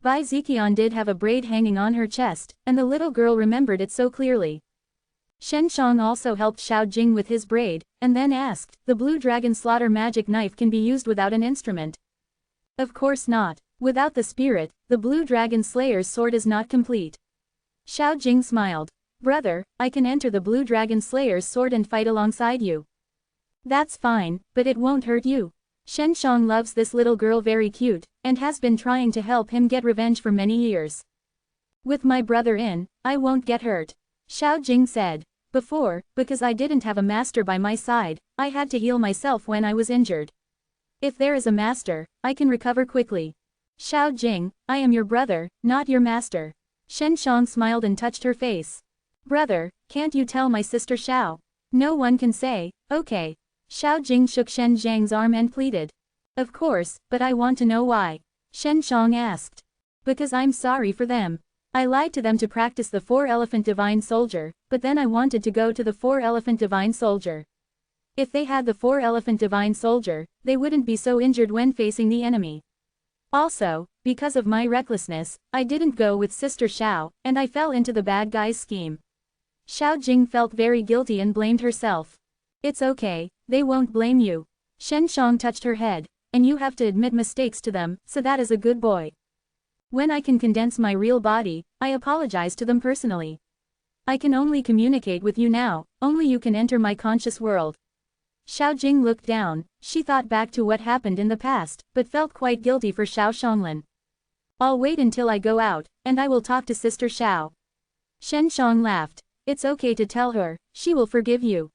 Bai Ziqian did have a braid hanging on her chest, and the little girl remembered it so clearly. Shen Shang also helped Xiao Jing with his braid, and then asked, the blue dragon slaughter magic knife can be used without an instrument? Of course not. Without the spirit, the blue dragon slayer's sword is not complete. Xiao Jing smiled. Brother, I can enter the blue dragon slayer's sword and fight alongside you. That's fine, but it won't hurt you. Shen Shang loves this little girl very cute, and has been trying to help him get revenge for many years. With my brother in, I won't get hurt. Xiao Jing said. Before, because I didn't have a master by my side, I had to heal myself when I was injured. If there is a master, I can recover quickly. Xiao Jing, I am your brother, not your master. Shen Shang smiled and touched her face. Brother, can't you tell my sister Xiao? No one can say, okay. Xiao Jing shook Shen Zhang's arm and pleaded. Of course, but I want to know why. Shen Shang asked. Because I'm sorry for them. I lied to them to practice the 4-elephant divine soldier, but then I wanted to go to the 4-elephant divine soldier. If they had the 4-elephant divine soldier, they wouldn't be so injured when facing the enemy. Also, because of my recklessness, I didn't go with Sister Xiao, and I fell into the bad guy's scheme. Xiao Jing felt very guilty and blamed herself. It's okay, they won't blame you. Shen Shang touched her head. And you have to admit mistakes to them, so that is a good boy. When I can condense my real body, I apologize to them personally. I can only communicate with you now, only you can enter my conscious world. Xiao Jing looked down, she thought back to what happened in the past, but felt quite guilty for Xiao Shanglin. I'll wait until I go out, and I will talk to Sister Xiao. Shen Shang laughed. It's okay to tell her, she will forgive you.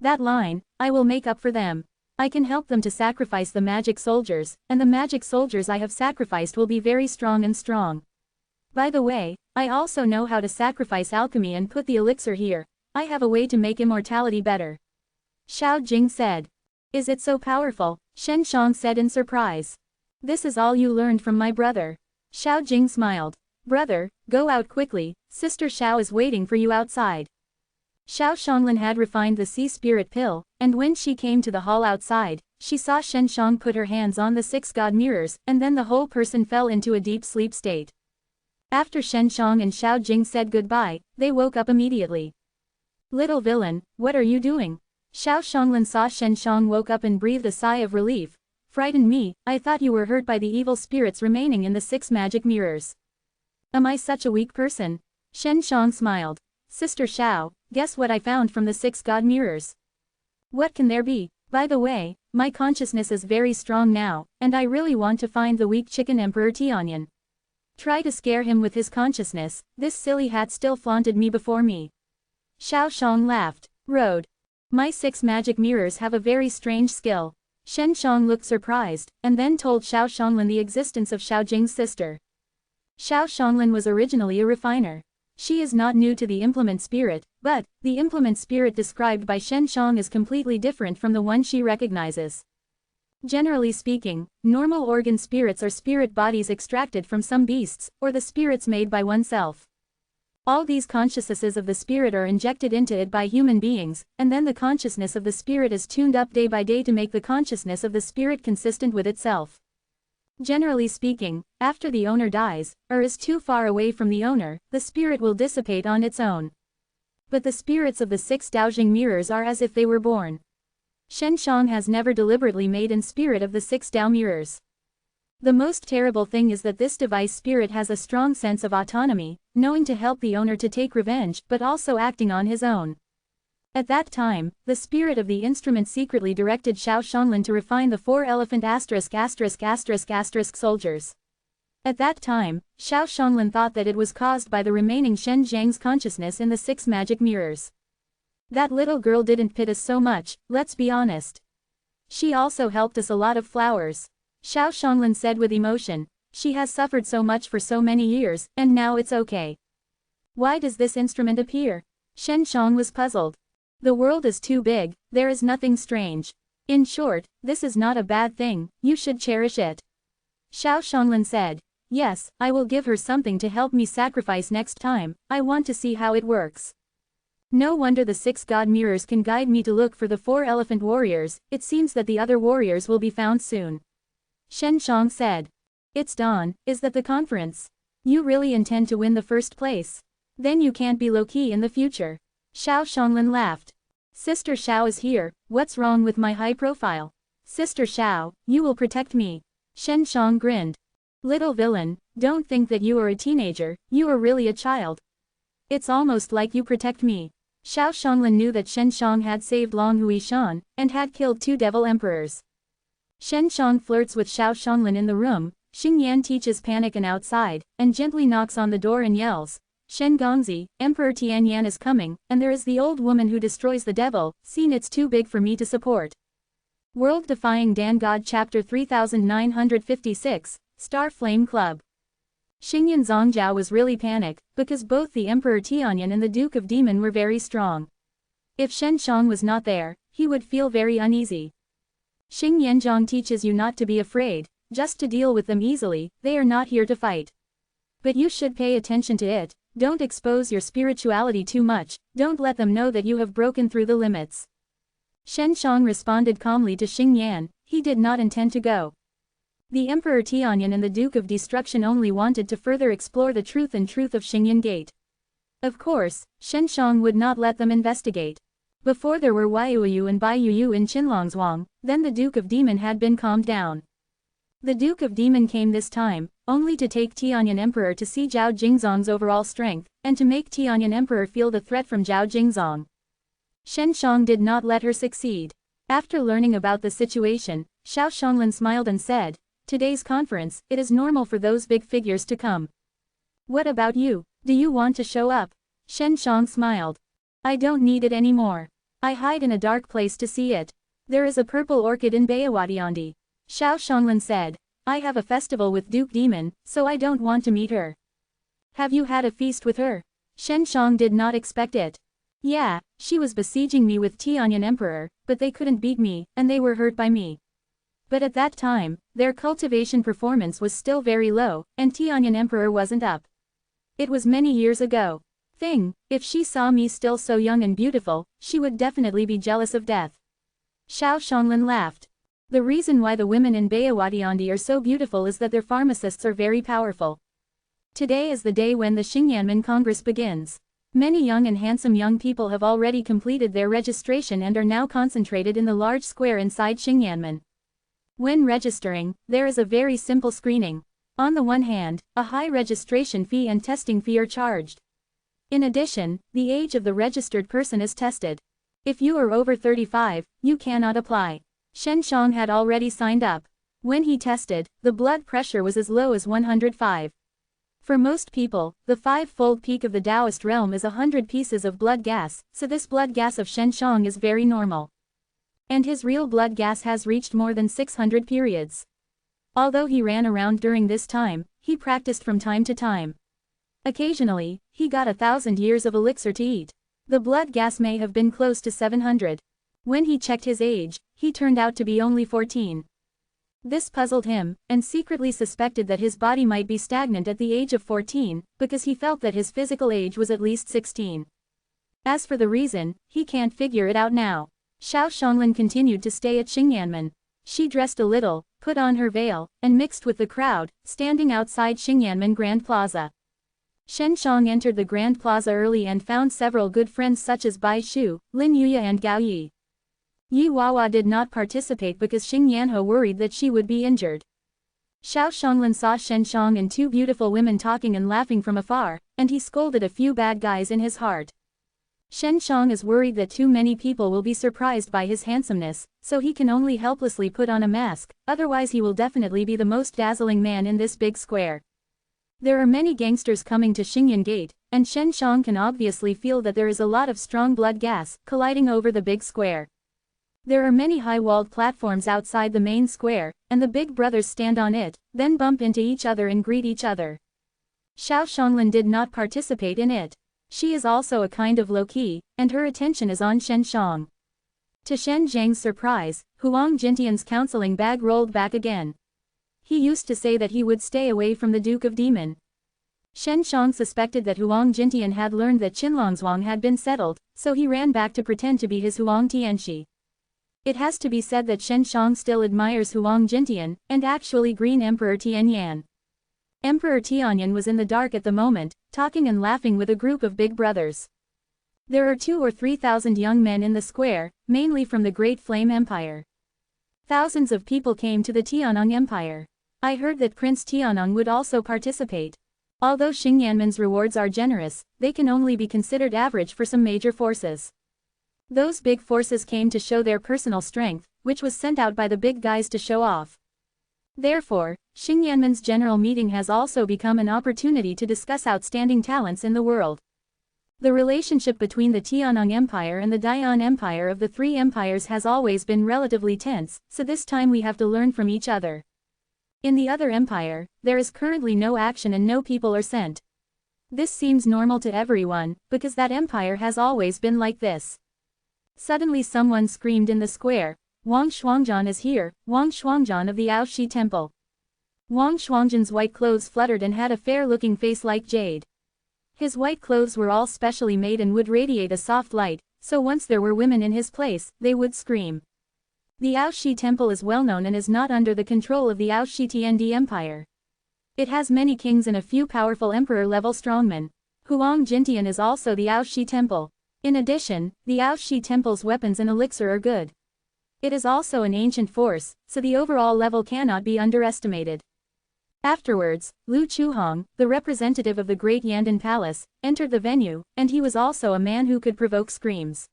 That line, I will make up for them. I can help them to sacrifice the magic soldiers, and the magic soldiers I have sacrificed will be very strong and strong. By the way, I also know how to sacrifice alchemy and put the elixir here. I have a way to make immortality better. Xiao Jing said. Is it so powerful? Shen Shang said in surprise. This is all you learned from my brother. Xiao Jing smiled. Brother, go out quickly, Sister Xiao is waiting for you outside. Xiao Shanglin had refined the sea spirit pill, and when she came to the hall outside, she saw Shen Shang put her hands on the 6 god mirrors, and then the whole person fell into a deep sleep state. After Shen Shang and Xiao Jing said goodbye, they woke up immediately. Little villain, what are you doing? Xiao Shanglin saw Shen Shang woke up and breathed a sigh of relief. Frightened me, I thought you were hurt by the evil spirits remaining in the 6 magic mirrors. Am I such a weak person? Shen Shang smiled. Sister Xiao, guess what I found from the 6 god mirrors? What can there be? By the way, my consciousness is very strong now, and I really want to find the weak chicken Emperor Tianyan. Try to scare him with his consciousness, this silly hat still flaunted me before me. Xiao Shang laughed. Road. My 6 magic mirrors have a very strange skill. Shen Shang looked surprised, and then told Xiao Shanglin the existence of Xiao Jing's sister. Xiao Shanglin was originally a refiner. She is not new to the implement spirit, but the implement spirit described by Shen Shang is completely different from the one she recognizes. Generally speaking, normal organ spirits are spirit bodies extracted from some beasts, or the spirits made by oneself. All these consciousnesses of the spirit are injected into it by human beings, and then the consciousness of the spirit is tuned up day by day to make the consciousness of the spirit consistent with itself. Generally speaking, after the owner dies, or is too far away from the owner, the spirit will dissipate on its own. But the spirits of the 6 Daojing mirrors are as if they were born. Shen Shang has never deliberately made in spirit of the 6 Dao mirrors. The most terrible thing is that this device spirit has a strong sense of autonomy, knowing to help the owner to take revenge, but also acting on his own. At that time, the spirit of the instrument secretly directed Xiao Shanglin to refine the 4-elephant ***** soldiers. At that time, Xiao Shanglin thought that it was caused by the remaining Shen Zhang's consciousness in the 6 magic mirrors. That little girl didn't pit us so much, let's be honest. She also helped us a lot of flowers. Xiao Shanglin said with emotion. She has suffered so much for so many years, and now it's okay. Why does this instrument appear? Shen Shang was puzzled. The world is too big, there is nothing strange. In short, this is not a bad thing, you should cherish it. Xiao Shanglin said. Yes, I will give her something to help me sacrifice next time, I want to see how it works. No wonder the 6 god mirrors can guide me to look for the 4 elephant warriors, it seems that the other warriors will be found soon. Shen Shang said. It's dawn, is that the conference? You really intend to win the first place? Then you can't be low-key in the future. Xiao Shanglin laughed. Sister Xiao is here, what's wrong with my high profile? Sister Xiao, you will protect me. Shen Shang grinned. Little villain, don't think that you are a teenager, you are really a child. It's almost like you protect me. Xiao Shanglin knew that Shen Shang had saved Long Hui Shan, and had killed 2 devil emperors. Shen Shang flirts with Xiao Shanglin in the room, Xing Yan teaches panic and outside, and gently knocks on the door and yells. Shen Gongzi, Emperor Tianyan is coming, and there is the old woman who destroys the devil, scene it's too big for me to support. World Defying God Chapter 3956, Star Flame Club. Xingyan Zongjiao was really panicked, because both the Emperor Tianyan and the Duke of Demon were very strong. If Shen Shang was not there, he would feel very uneasy. Xing Yanzhong teaches you not to be afraid, just to deal with them easily, they are not here to fight. But you should pay attention to it, don't expose your spirituality too much, don't let them know that you have broken through the limits. Shen Shang responded calmly to Xing Yan, he did not intend to go. The Emperor Tianyan and the Duke of Destruction only wanted to further explore the truth of Xingyan Gate. Of course, Shen Shang would not let them investigate. Before there were Yuyu and Bai Yuyu in Qinlongzhuang, then the Duke of Demon had been calmed down. The Duke of Demon came this time, only to take Tianyan Emperor to see Zhao Jingzong's overall strength, and to make Tianyan Emperor feel the threat from Zhao Jingzong. Shen Shang did not let her succeed. After learning about the situation, Xiao Shonglin smiled and said, "Today's conference, it is normal for those big figures to come. What about you, do you want to show up?" Shen Shang smiled. "I don't need it anymore. I hide in a dark place to see it. There is a purple orchid in Bayawadiandi." Xiao Shonglin said, "I have a festival with Duke Demon, so I don't want to meet her." "Have you had a feast with her?" Shen Shang did not expect it. "Yeah, she was besieging me with Tianyan Emperor, but they couldn't beat me, and they were hurt by me. But at that time, their cultivation performance was still very low, and Tianyan Emperor wasn't up. It was many years ago. If she saw me still so young and beautiful, she would definitely be jealous of death." Xiao Shonglin laughed. "The reason why the women in Bayawadiandi are so beautiful is that their pharmacists are very powerful. Today is the day when the Xingyanmen Congress begins. Many young and handsome young people have already completed their registration and are now concentrated in the large square inside Xingyanmen. When registering, there is a very simple screening. On the one hand, a high registration fee and testing fee are charged. In addition, the age of the registered person is tested. If you are over 35, you cannot apply." Shen Shang had already signed up. When he tested, the blood pressure was as low as 105. For most people, the five-fold peak of the Taoist realm is 100 pieces of blood gas, so this blood gas of Shen Shang is very normal. And his real blood gas has reached more than 600 periods. Although he ran around during this time, he practiced from time to time. Occasionally, he got 1,000 years of elixir to eat. The blood gas may have been close to 700. When he checked his age, he turned out to be only 14. This puzzled him, and secretly suspected that his body might be stagnant at the age of 14, because he felt that his physical age was at least 16. As for the reason, he can't figure it out now. Xiao Shonglin continued to stay at Xingyanmen. She dressed a little, put on her veil, and mixed with the crowd, standing outside Xingyanmen Grand Plaza. Shen Shang entered the Grand Plaza early and found several good friends such as Bai Shu, Lin Yuya and Gao Yi. Yi Wawa did not participate because Xing Yanhe worried that she would be injured. Xiao Shonglin saw Shen Shang and two beautiful women talking and laughing from afar, and he scolded a few bad guys in his heart. Shen Shang is worried that too many people will be surprised by his handsomeness, so he can only helplessly put on a mask, otherwise he will definitely be the most dazzling man in this big square. There are many gangsters coming to Xingyan Gate, and Shen Shang can obviously feel that there is a lot of strong blood gas colliding over the big square. There are many high-walled platforms outside the main square, and the big brothers stand on it, then bump into each other and greet each other. Xiao Shonglin did not participate in it. She is also a kind of low-key, and her attention is on Shen Shang. To Shen Zhang's surprise, Huang Jintian's counseling bag rolled back again. He used to say that he would stay away from the Duke of Demon. Shen Shang suspected that Huang Jintian had learned that Qinlongzhuang had been settled, so he ran back to pretend to be his Huang Tianxi. It has to be said that Shen Shang still admires Huang Jintian, and actually Green Emperor Tianyan. Emperor Tianyan was in the dark at the moment, talking and laughing with a group of big brothers. There are 2,000 or 3,000 young men in the square, mainly from the Great Flame Empire. Thousands of people came to the Tianong Empire. I heard that Prince Tianong would also participate. Although Xingyanmen's rewards are generous, they can only be considered average for some major forces. Those big forces came to show their personal strength, which was sent out by the big guys to show off. Therefore, Xingyanmen's general meeting has also become an opportunity to discuss outstanding talents in the world. The relationship between the Tianong Empire and the Dayan Empire of the three empires has always been relatively tense, so this time we have to learn from each other. In the other empire, there is currently no action and no people are sent. This seems normal to everyone, because that empire has always been like this. Suddenly someone screamed in the square, "Wang Shuangjian is here, Wang Shuangjian of the Aoshi Temple." Wang Shuangjian's white clothes fluttered and had a fair-looking face like jade. His white clothes were all specially made and would radiate a soft light, so once there were women in his place, they would scream. The Aoshi Temple is well known and is not under the control of the Aoshi Tiandi Empire. It has many kings and a few powerful emperor-level strongmen. Huang Jintian is also the Aoshi Temple. In addition, the Aoshi Temple's weapons and elixir are good. It is also an ancient force, so the overall level cannot be underestimated. Afterwards, Lu Chuhong, the representative of the Great Yandan Palace, entered the venue, and he was also a man who could provoke screams.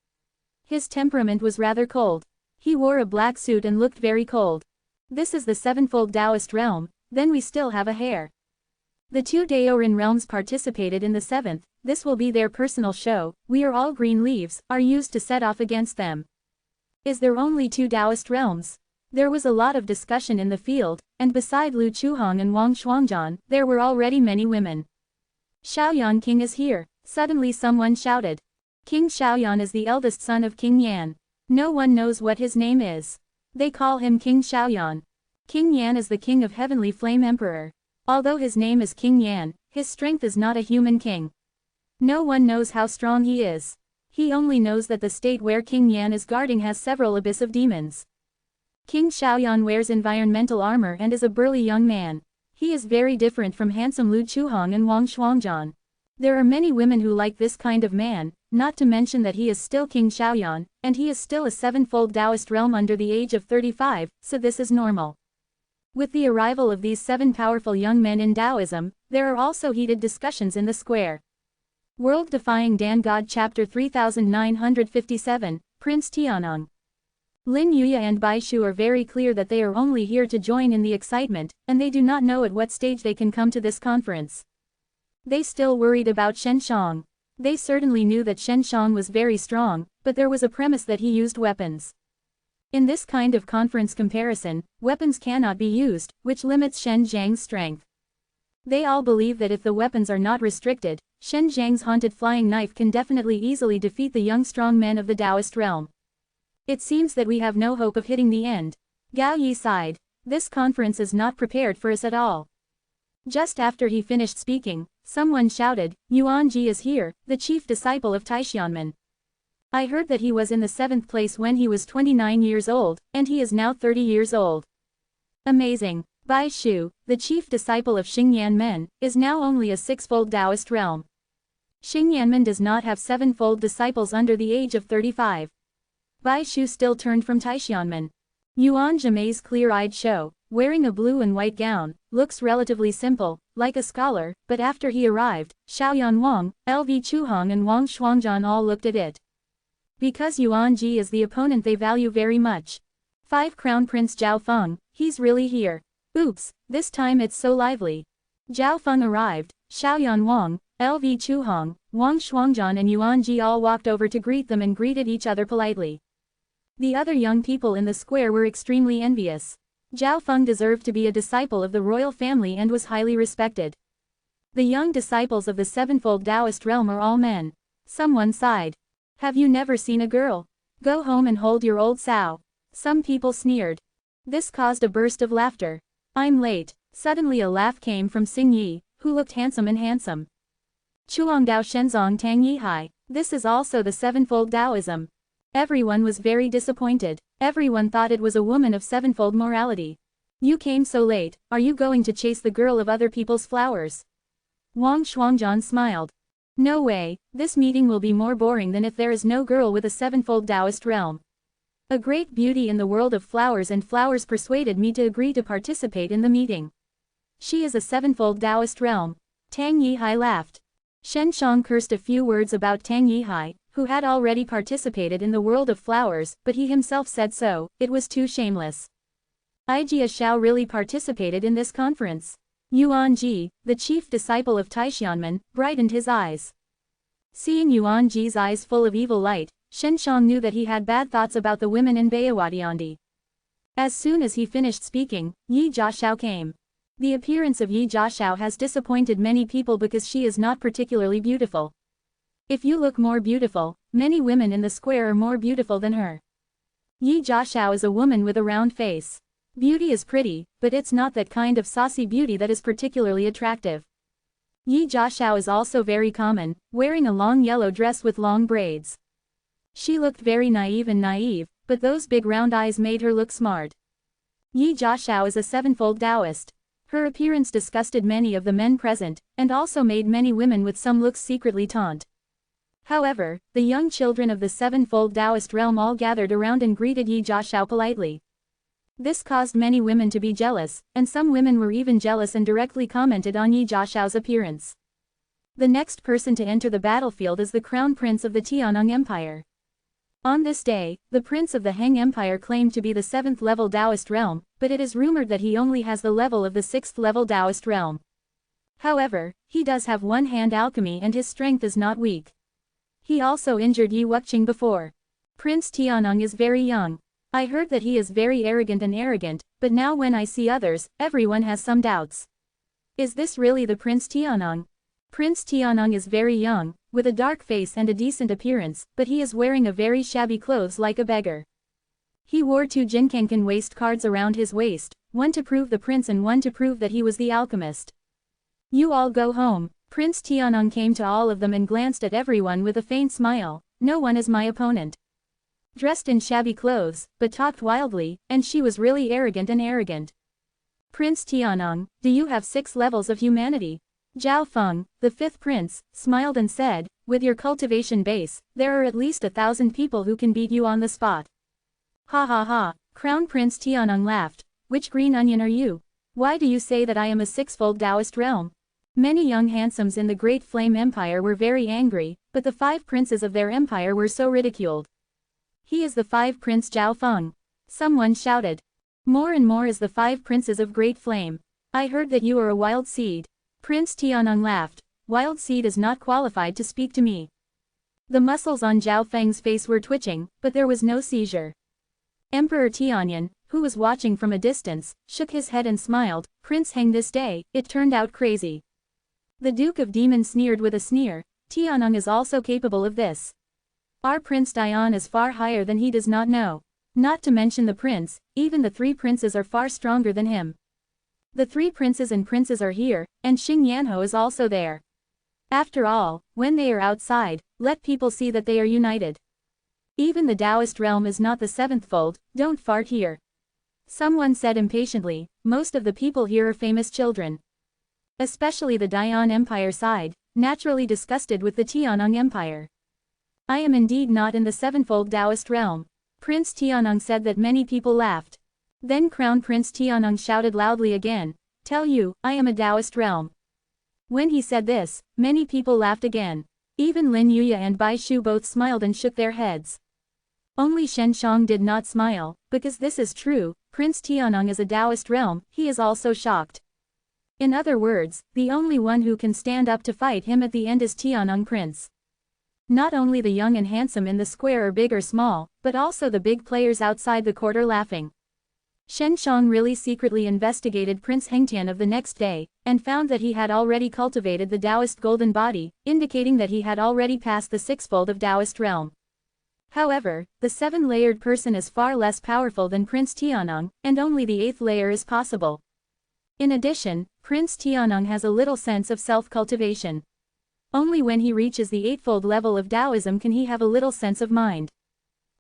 His temperament was rather cold. He wore a black suit and looked very cold. This is the sevenfold Taoist realm, then we still have a hair. The two Daorin realms participated in the seventh, this will be their personal show, we are all green leaves, are used to set off against them. Is there only two Taoist realms? There was a lot of discussion in the field, and beside Lu Chuhong and Wang Shuangjian, there were already many women. Xiaoyan King is here, suddenly someone shouted. King Xiaoyan is the eldest son of King Yan. No one knows what his name is. They call him King Xiaoyan. King Yan is the king of Heavenly Flame Emperor. Although his name is King Yan, his strength is not a human king. No one knows how strong he is. He only knows that the state where King Yan is guarding has several abyss of demons. King Xiaoyan wears environmental armor and is a burly young man. He is very different from handsome Lu Chuhong and Wang Shuangjian. There are many women who like this kind of man, not to mention that he is still King Xiaoyan, and he is still a sevenfold Taoist realm under the age of 35, so this is normal. With the arrival of these seven powerful young men in Taoism, there are also heated discussions in the square. World Defying Dan God Chapter 3957, Prince Tianong. Lin Yuya and Bai Shu are very clear that they are only here to join in the excitement, and they do not know at what stage they can come to this conference. They still worried about Shen Shang. They certainly knew that Shen Shang was very strong, but there was a premise that he used weapons. In this kind of conference comparison, weapons cannot be used, which limits Shen Zhang's strength. They all believe that if the weapons are not restricted, Shen Zhang's haunted flying knife can definitely easily defeat the young strong men of the Taoist realm. It seems that we have no hope of hitting the end. Gao Yi sighed. This conference is not prepared for us at all. Just after he finished speaking, someone shouted, Yuan Ji is here, the chief disciple of Taishianmen. I heard that he was in the 7th place when he was 29 years old, and he is now 30 years old. Amazing. Bai Shu, the chief disciple of Xingyanmen, is now only a 6-fold Taoist realm. Xingyanmen does not have 7-fold disciples under the age of 35. Bai Shu still turned from Taishianmen. Yuan Jimay's clear-eyed show, wearing a blue and white gown, looks relatively simple, like a scholar, but after he arrived, Xiaoyan Wang, LV Chuhong and Wang Shuangjian all looked at it. Because Yuan Ji is the opponent they value very much. 5 Crown Prince Zhao Feng, he's really here. Oops, this time it's so lively. Zhao Feng arrived, Xiaoyan Wang, LV Chuhong, Wang Shuangjian and Yuan Ji all walked over to greet them and greeted each other politely. The other young people in the square were extremely envious. Zhao Feng deserved to be a disciple of the royal family and was highly respected. The young disciples of the 7-fold Taoist realm are all men. Someone sighed. Have you never seen a girl? Go home and hold your old sow. Some people sneered. This caused a burst of laughter. I'm late. Suddenly a laugh came from Xing Yi, who looked handsome and handsome. Chuangdao Shenzong Tang Yihai. This is also the 7-fold Taoism. Everyone was very disappointed. Everyone thought it was a woman of 7-fold morality. You came so late, are you going to chase the girl of other people's flowers? Wang Shuangjian smiled. No way, this meeting will be more boring than if there is no girl with a 7-fold Taoist realm. A great beauty in the world of flowers and flowers persuaded me to agree to participate in the meeting. She is a 7-fold Taoist realm. Tang Yihai laughed. Shen Shang cursed a few words about Tang Yihai, who had already participated in the world of flowers, but he himself said so, it was too shameless. Ijia Xiao really participated in this conference. Yuan Ji, the chief disciple of Taishianmen, brightened his eyes. Seeing Yuan Ji's eyes full of evil light, Shen Shang knew that he had bad thoughts about the women in Bayawadiandi. As soon as he finished speaking, Yi Jiaxiao came. The appearance of Yi Jiaxiao has disappointed many people because she is not particularly beautiful. If you look more beautiful, many women in the square are more beautiful than her. Yi Jiaxiao is a woman with a round face. Beauty is pretty, but it's not that kind of saucy beauty that is particularly attractive. Yi Jiaxiao is also very common, wearing a long yellow dress with long braids. She looked very naive, but those big round eyes made her look smart. Yi Jiaxiao is a sevenfold Taoist. Her appearance disgusted many of the men present, and also made many women with some looks secretly taunt. However, the young children of the sevenfold Taoist realm all gathered around and greeted Yi Jiaxiao politely. This caused many women to be jealous, and some women were even jealous and directly commented on Yi Jiaxiao's appearance. The next person to enter the battlefield is the crown prince of the Tiannong Empire. On this day, the prince of the Heng Empire claimed to be the 7th level Taoist realm, but it is rumored that he only has the level of the 6th level Taoist realm. However, he does have one-hand alchemy and his strength is not weak. He also injured Yi Wuqing before. Prince Tiannong is very young. I heard that he is very arrogant, but now when I see others, everyone has some doubts. Is this really the Prince Tiannong? Prince Tiannong is very young, with a dark face and a decent appearance, but he is wearing a very shabby clothes like a beggar. He wore 2 Jinkenkan waist cards around his waist, one to prove the prince and one to prove that he was the alchemist. You all go home. Prince Tiannong came to all of them and glanced at everyone with a faint smile. No one is my opponent. Dressed in shabby clothes, but talked wildly, and she was really arrogant. Prince Tiannong, do you have 6 levels of humanity? Zhao Feng, the 5th prince, smiled and said, with your cultivation base, there are at least 1,000 people who can beat you on the spot. Ha ha ha, Crown Prince Tiannong laughed. Which green onion are you? Why do you say that I am a 6-fold Taoist realm? Many young handsomes in the Great Flame Empire were very angry, but the 5 princes of their empire were so ridiculed. He is the 5 Prince Zhao Feng. Someone shouted. More and more is the 5 princes of Great Flame. I heard that you are a wild seed. Prince Tiannong laughed. Wild seed is not qualified to speak to me. The muscles on Zhao Feng's face were twitching, but there was no seizure. Emperor Tianyan, who was watching from a distance, shook his head and smiled. Prince Heng, this day, it turned out crazy. The Duke of Demons sneered with a sneer. Tiannong is also capable of this. Our Prince Dian is far higher than he does not know. Not to mention the prince, even the 3 princes are far stronger than him. The 3 princes and princes are here, and Xing Yanho is also there. After all, when they are outside, let people see that they are united. Even the Taoist realm is not the 7th fold, don't fart here. Someone said impatiently, most of the people here are famous children. Especially the Dian Empire side, naturally disgusted with the Tiannong Empire. I am indeed not in the 7-fold Taoist realm. Prince Tiannong said that many people laughed. Then Crown Prince Tiannong shouted loudly again, tell you, I am a Taoist realm. When he said this, many people laughed again. Even Lin Yuya and Bai Shu both smiled and shook their heads. Only Shen Shang did not smile, because this is true, Prince Tiannong is a Taoist realm, he is also shocked. In other words, the only one who can stand up to fight him at the end is Tiannong Prince. Not only the young and handsome in the square are big or small, but also the big players outside the court are laughing. Shen Shang really secretly investigated Prince Hengtian of the next day, and found that he had already cultivated the Taoist golden body, indicating that he had already passed the 6-fold of Taoist realm. However, the 7-layered person is far less powerful than Prince Tiannong, and only the 8th layer is possible. In addition, Prince Tiannong has a little sense of self-cultivation. Only when he reaches the 8-fold level of Taoism can he have a little sense of mind.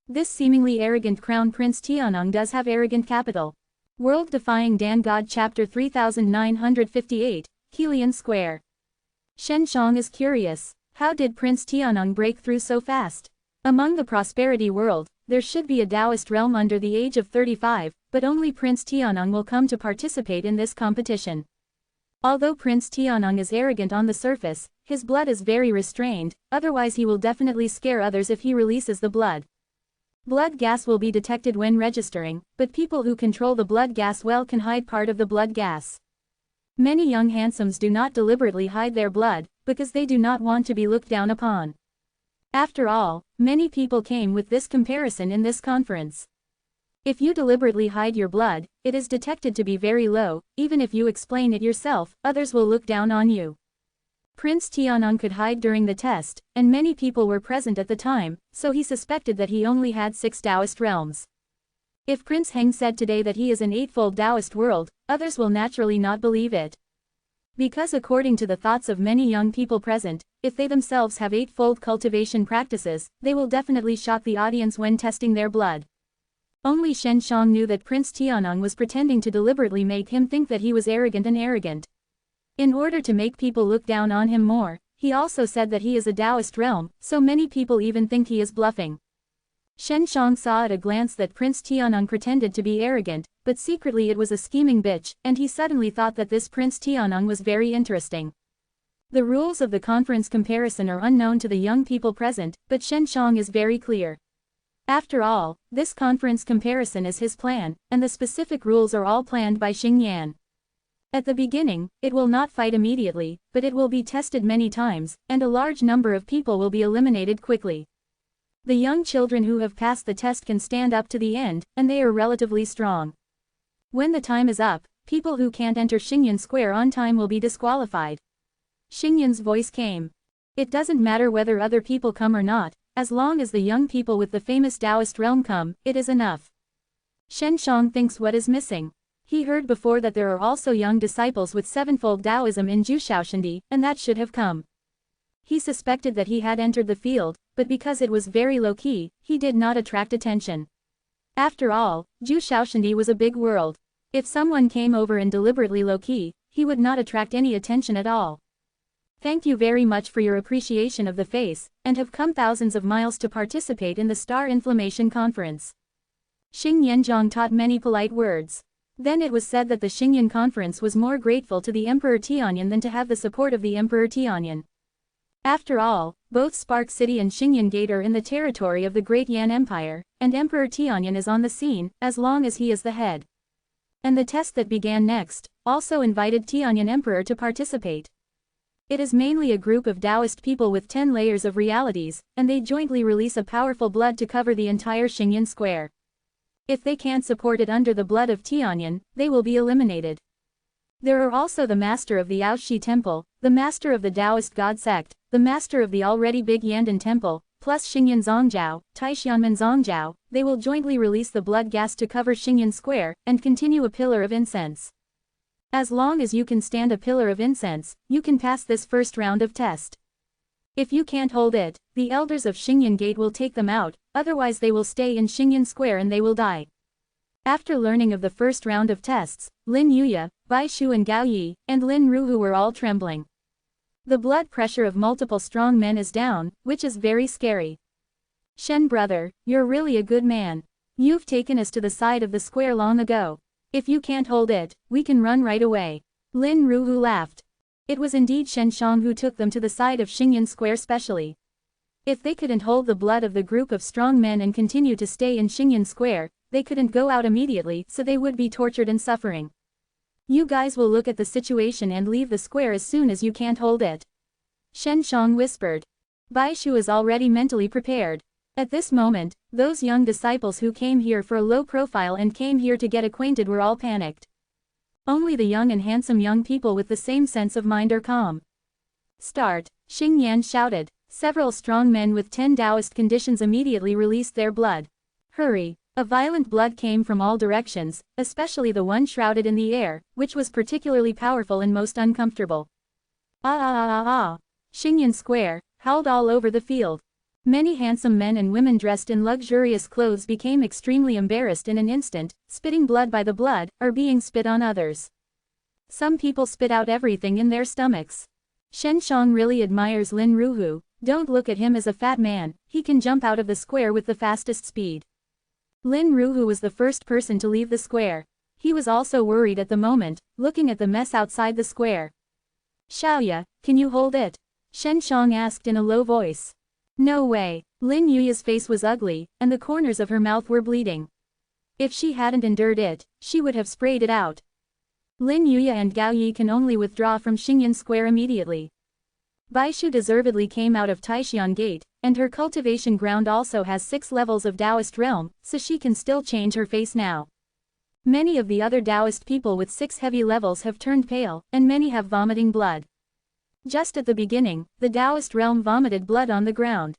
This seemingly arrogant Crown Prince Tiannong does have arrogant capital. World Defying Dan God Chapter 3958, Kilian Square. Shen Shang is curious. How did Prince Tiannong break through so fast? Among the prosperity world, there should be a Taoist realm under the age of 35, but only Prince Tiannong will come to participate in this competition. Although Prince Tiannong is arrogant on the surface, his blood is very restrained, otherwise he will definitely scare others if he releases the blood. Blood gas will be detected when registering, but people who control the blood gas well can hide part of the blood gas. Many young handsomes do not deliberately hide their blood, because they do not want to be looked down upon. After all, many people came with this comparison in this conference. If you deliberately hide your blood, it is detected to be very low. Even if you explain it yourself, others will look down on you. Prince Tianong could hide during the test, and many people were present at the time, so he suspected that he only had 6 Taoist realms. If Prince Heng said today that he is an 8-fold Taoist world, others will naturally not believe it. Because according to the thoughts of many young people present, if they themselves have 8-fold cultivation practices, they will definitely shock the audience when testing their blood. Only Shen Shang knew that Prince Tianong was pretending to deliberately make him think that he was arrogant. In order to make people look down on him more, he also said that he is a Taoist realm, so many people even think he is bluffing. Shen Shang saw at a glance that Prince Tianong pretended to be arrogant, but secretly it was a scheming bitch, and he suddenly thought that this Prince Tianong was very interesting. The rules of the conference comparison are unknown to the young people present, but Shen Shang is very clear. After all, this conference comparison is his plan, and the specific rules are all planned by Xing Yan. At the beginning, it will not fight immediately, but it will be tested many times, and a large number of people will be eliminated quickly. The young children who have passed the test can stand up to the end, and they are relatively strong. When the time is up, people who can't enter Xingyan Square on time will be disqualified. Xingyan's voice came. It doesn't matter whether other people come or not, as long as the young people with the famous Taoist realm come, it is enough. Shen Shang thinks what is missing. He heard before that there are also young disciples with 7-fold Taoism in Jushaoshindi, and that should have come. He suspected that he had entered the field, but because it was very low-key, he did not attract attention. After all, Jushaoshindi was a big world. If someone came over and deliberately low-key, he would not attract any attention at all. Thank you very much for your appreciation of the face, and have come thousands of miles to participate in the Star Inflammation Conference. Xing Yanzhong taught many polite words. Then it was said that the Xingyan Conference was more grateful to the Emperor Tianyan than to have the support of the Emperor Tianyan. After all, both Spark City and Xingyan Gate are in the territory of the Great Yan Empire, and Emperor Tianyan is on the scene, as long as he is the head. And the test that began next, also invited Tianyan Emperor to participate. It is mainly a group of Taoist people with 10 layers of realities, and they jointly release a powerful blood to cover the entire Xingyan Square. If they can't support it under the blood of Tianyan, they will be eliminated. There are also the master of the Aoshi Temple, the master of the Taoist God Sect, the master of the already big Yandan Temple, plus Xingyan Zongjiao, Taishianmen Zongjiao. They will jointly release the blood gas to cover Xingyan Square, and continue a pillar of incense. As long as you can stand a pillar of incense, you can pass this first round of test. If you can't hold it, the elders of Xingyan Gate will take them out, otherwise they will stay in Xingyan Square and they will die. After learning of the first round of tests, Lin Yuya, Bai Shu and Gao Yi, and Lin Ruhu were all trembling. The blood pressure of multiple strong men is down, which is very scary. Shen brother, you're really a good man. You've taken us to the side of the square long ago. If you can't hold it, we can run right away. Lin Ruhu laughed. It was indeed Shen Shang who took them to the side of Xingyan Square specially. If they couldn't hold the blood of the group of strong men and continue to stay in Xingyan Square, they couldn't go out immediately, so they would be tortured and suffering. You guys will look at the situation and leave the square as soon as you can't hold it. Shen Shang whispered. Bai Shu is already mentally prepared. At this moment, those young disciples who came here for a low profile and came here to get acquainted were all panicked. Only the young and handsome young people with the same sense of mind are calm. Start, Xing Yan shouted. Several strong men with 10 Taoist conditions immediately released their blood. Hurry! A violent blood came from all directions, especially the one shrouded in the air, which was particularly powerful and most uncomfortable. Ah ah ah ah ah! Xingyan Square, howled all over the field. Many handsome men and women dressed in luxurious clothes became extremely embarrassed in an instant, spitting blood by the blood, or being spit on others. Some people spit out everything in their stomachs. Shen Shang really admires Lin Ruhu. Don't look at him as a fat man, he can jump out of the square with the fastest speed. Lin Ruhu was the first person to leave the square. He was also worried at the moment, looking at the mess outside the square. Xiaoya, can you hold it? Shen Shang asked in a low voice. No way. Lin Yuya's face was ugly, and the corners of her mouth were bleeding. If she hadn't endured it, she would have sprayed it out. Lin Yuya and Gao Yi can only withdraw from Xingyan Square immediately. Bai Shu deservedly came out of Taishian Gate, and her cultivation ground also has 6 levels of Taoist realm, so she can still change her face now. Many of the other Taoist people with 6 heavy levels have turned pale, and many have vomiting blood. Just at the beginning, the Taoist realm vomited blood on the ground.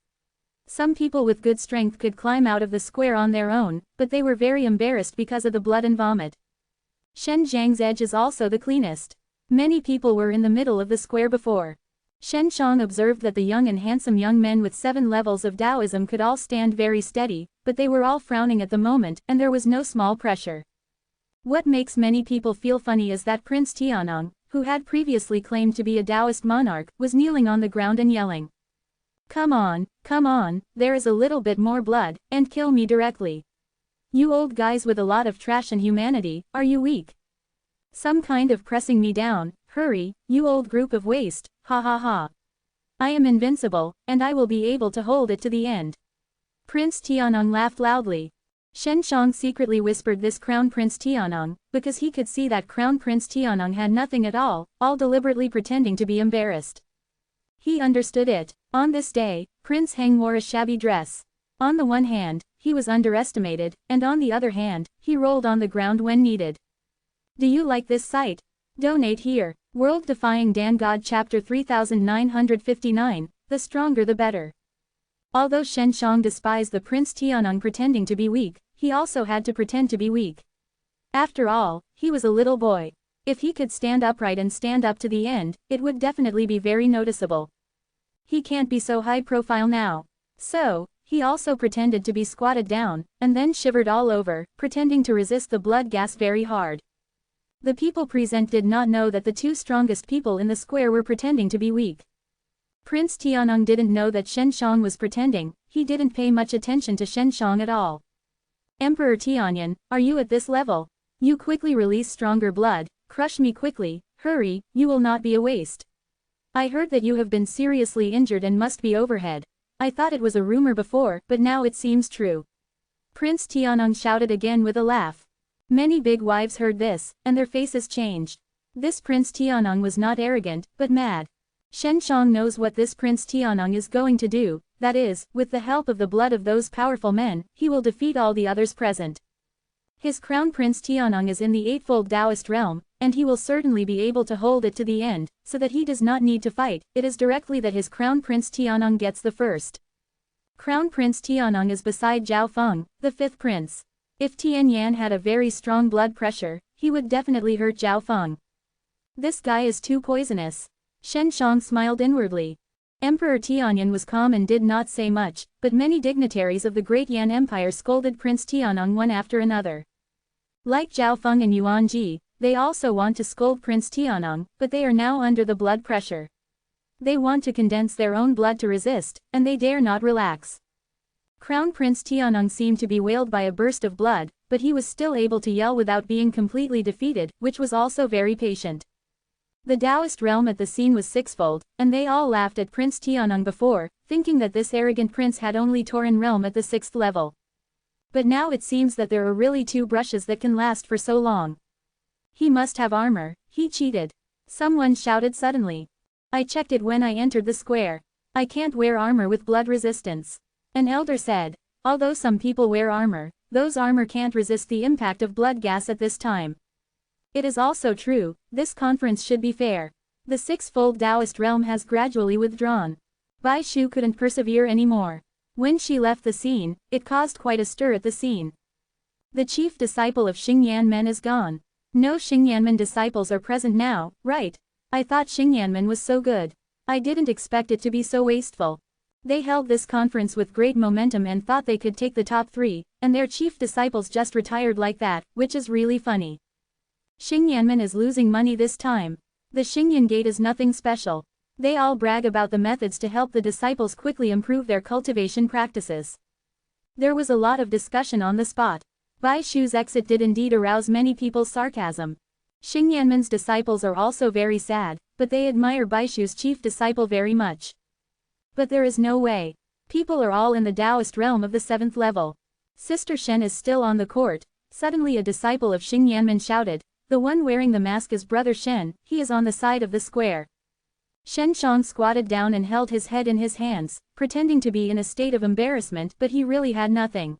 Some people with good strength could climb out of the square on their own, but they were very embarrassed because of the blood and vomit. Shen Zhang's edge is also the cleanest. Many people were in the middle of the square before. Shen Shang observed that the young and handsome young men with 7 levels of Taoism could all stand very steady, but they were all frowning at the moment, and there was no small pressure. What makes many people feel funny is that Prince Tianong, who had previously claimed to be a Taoist monarch, was kneeling on the ground and yelling, come on, there is a little bit more blood, and kill me directly. You old guys with a lot of trash and humanity, are you weak? Some kind of pressing me down, hurry, you old group of waste, ha ha ha. I am invincible, and I will be able to hold it to the end. Prince Tianong laughed loudly. Shen Shang secretly whispered this Crown Prince Tianong, because he could see that Crown Prince Tianong had nothing at all deliberately pretending to be embarrassed. He understood it. On this day, Prince Heng wore a shabby dress. On the one hand, he was underestimated, and on the other hand, he rolled on the ground when needed. Do you like this sight? Donate here. World Defying Dan God Chapter 3959, The Stronger the Better. Although Shen Shang despised the Prince Tianong pretending to be weak, he also had to pretend to be weak. After all, he was a little boy. If he could stand upright and stand up to the end, it would definitely be very noticeable. He can't be so high profile now. So, he also pretended to be squatted down, and then shivered all over, pretending to resist the blood gas very hard. The people present did not know that the 2 strongest people in the square were pretending to be weak. Prince Tianong didn't know that Shen Shang was pretending, he didn't pay much attention to Shen Shang at all. Emperor Tianyan, are you at this level? You quickly release stronger blood, crush me quickly, hurry, you will not be a waste. I heard that you have been seriously injured and must be overhead. I thought it was a rumor before, but now it seems true. Prince Tianong shouted again with a laugh. Many big wives heard this, and their faces changed. This Prince Tianong was not arrogant, but mad. Shen Shang knows what this Prince Tianong is going to do, that is, with the help of the blood of those powerful men, he will defeat all the others present. His Crown Prince Tianong is in the eightfold Taoist realm, and he will certainly be able to hold it to the end, so that he does not need to fight. It is directly that his Crown Prince Tianong gets the first. Crown Prince Tianong is beside Zhao Feng, the 5th prince. If Tian Yan had a very strong blood pressure, he would definitely hurt Zhao Feng. This guy is too poisonous. Shen Shang smiled inwardly. Emperor Tianyan was calm and did not say much, but many dignitaries of the Great Yan Empire scolded Prince Tianong one after another. Like Zhao Feng and Yuan Ji, they also want to scold Prince Tianong, but they are now under the blood pressure. They want to condense their own blood to resist, and they dare not relax. Crown Prince Tianong seemed to be whaled by a burst of blood, but he was still able to yell without being completely defeated, which was also very patient. The Taoist realm at the scene was sixfold, and they all laughed at Prince Tianong before, thinking that this arrogant prince had only Tauren realm at the 6th level. But now it seems that there are really 2 brushes that can last for so long. He must have armor, he cheated. Someone shouted suddenly. I checked it when I entered the square. I can't wear armor with blood resistance. An elder said. Although some people wear armor, those armor can't resist the impact of blood gas at this time. It is also true, this conference should be fair. The 6-fold Taoist realm has gradually withdrawn. Bai Shu couldn't persevere anymore. When she left the scene, it caused quite a stir at the scene. The chief disciple of Xingyanmen is gone. No Xingyanmen disciples are present now, right? I thought Xingyanmen was so good. I didn't expect it to be so wasteful. They held this conference with great momentum and thought they could take the top 3, and their chief disciples just retired like that, which is really funny. Xingyanmen is losing money this time. The Xingyan Gate is nothing special. They all brag about the methods to help the disciples quickly improve their cultivation practices. There was a lot of discussion on the spot. Bai Shu's exit did indeed arouse many people's sarcasm. Xingyanmen's disciples are also very sad, but they admire Bai Shu's chief disciple very much. But there is no way. People are all in the Taoist realm of the 7th level. Sister Shen is still on the court. Suddenly a disciple of Xingyanmen shouted, the one wearing the mask is Brother Shen, he is on the side of the square. Shen Shang squatted down and held his head in his hands, pretending to be in a state of embarrassment, but he really had nothing.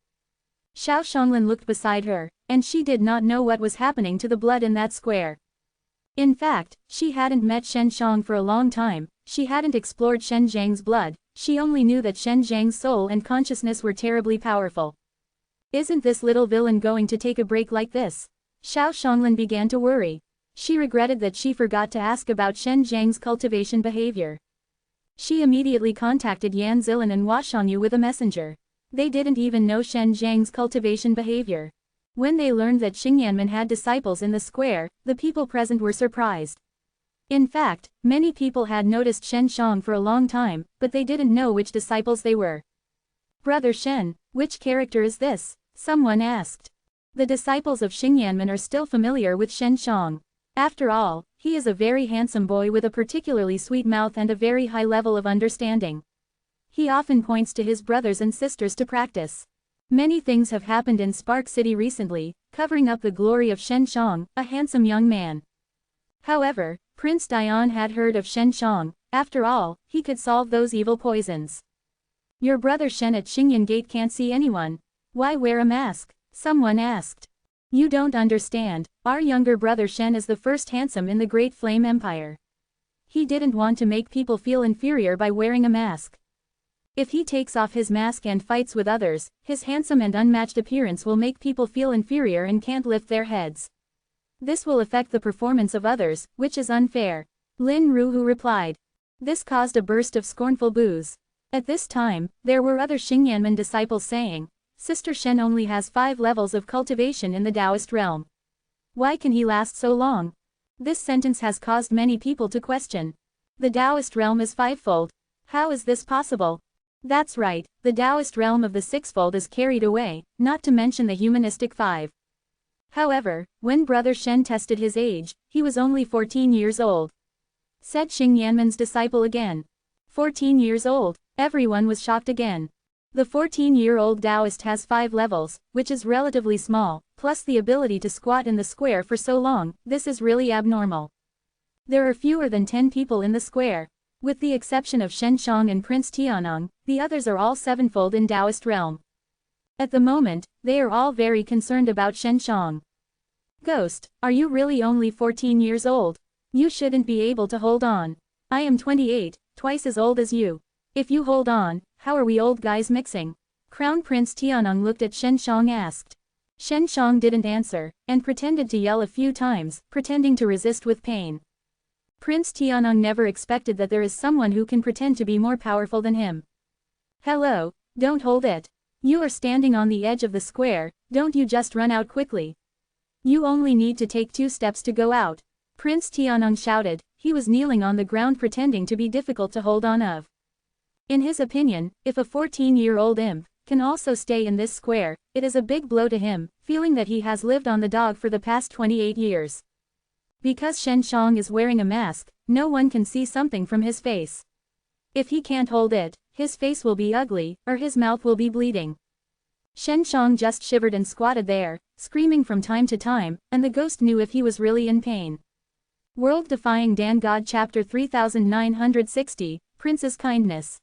Xiao Xionglan looked beside her, and she did not know what was happening to the blood in that square. In fact, she hadn't met Shen Shang for a long time, she hadn't explored Shen Zhang's blood, she only knew that Shen Zhang's soul and consciousness were terribly powerful. Isn't this little villain going to take a break like this? Xiao Xionglan began to worry. She regretted that she forgot to ask about Shen Zhang's cultivation behavior. She immediately contacted Yan Zilan and Hua Shangyu with a messenger. They didn't even know Shen Zhang's cultivation behavior. When they learned that Xingyanmen had disciples in the square, the people present were surprised. In fact, many people had noticed Shen Shang for a long time, but they didn't know which disciples they were. "Brother Shen, which character is this?" someone asked. The disciples of Xingyanmen are still familiar with Shen Shang. After all, he is a very handsome boy with a particularly sweet mouth and a very high level of understanding. He often points to his brothers and sisters to practice. Many things have happened in Spark City recently, covering up the glory of Shen Shang, a handsome young man. However, Prince Dian had heard of Shen Shang. After all, he could solve those evil poisons. "Your brother Shen at Xingyan Gate can't see anyone. Why wear a mask?" someone asked. "You don't understand, our younger brother Shen is the first handsome in the Great Flame Empire. He didn't want to make people feel inferior by wearing a mask. If he takes off his mask and fights with others, his handsome and unmatched appearance will make people feel inferior and can't lift their heads. This will affect the performance of others, which is unfair." Lin Ruhu replied. This caused a burst of scornful boos. At this time, there were other Xingyanmen disciples saying, "Sister Shen only has 5 levels of cultivation in the Taoist realm. Why can he last so long?" This sentence has caused many people to question. The Taoist realm is 5-fold. How is this possible? That's right, the Taoist realm of the 6-fold is carried away, not to mention the humanistic 5. However, when Brother Shen tested his age, he was only 14 years old. Said Xingyanmen's disciple again. 14 years old, everyone was shocked again. The 14-year-old Taoist has 5 levels, which is relatively small, plus the ability to squat in the square for so long. This is really abnormal. There are fewer than 10 people in the square. With the exception of Shen Shang and Prince Tianong, the others are all 7-fold in Taoist realm. At the moment, they are all very concerned about Shen Shang. "Ghost, are you really only 14 years old? You shouldn't be able to hold on. I am 28, twice as old as you. If you hold on, how are we old guys mixing?" Crown Prince Tianong looked at Shen Shang asked. Shen Shang didn't answer, and pretended to yell a few times, pretending to resist with pain. Prince Tianong never expected that there is someone who can pretend to be more powerful than him. "Hello, don't hold it. You are standing on the edge of the square, don't you just run out quickly. You only need to take 2 steps to go out." Prince Tianong shouted. He was kneeling on the ground pretending to be difficult to hold on of. In his opinion, if a 14-year-old imp can also stay in this square, it is a big blow to him, feeling that he has lived on the dog for the past 28 years. Because Shen Shang is wearing a mask, no one can see something from his face. If he can't hold it, his face will be ugly, or his mouth will be bleeding. Shen Shang just shivered and squatted there, screaming from time to time, and the ghost knew if he was really in pain. World Defying Dan God Chapter 3960, Prince's Kindness.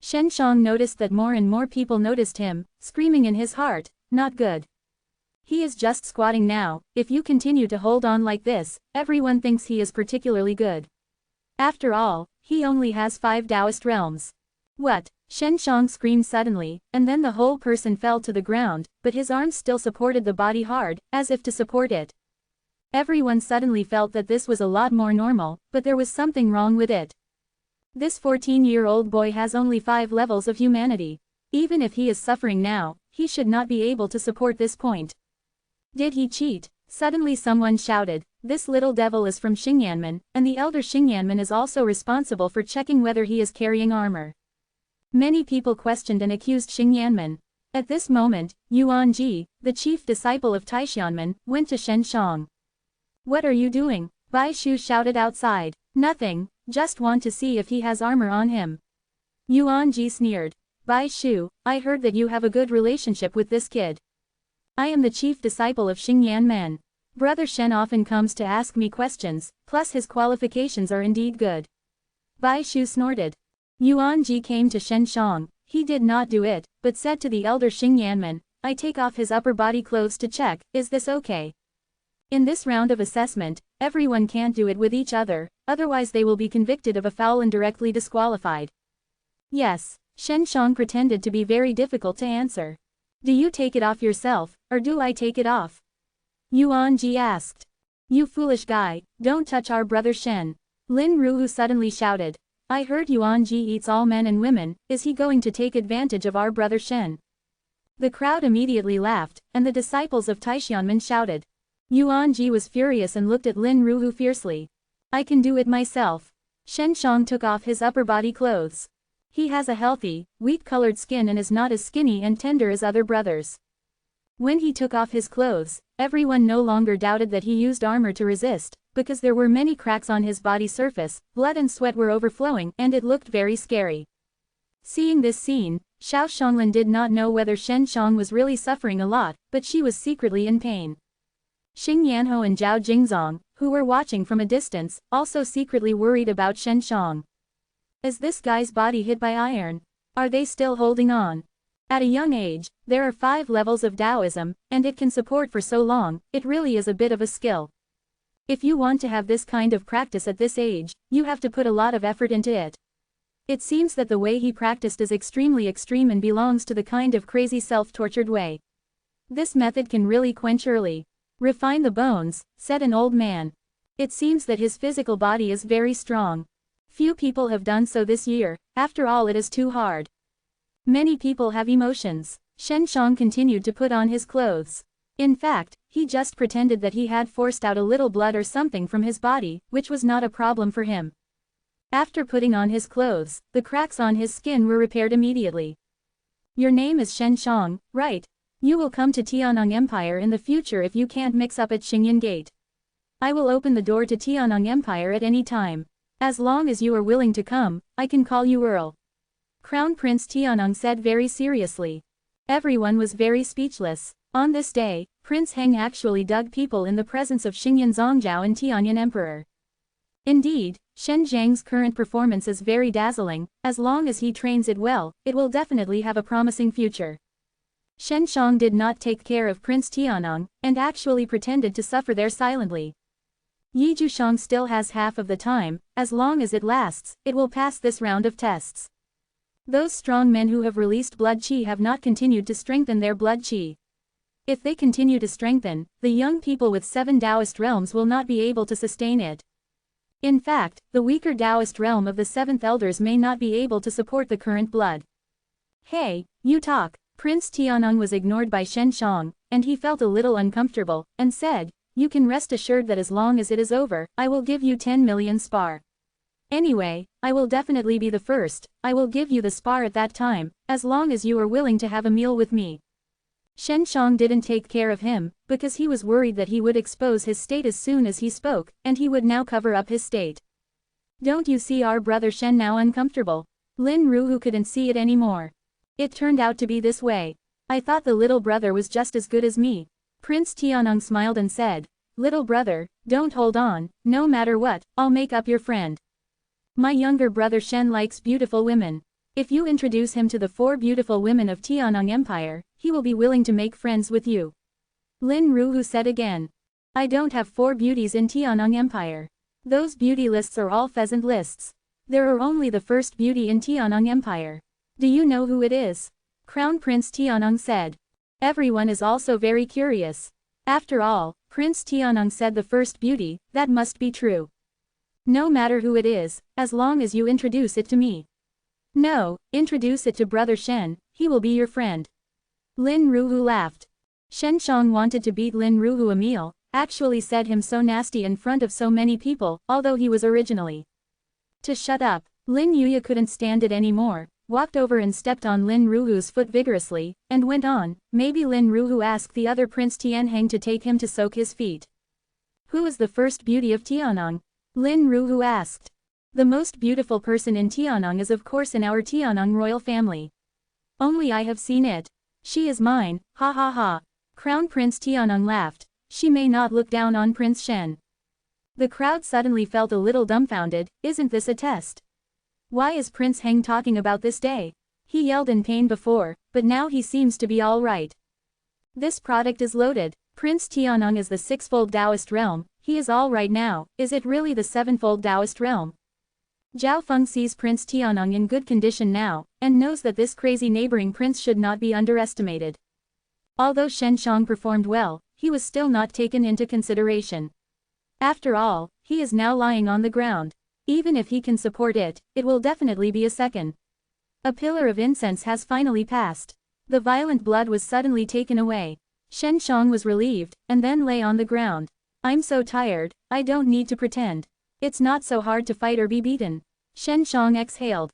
Shen Shang noticed that more and more people noticed him, screaming in his heart, "Not good. He is just squatting now, if you continue to hold on like this, everyone thinks he is particularly good. After all, he only has 5 Taoist realms." "What?" Shen Shang screamed suddenly, and then the whole person fell to the ground, but his arms still supported the body hard, as if to support it. Everyone suddenly felt that this was a lot more normal, but there was something wrong with it. This 14-year-old boy has only 5 levels of humanity. Even if he is suffering now, he should not be able to support this point. Did he cheat? Suddenly someone shouted, "This little devil is from Xingyanmen, and the elder Xingyanmen is also responsible for checking whether he is carrying armor." Many people questioned and accused Xingyanmen. At this moment, Yuan Ji, the chief disciple of Taishanmen, went to Shen Shang. "What are you doing?" Bai Shu shouted outside. "Nothing, just want to see if he has armor on him." Yuan Ji sneered. "Bai Shu, I heard that you have a good relationship with this kid. I am the chief disciple of Xingyanmen. Brother Shen often comes to ask me questions, plus his qualifications are indeed good. Bai Shu snorted. Yuan Ji came to Shen Shang. He did not do it, but said to the elder Xing Yanman, I take off his upper body clothes to check, is this okay? In this round of assessment, everyone can't do it with each other, otherwise they will be convicted of a foul and directly disqualified. Yes, Shen Shang pretended to be very difficult to answer. Do you take it off yourself, or do I take it off? Yuan Ji asked. You foolish guy, don't touch our brother Shen. Lin Ruhu suddenly shouted. I heard Yuan Ji eats all men and women, is he going to take advantage of our brother Shen? The crowd immediately laughed, and the disciples of Taishianmen shouted. Yuan Ji was furious and looked at Lin Ruhu fiercely. I can do it myself. Shen Shang took off his upper body clothes. He has a healthy, wheat-colored skin and is not as skinny and tender as other brothers. When he took off his clothes, everyone no longer doubted that he used armor to resist, because there were many cracks on his body surface, blood and sweat were overflowing, and it looked very scary. Seeing this scene, Xiao Shanglin did not know whether Shen Shang was really suffering a lot, but she was secretly in pain. Xing Yanho and Zhao Jingzong, who were watching from a distance, also secretly worried about Shen Shang. Is this guy's body hit by iron? Are they still holding on? At a young age, there are 5 levels of Taoism, and it can support for so long, it really is a bit of a skill. If you want to have this kind of practice at this age, you have to put a lot of effort into it. It seems that the way he practiced is extremely extreme and belongs to the kind of crazy self-tortured way. This method can really quench early. Refine the bones, said an old man. It seems that his physical body is very strong. Few people have done so this year, after all it is too hard. Many people have emotions. Shen Shang continued to put on his clothes. In fact, he just pretended that he had forced out a little blood or something from his body, which was not a problem for him. After putting on his clothes, the cracks on his skin were repaired immediately. Your name is Shen Shang, right? You will come to Tianang Empire in the future if you can't mix up at Xingyan Gate. I will open the door to Tianang Empire at any time. As long as you are willing to come, I can call you Earl. Crown Prince Tianang said very seriously. Everyone was very speechless. On this day, Prince Heng actually dug people in the presence of Xingyan Zongzhao and Tianyan Emperor. Indeed, Shen Zhang's current performance is very dazzling, as long as he trains it well, it will definitely have a promising future. Shen Shang did not take care of Prince Tianang, and actually pretended to suffer there silently. Yi Jushang still has half of the time, as long as it lasts, it will pass this round of tests. Those strong men who have released blood qi have not continued to strengthen their blood qi. If they continue to strengthen, the young people with 7 Taoist realms will not be able to sustain it. In fact, the weaker Taoist realm of the 7th elders may not be able to support the current blood. Hey, you talk. Prince Tianang was ignored by Shen Shang, and he felt a little uncomfortable, and said, you can rest assured that as long as it is over, I will give you 10 million spar. Anyway, I will definitely be the first, I will give you the spar at that time, as long as you are willing to have a meal with me. Shen Shang didn't take care of him, because he was worried that he would expose his state as soon as he spoke, and he would now cover up his state. Don't you see our brother Shen now uncomfortable? Lin Ruhu couldn't see it anymore. It turned out to be this way. I thought the little brother was just as good as me. Prince Tianang smiled and said, little brother, don't hold on, no matter what, I'll make up your friend. My younger brother Shen likes beautiful women. If you introduce him to the 4 beautiful women of Tianang Empire, he will be willing to make friends with you. Lin Ruhu said again. I don't have 4 beauties in Tianang Empire. Those beauty lists are all pheasant lists. There are only the first beauty in Tianang Empire. Do you know who it is? Crown Prince Tianang said. Everyone is also very curious. After all, Prince Tianang said the first beauty, that must be true. No matter who it is, as long as you introduce it to me. No, introduce it to brother Shen, he will be your friend. Lin Ruhu laughed. Shen Shang wanted to beat Lin Ruhu a meal, actually said him so nasty in front of so many people, although he was originally. To shut up, Lin Yuya couldn't stand it anymore, walked over and stepped on Lin Ruhu's foot vigorously, and went on, maybe Lin Ruhu asked the other Prince Tianheng to take him to soak his feet. Who is the first beauty of Tianang? Lin Ruhu asked. The most beautiful person in Tianang is of course in our Tianang royal family. Only I have seen it. She is mine, ha ha ha. Crown Prince Tianang laughed. She may not look down on Prince Shen. The crowd suddenly felt a little dumbfounded, isn't this a test? Why is Prince Heng talking about this day? He yelled in pain before, but now he seems to be all right. This product is loaded. Prince Tianong is the sixfold Taoist realm, he is all right now. Is it really the sevenfold Taoist realm? Zhao Feng sees Prince Tianong in good condition now, and knows that this crazy neighboring prince should not be underestimated. Although Shen Shang performed well, he was still not taken into consideration. After all, he is now lying on the ground. Even if he can support it, it will definitely be a second. A pillar of incense has finally passed. The violent blood was suddenly taken away. Shen Shang was relieved, and then lay on the ground. I'm so tired, I don't need to pretend. It's not so hard to fight or be beaten. Shen Shang exhaled.